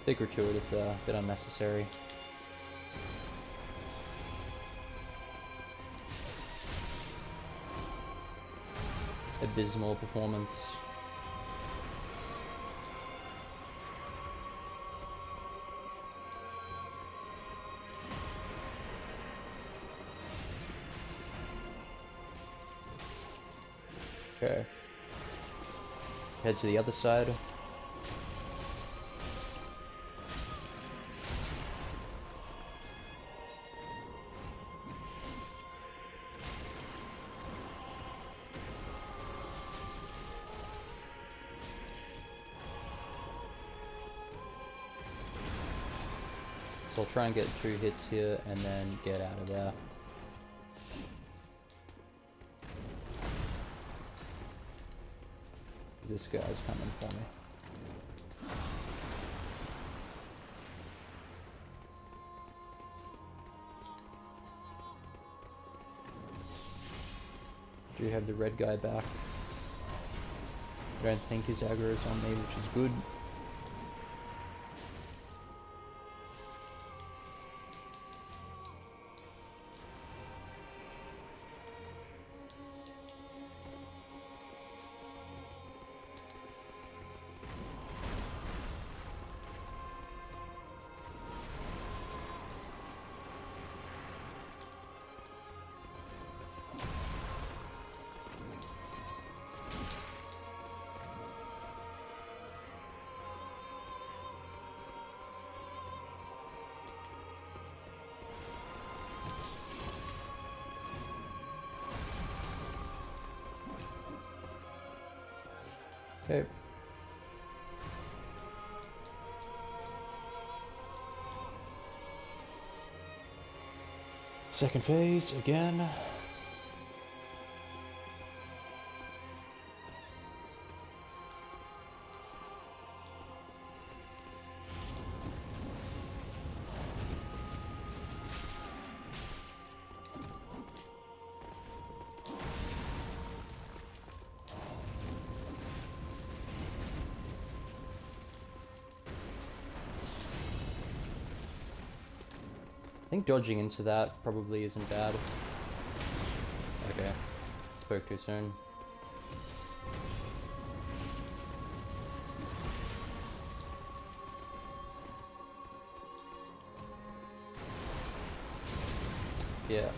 Bit gratuitous there, bit unnecessary. Abysmal performance. Okay. Head to the other side. So I'll try and get 2 hits here and then get out of there. This guy's coming for me. Do have the red guy back. I don't think his aggro is on me, which is good. Okay. Second phase again. think dodging into that probably isn't bad. Okay, spoke too soon. Yeah.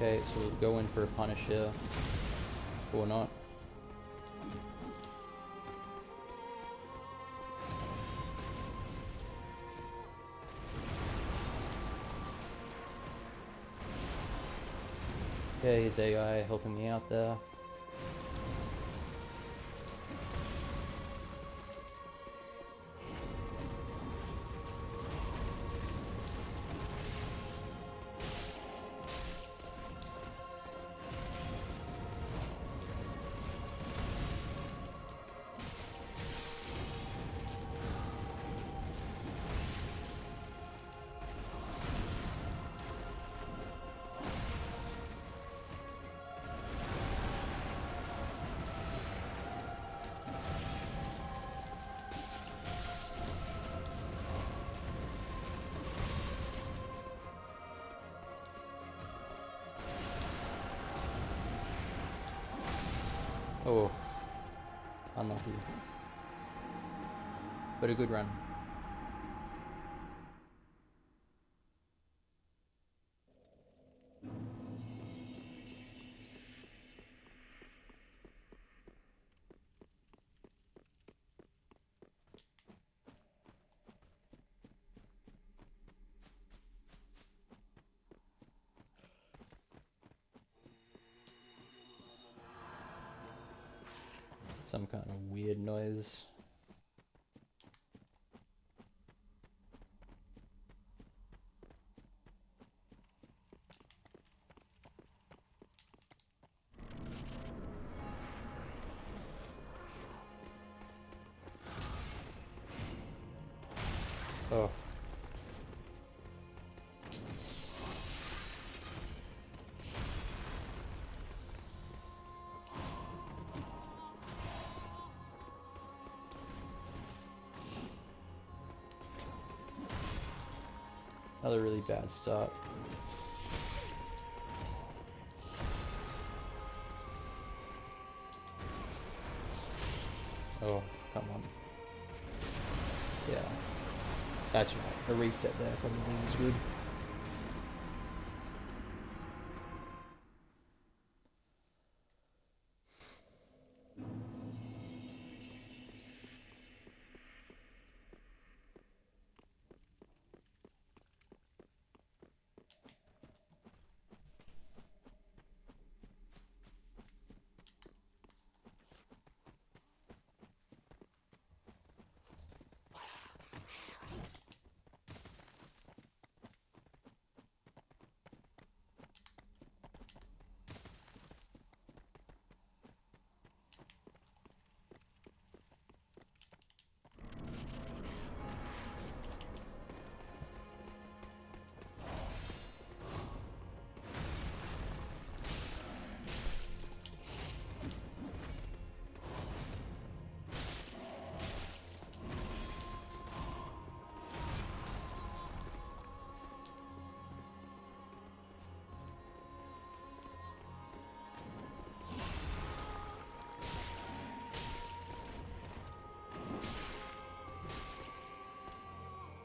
Okay, so we'll go in for a punish here. Or not. Okay, his AI helping me out there. Oh, unlucky. But a good run. Some kind of weird noise. Oh. Another really bad start. Oh, come on. Yeah. That's right. A reset there probably is good.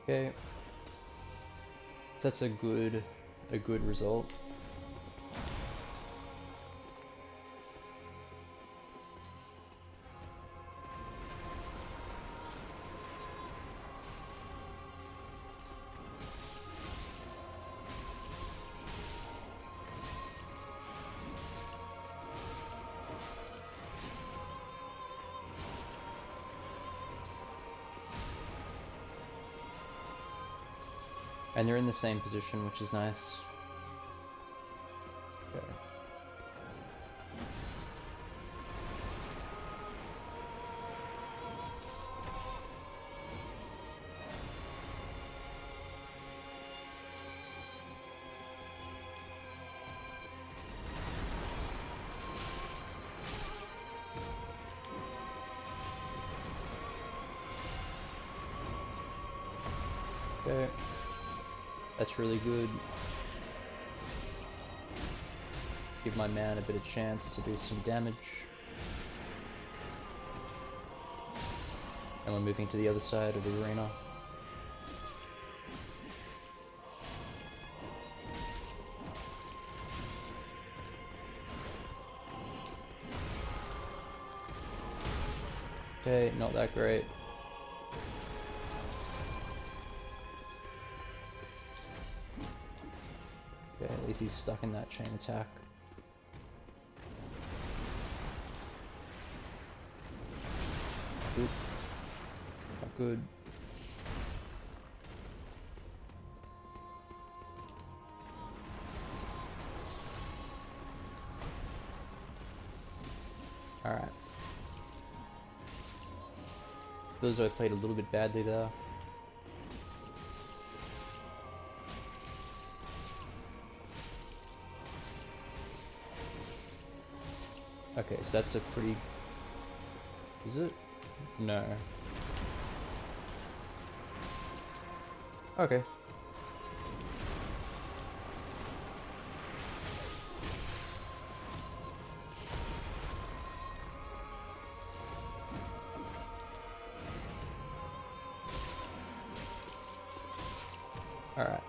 Okay. So that's a good result. And they're in the same position, which is nice. Okay. Okay. That's really good. Give my man a bit of chance to do some damage. And we're moving to the other side of the arena. Okay, not that great. Okay, at least he's stuck in that chain attack. Oop. Not good. Alright. Feels like I played a little bit badly there. Okay, so that's a pretty... Is it? No. Okay. Alright.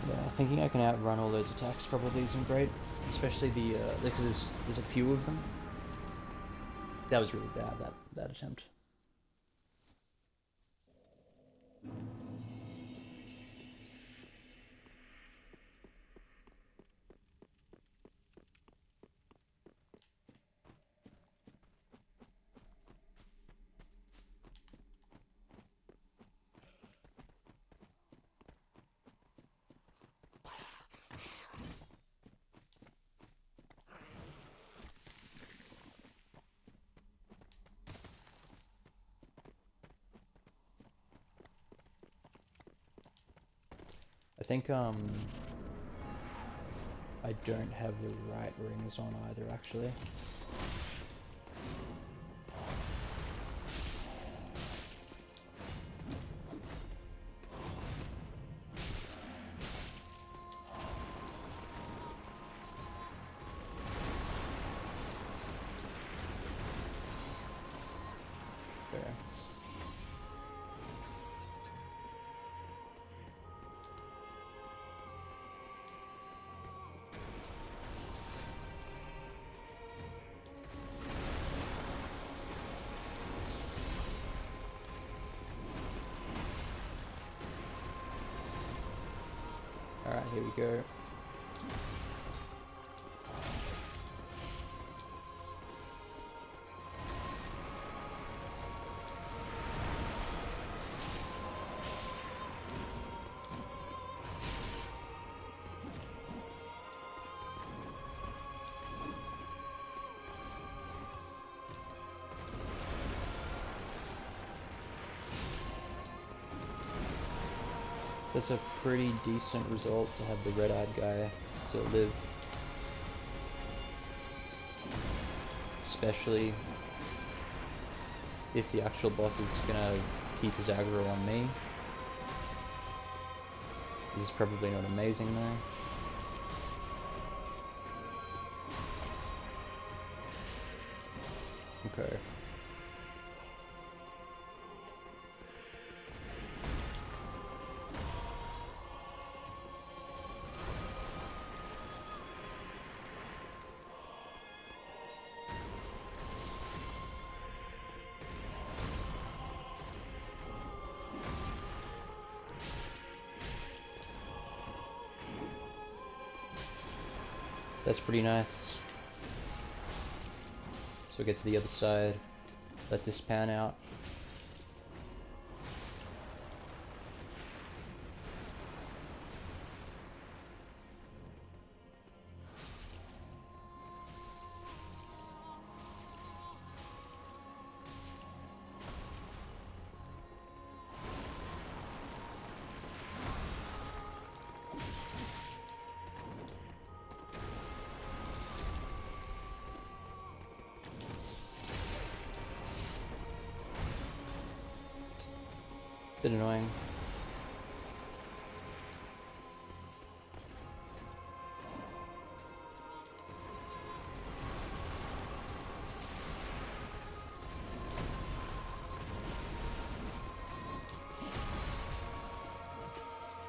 Yeah, thinking I can outrun all those attacks probably isn't great, especially the because there's a few of them. That was really bad, that attempt. I think I don't have the right rings on either, actually. There. Alright, here we go. That's a pretty decent result to have the red-eyed guy still live. Especially if the actual boss is gonna keep his aggro on me. This is probably not amazing though. Okay. That's pretty nice. So we'll get to the other side. Let this pan out. Bit annoying.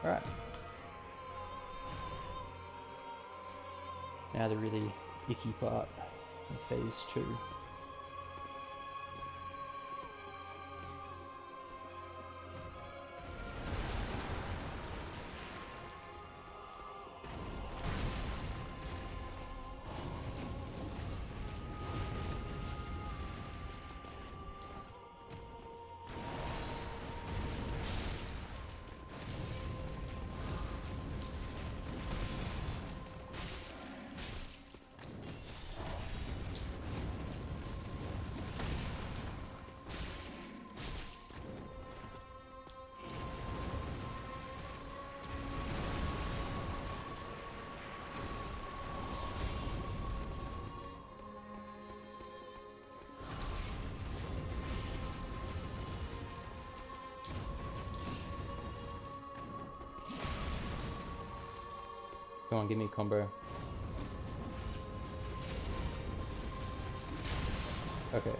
Alright. Now the really icky part of phase 2. Come on, give me a combo. Okay.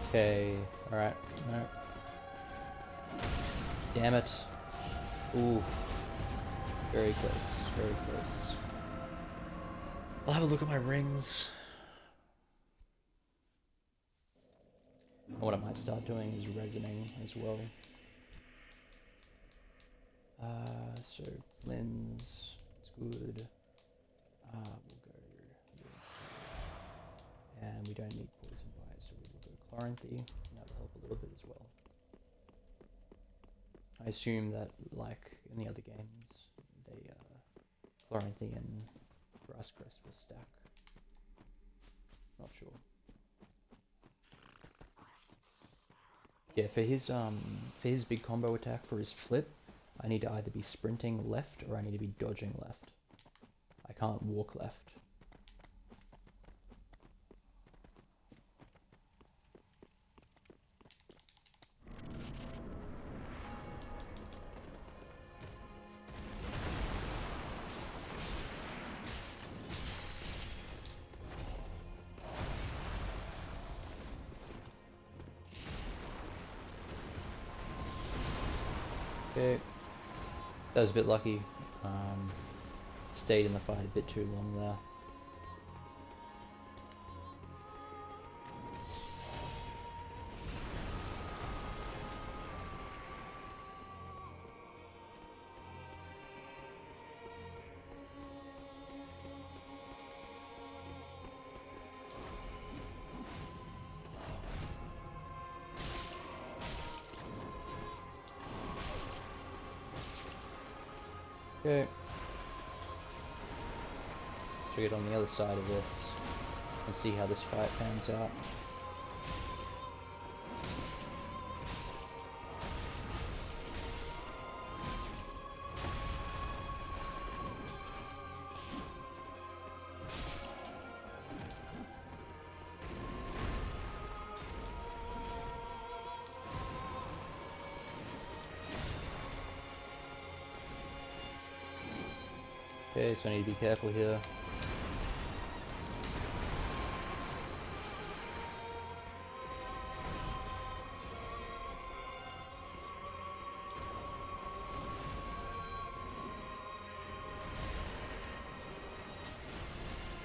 Okay, alright, alright. Damn it. Oof. Very close, very close. I'll have a look at my rings. And what I might start doing is resonating as well. So Flynn's, it's good. We'll go this. And we don't need poison bite, so we will go Chloranthy, and that'll help a little bit as well. I assume that, like in the other games, they Chloranthy and Grasscrest will stack. Not sure. Yeah, for his big combo attack for his flip, I need to either be sprinting left or I need to be dodging left. I can't walk left. Okay, that was a bit lucky. Stayed in the fight a bit too long there. Okay. So get on the other side of this and see how this fight pans out. Okay, so I need to be careful here.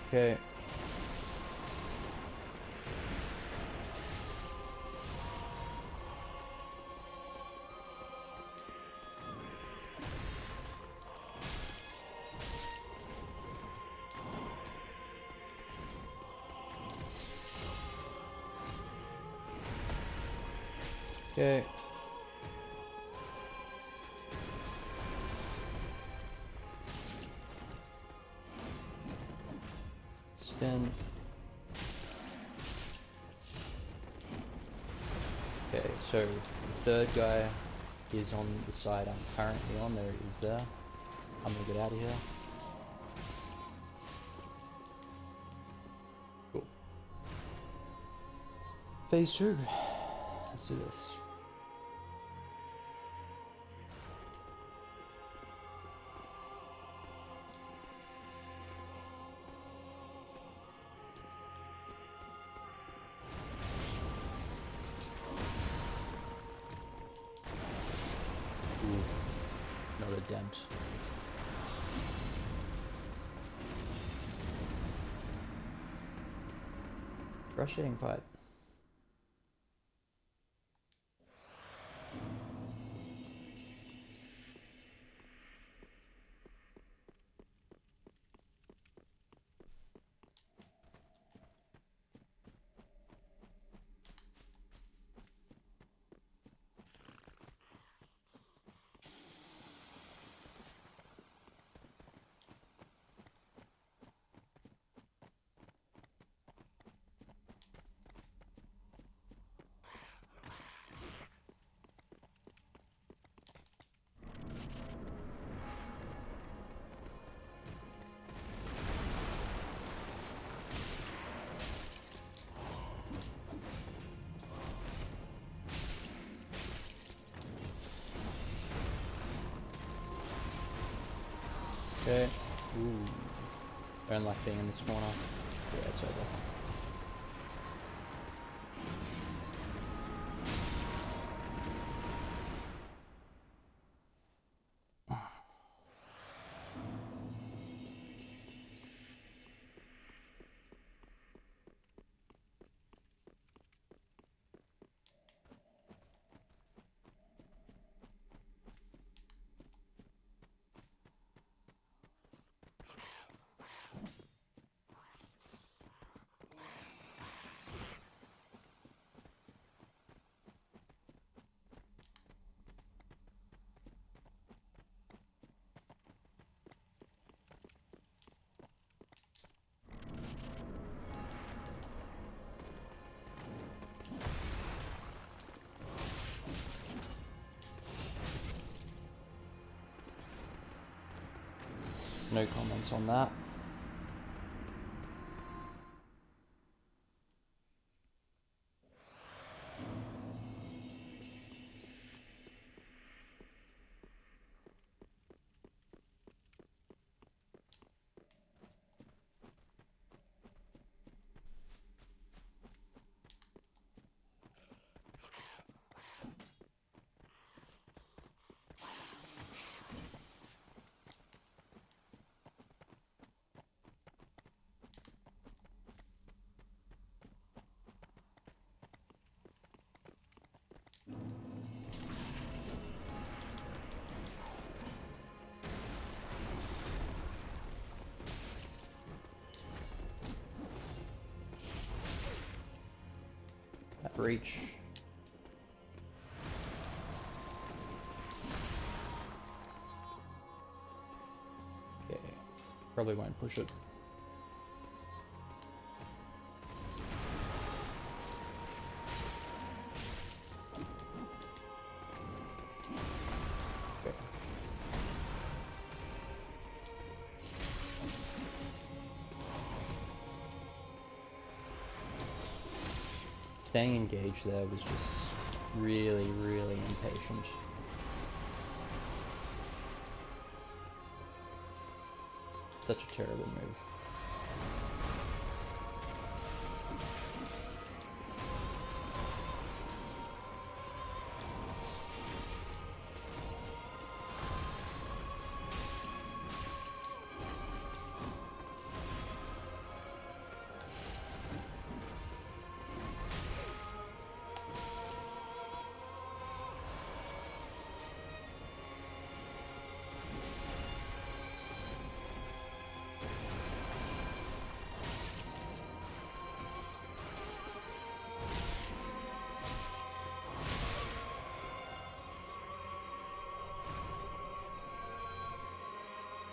Okay. Okay. Spin. Okay, so the third guy is on the side I'm currently on. There it is there. I'm gonna get out of here. Cool. Phase 2. Let's do this. Oof. Not a dent. Frustrating fight. Okay. Ooh. I don't like being in this corner. Yeah, it's over. No comments on that. That reach. Okay. Probably won't push it. Okay. Staying engaged there was just really, really impatient. Such a terrible move.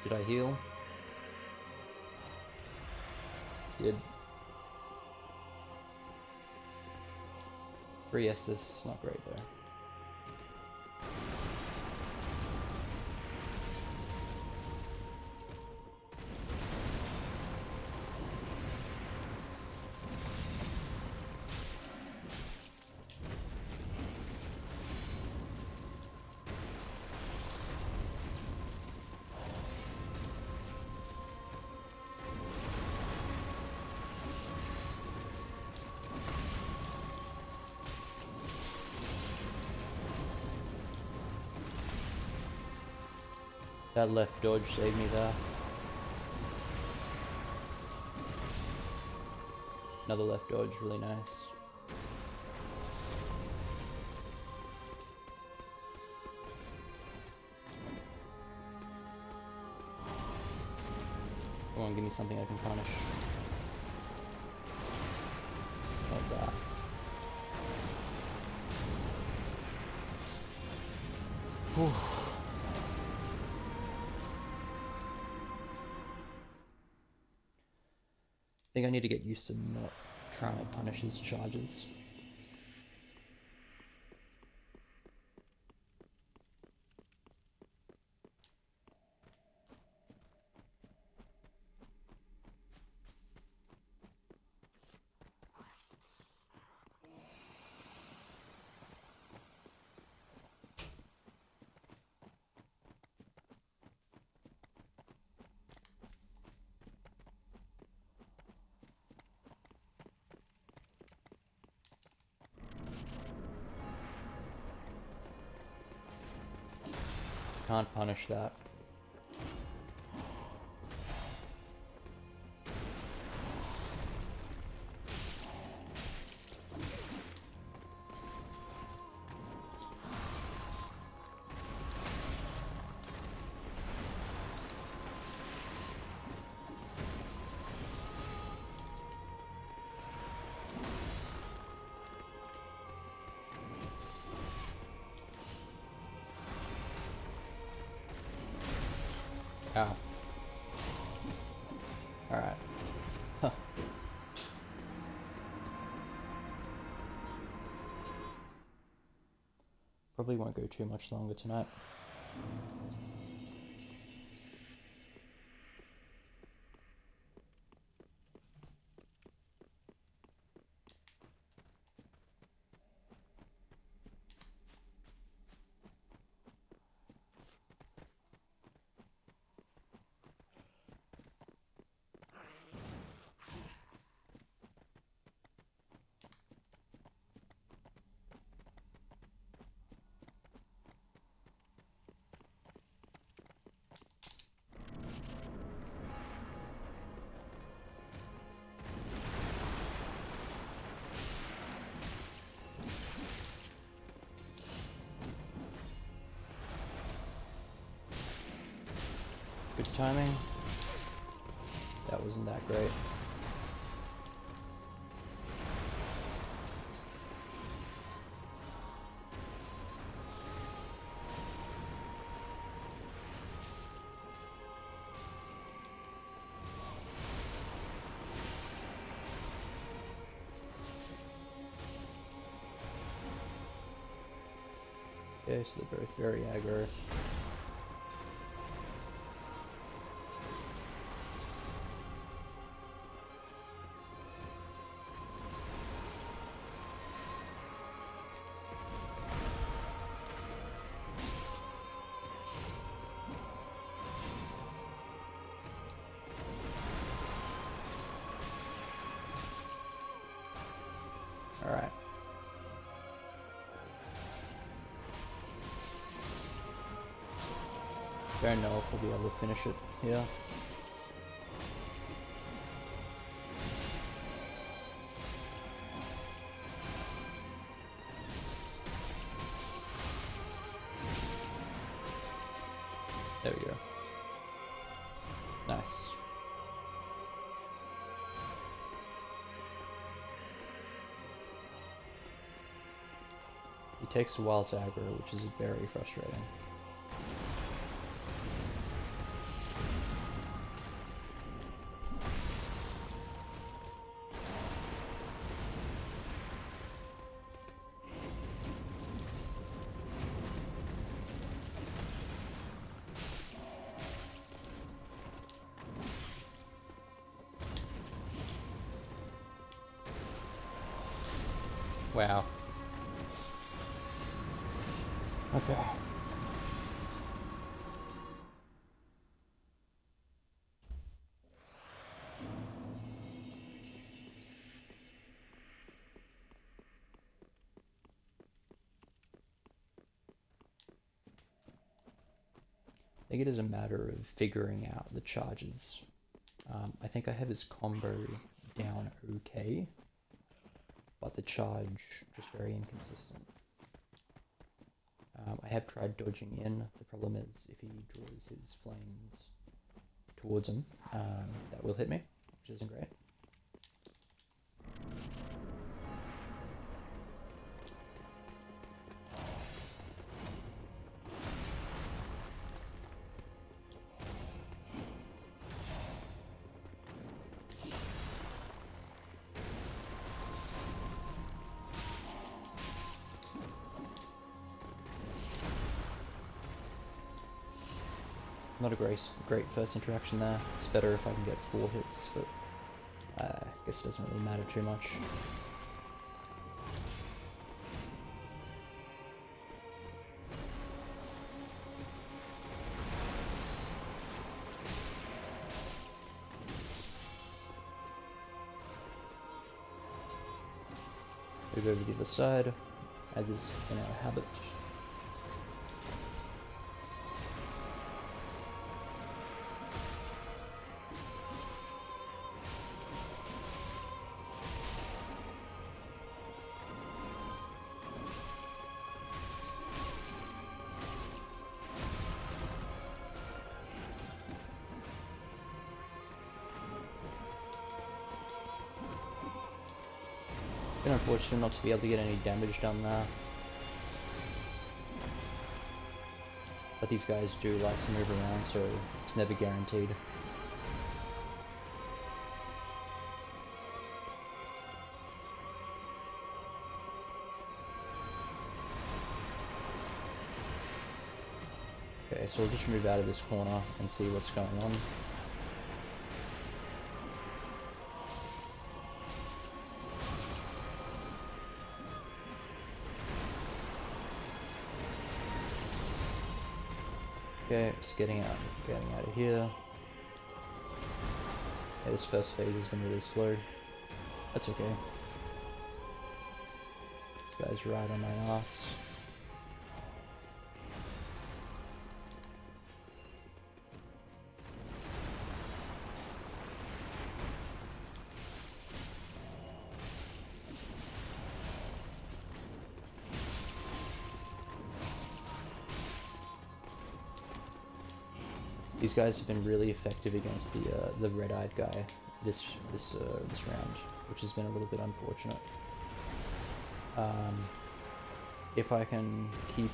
Did I heal? Did. 3 Estus, not great though. That left dodge saved me there. Another left dodge, really nice. Come on, give me something I can punish. Not that. Whew. I think I need to get used to not trying to punish his charges. Can't punish that. Ow. Alright. Huh. Probably won't go too much longer tonight. Good timing. That wasn't that great. Okay, so they're both very aggro. Don't know if we'll be able to finish it here. There we go. Nice. It takes a while to aggro, which is very frustrating. Wow. Okay. I think it is a matter of figuring out the charges. I think I have his combo down okay, but the charge just very inconsistent. I have tried dodging in. The problem is if he draws his flames towards him, that will hit me, which isn't great. Not a great first interaction there. It's better if I can get 4 hits, but I guess it doesn't really matter too much. Move over the other side, as is in our habit. Been unfortunate not to be able to get any damage done there. But these guys do like to move around, so it's never guaranteed. Okay, so we'll just move out of this corner and see what's going on. Okay, just getting out of here. Yeah, this first phase has been really slow. That's okay. This guy's right on my ass. These guys have been really effective against the red-eyed guy this round, which has been a little bit unfortunate. If I can keep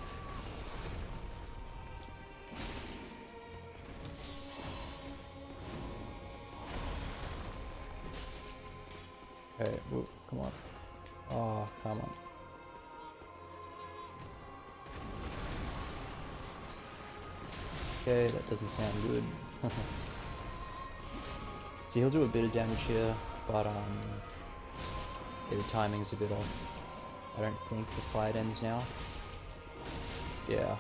okay, whoa, come on. Oh, come on. Okay, that doesn't sound good. So he'll do a bit of damage here, but yeah, the timing's a bit off. I don't think the fight ends now. Yeah.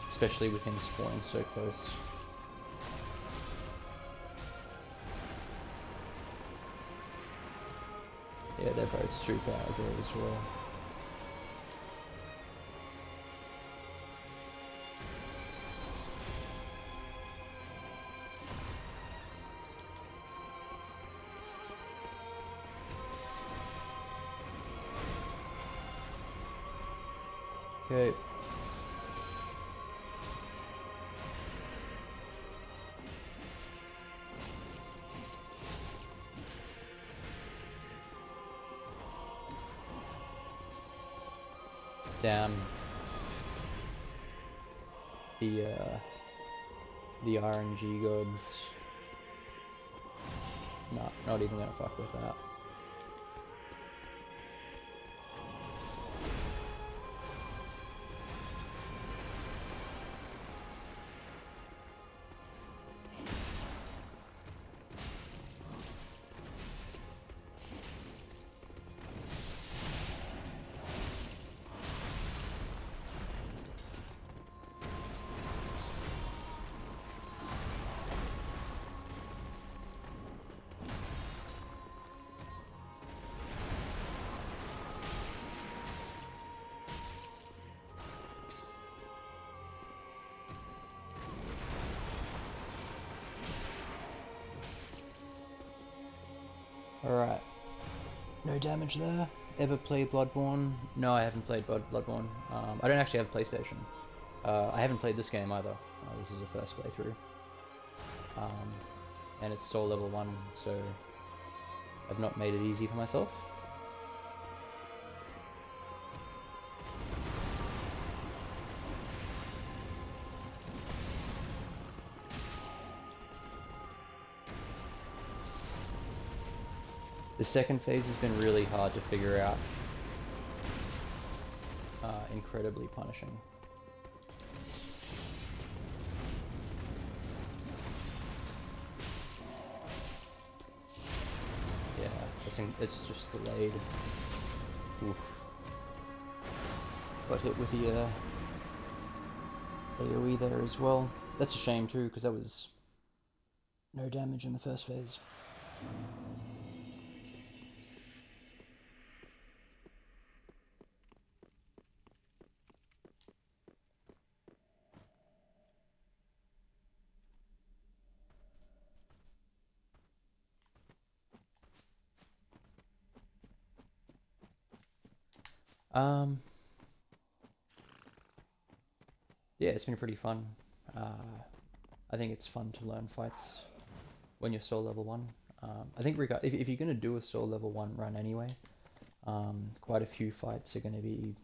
Especially with him spawning so close. Yeah, they're both super aggro as well. Okay. Damn. The RNG gods. Nah, not even gonna fuck with that. Alright. No damage there. Ever played Bloodborne? No, I haven't played Bloodborne. I don't actually have a PlayStation. I haven't played this game either. This is the first playthrough. And it's soul level 1, so I've not made it easy for myself. The second phase has been really hard to figure out. Incredibly punishing. Yeah, I think it's just delayed. Oof. Got hit with the AoE there as well. That's a shame too, because that was no damage in the first phase. Yeah, it's been pretty fun. I think it's fun to learn fights when you're soul level 1. I think if you're going to do a soul level 1 run anyway, quite a few fights are going to be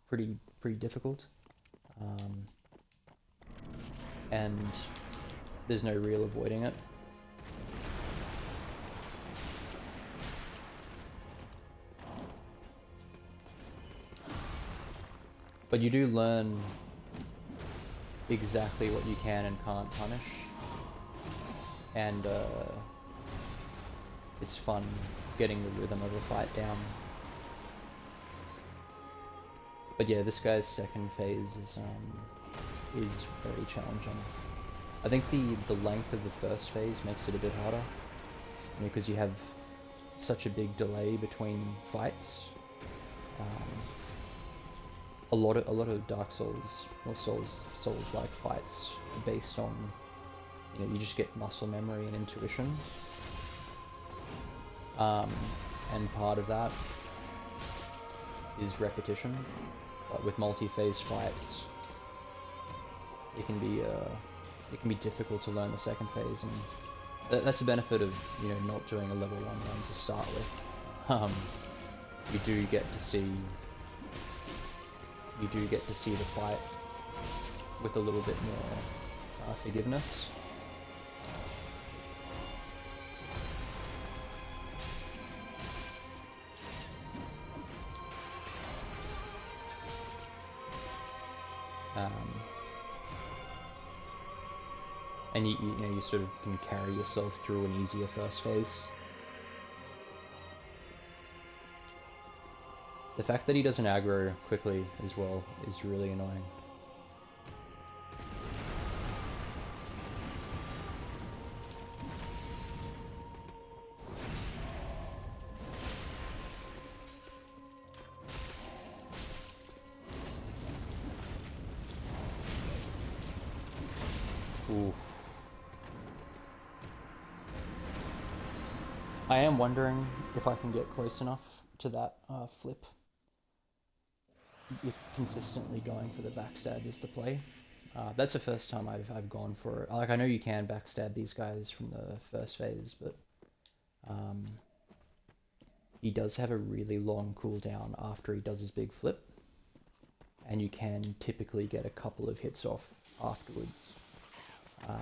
pretty difficult. And there's no real avoiding it. But you do learn exactly what you can and can't punish, and it's fun getting the rhythm of a fight down. But yeah, this guy's second phase is very challenging. I think the length of the first phase makes it a bit harder, because you have such a big delay between fights. A lot of Dark Souls or Souls-like fights are based on, you just get muscle memory and intuition, and part of that is repetition. But with multi-phase fights, it can be difficult to learn the second phase, and that's the benefit of not doing a level 1 run to start with. You do get to see the fight with a little bit more forgiveness. And you sort of can carry yourself through an easier first phase. The fact that he doesn't aggro quickly as well is really annoying. Oof. I am wondering if I can get close enough to that flip. if consistently going for the backstab is the play. That's the first time I've gone for it. Like, I know you can backstab these guys from the first phase, but he does have a really long cooldown after he does his big flip, and you can typically get a couple of hits off afterwards. I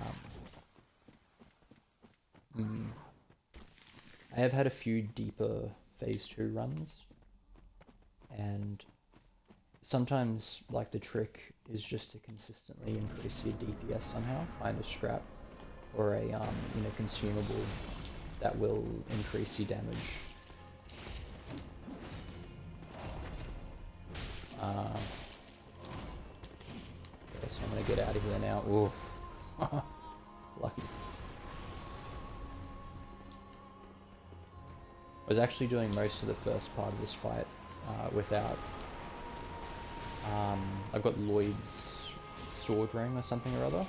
have had a few deeper phase 2 runs, and sometimes, like, the trick is just to consistently increase your DPS somehow. Find a scrap or a consumable that will increase your damage. Okay, so I'm gonna get out of here now. Oof. Lucky. I was actually doing most of the first part of this fight without... I've got Lloyd's sword ring or something or other.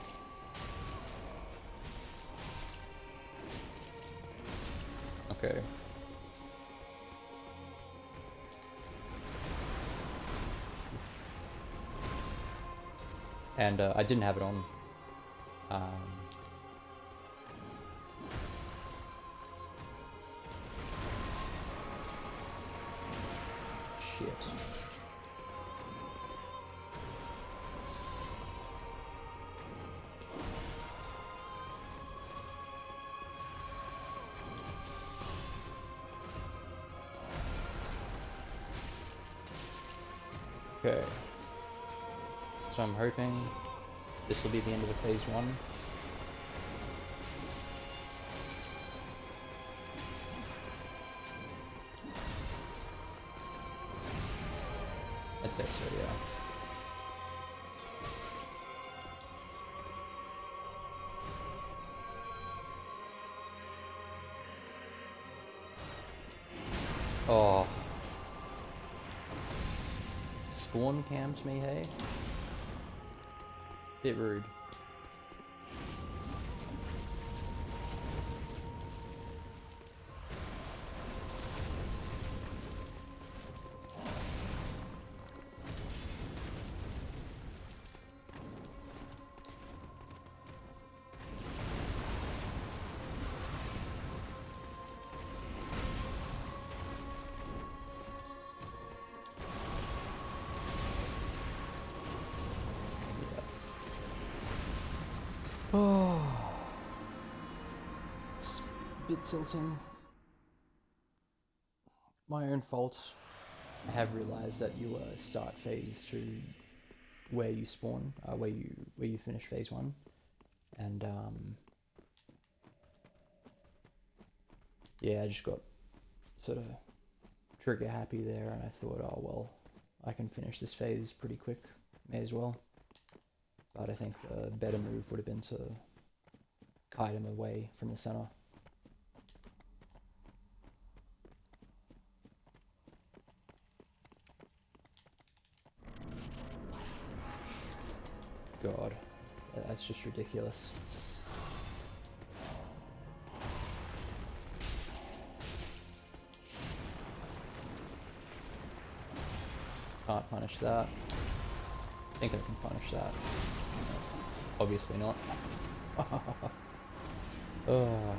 Okay. Oof. And I didn't have it on. Shit. Okay. So I'm hoping this will be the end of the phase 1. I'd say so, yeah. Oh. Spawn camps me, hey? Bit rude. Oh, it's a bit tilting. My own fault. I have realized that you start phase 2 where you spawn, where you finish phase 1, and yeah, I just got sort of trigger happy there, and I thought, oh well, I can finish this phase pretty quick, may as well. But I think the better move would have been to kite him away from the center. God, that's just ridiculous. Can't punish that. I think I can punish that. Obviously not. Oh,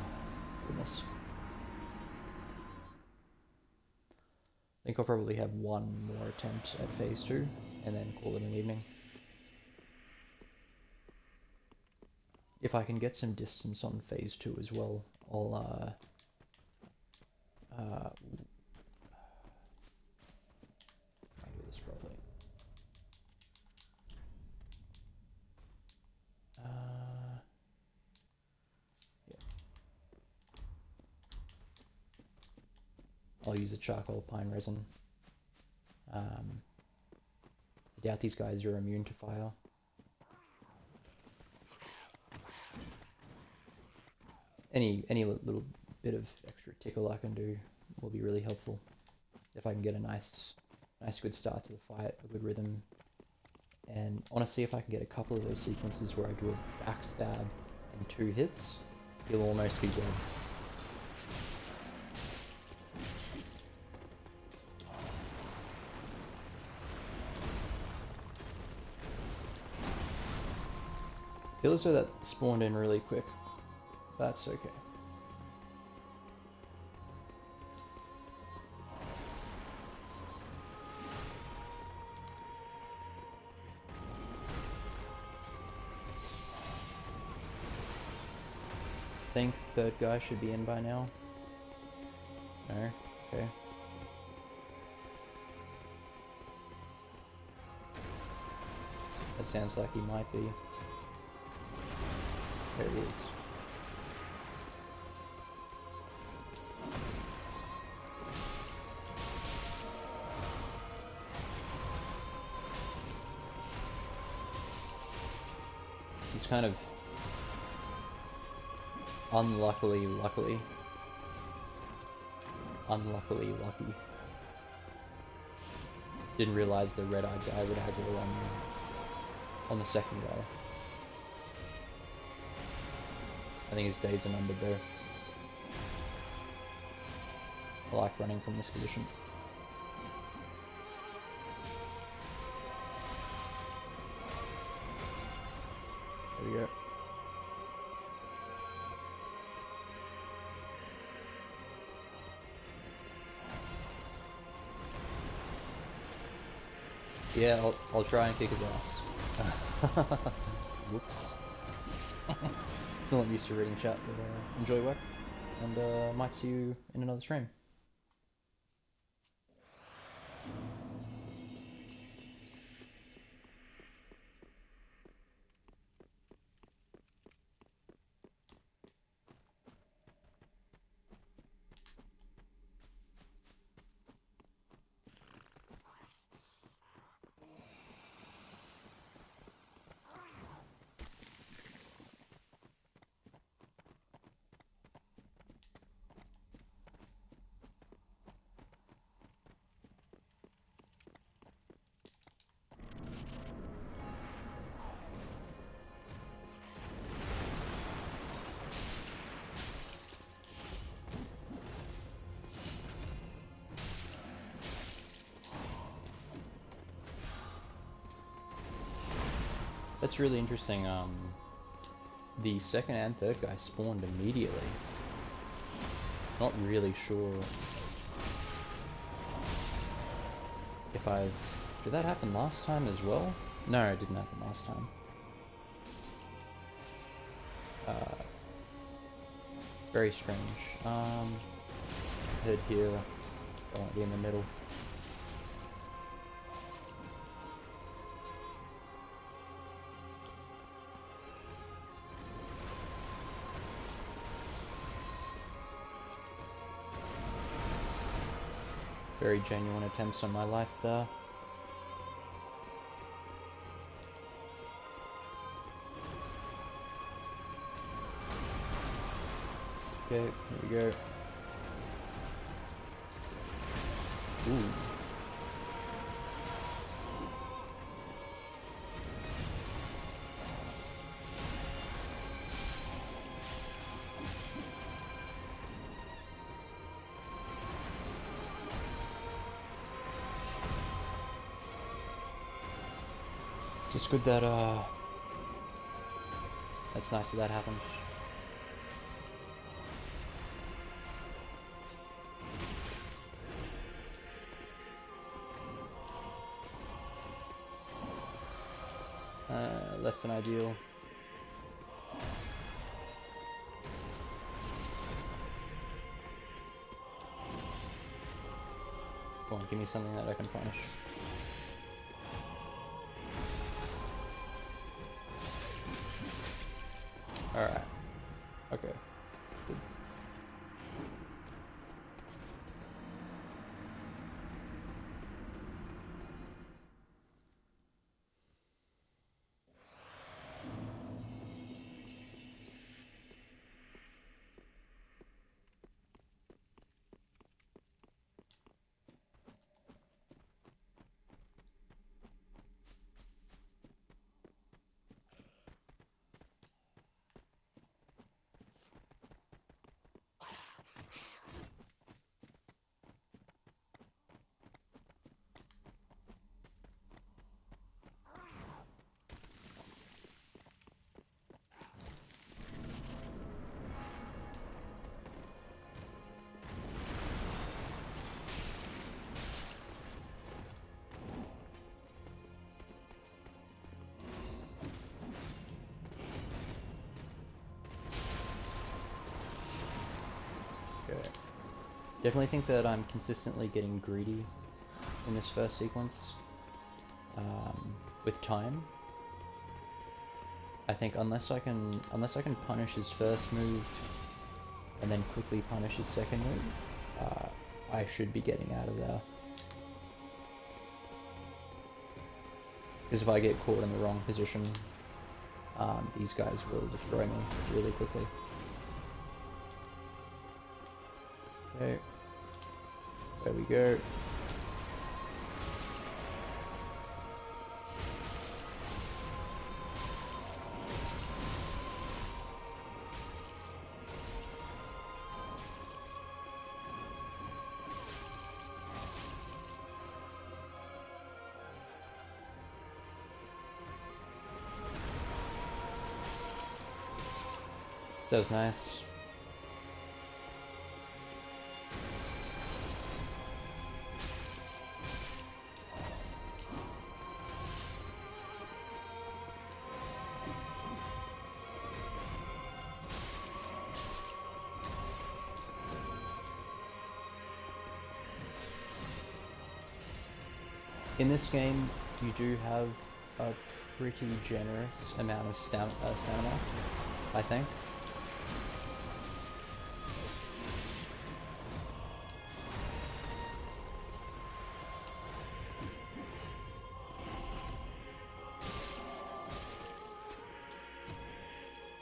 goodness. I think I'll probably have one more attempt at phase 2 and then call it an evening. If I can get some distance on phase 2 as well, I'll do this properly. Yeah. I'll use the charcoal pine resin. I doubt these guys are immune to fire. Any little bit of extra tickle I can do will be really helpful. If I can get a nice good start to the fight, a good rhythm. And I want to see if I can get a couple of those sequences where I do a backstab and 2 hits. He'll almost be dead. Feel as though that spawned in really quick. That's okay. I think third guy should be in by now. No? Okay. That sounds like he might be. There he is. He's kind of unluckily lucky. Didn't realize the red-eyed guy would aggro on the second guy. I think his days are numbered though. I like running from this position. There we go. Yeah, I'll try and kick his ass. Whoops. Still not used to reading chat, but enjoy work, and might see you in another stream. That's really interesting. The second and third guy spawned immediately. Not really sure if I've... Did that happen last time as well? No, it didn't happen last time. Very strange. Head here. Don't want to be in the middle. Very genuine attempts on my life there. Okay, here we go. Ooh. It's good that, that's nice that happened. Less than ideal. Come on, give me something that I can punish. Alright. Okay. Good. Definitely think that I'm consistently getting greedy in this first sequence with time. I think unless I can punish his first move and then quickly punish his second move, I should be getting out of there. Because if I get caught in the wrong position, these guys will destroy me really quickly. Okay, there we go. So that was nice. In this game, you do have a pretty generous amount of stamina, I think.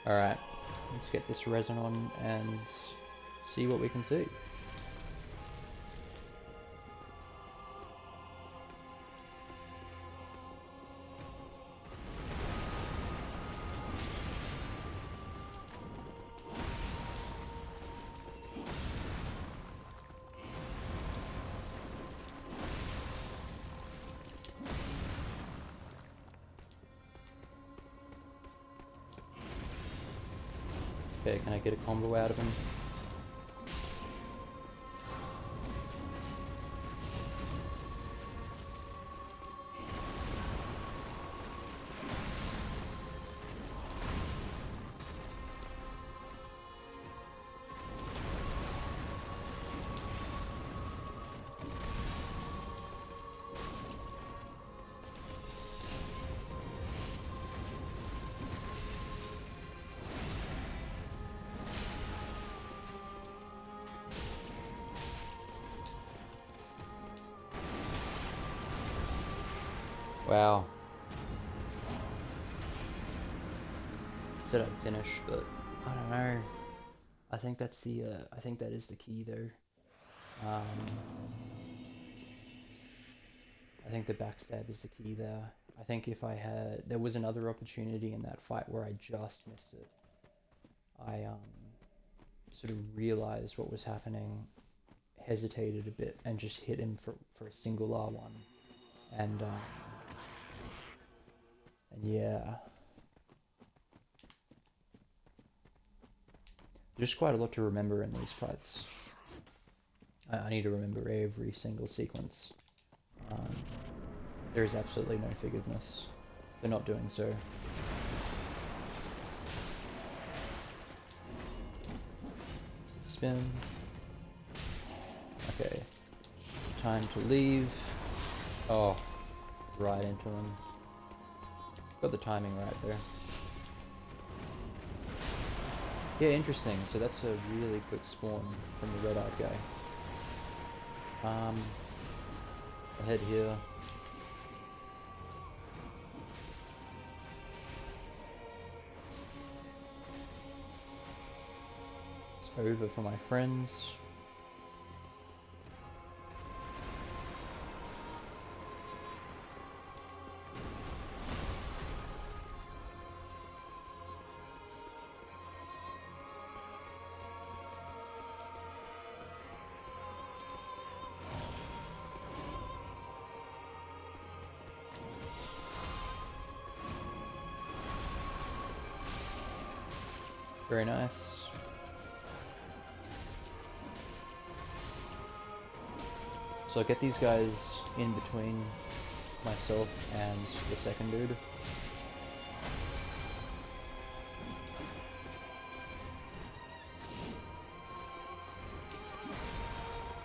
Alright, let's get this resin on and see what we can see. Okay, can I get a combo out of him? Wow. Said I'd finish, but I don't know. I think that's the I think that is the key though. I think the backstab is the key there. I think if I had, there was another opportunity in that fight where I just missed it. I sort of realized what was happening, hesitated a bit, and just hit him for a single R1, and yeah, just quite a lot to remember in these fights. I need to remember every single sequence. There is absolutely no forgiveness for not doing so. Spin. Okay, it's time to leave. Oh, right into him. Got the timing right there. Yeah, interesting. So that's a really quick spawn from the red-eyed guy. Ahead here. It's over for my friends. Very nice. So I'll get these guys in between myself and the second dude.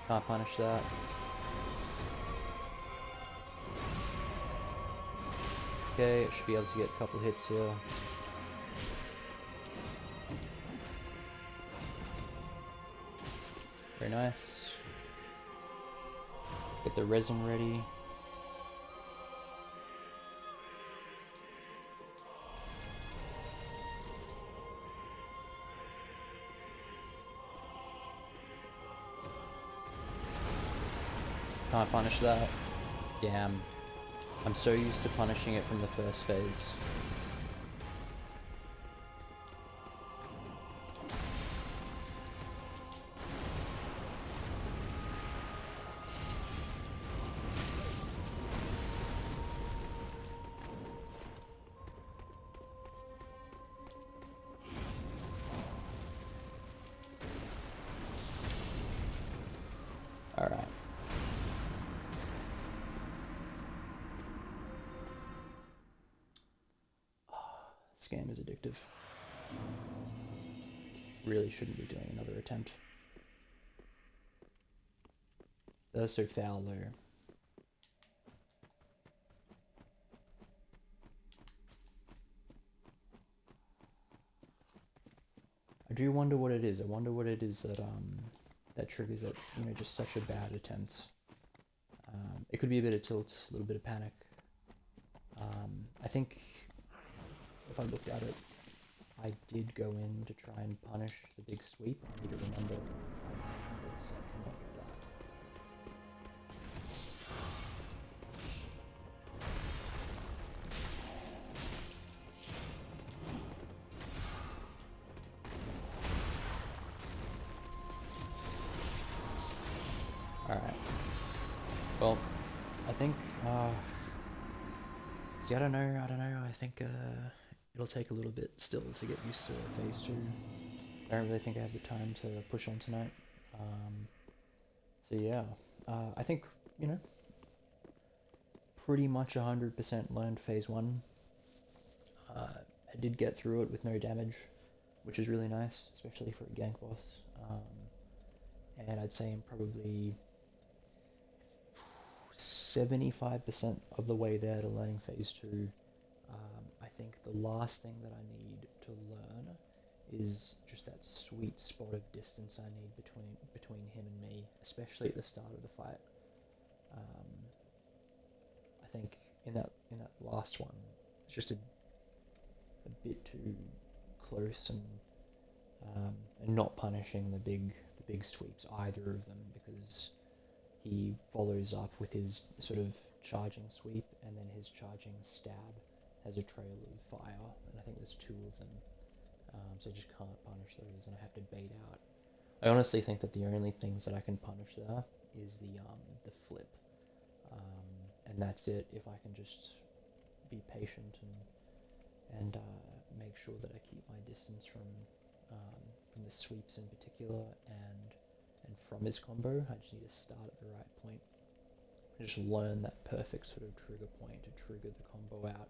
Can't punish that. Okay, it should be able to get a couple hits here. Very nice. Get the resin ready. Can't punish that. Damn. I'm so used to punishing it from the first phase. Alright. This game is addictive. Really shouldn't be doing another attempt. That was so foul though. I do wonder what it is. I wonder what it is that that triggers that, you know, just such a bad attempt. It could be a bit of tilt, a little bit of panic. I think if I looked at it, I did go in to try and punish the big sweep. I need to remember I 100% cannot do that. Alright. Well, I think, see, I don't know, I think, it'll take a little bit still to get used to phase 2. I don't really think I have the time to push on tonight. So yeah, I think, you know, pretty much 100% learned phase 1. I did get through it with no damage, which is really nice, especially for a gank boss. And I'd say I'm probably 75% of the way there to learning phase 2. I think the last thing that I need to learn is just that sweet spot of distance I need between him and me, especially at the start of the fight. I think in that last one, it's just a bit too close, and not punishing the big sweeps, either of them, because he follows up with his sort of charging sweep, and then his charging stab has a trail of fire, and I think there's 2 of them. So I just can't punish those, and I have to bait out. I honestly think that the only things that I can punish there is the flip, and that's it. If I can just be patient and make sure that I keep my distance from the sweeps in particular, and from his combo, I just need to start at the right point. Just learn that perfect sort of trigger point to trigger the combo out,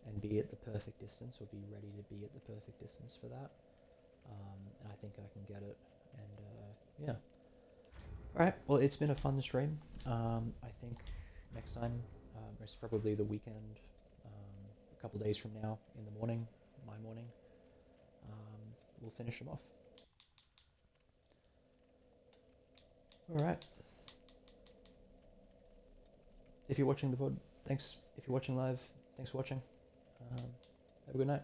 and be at the perfect distance, or be ready to be at the perfect distance for that. And I think I can get it, and yeah. Alright, well, it's been a fun stream. I think next time, most probably the weekend, a couple days from now, in the morning, my morning, we'll finish them off. Alright. If you're watching the VOD, thanks. If you're watching live, thanks for watching. Have a good night.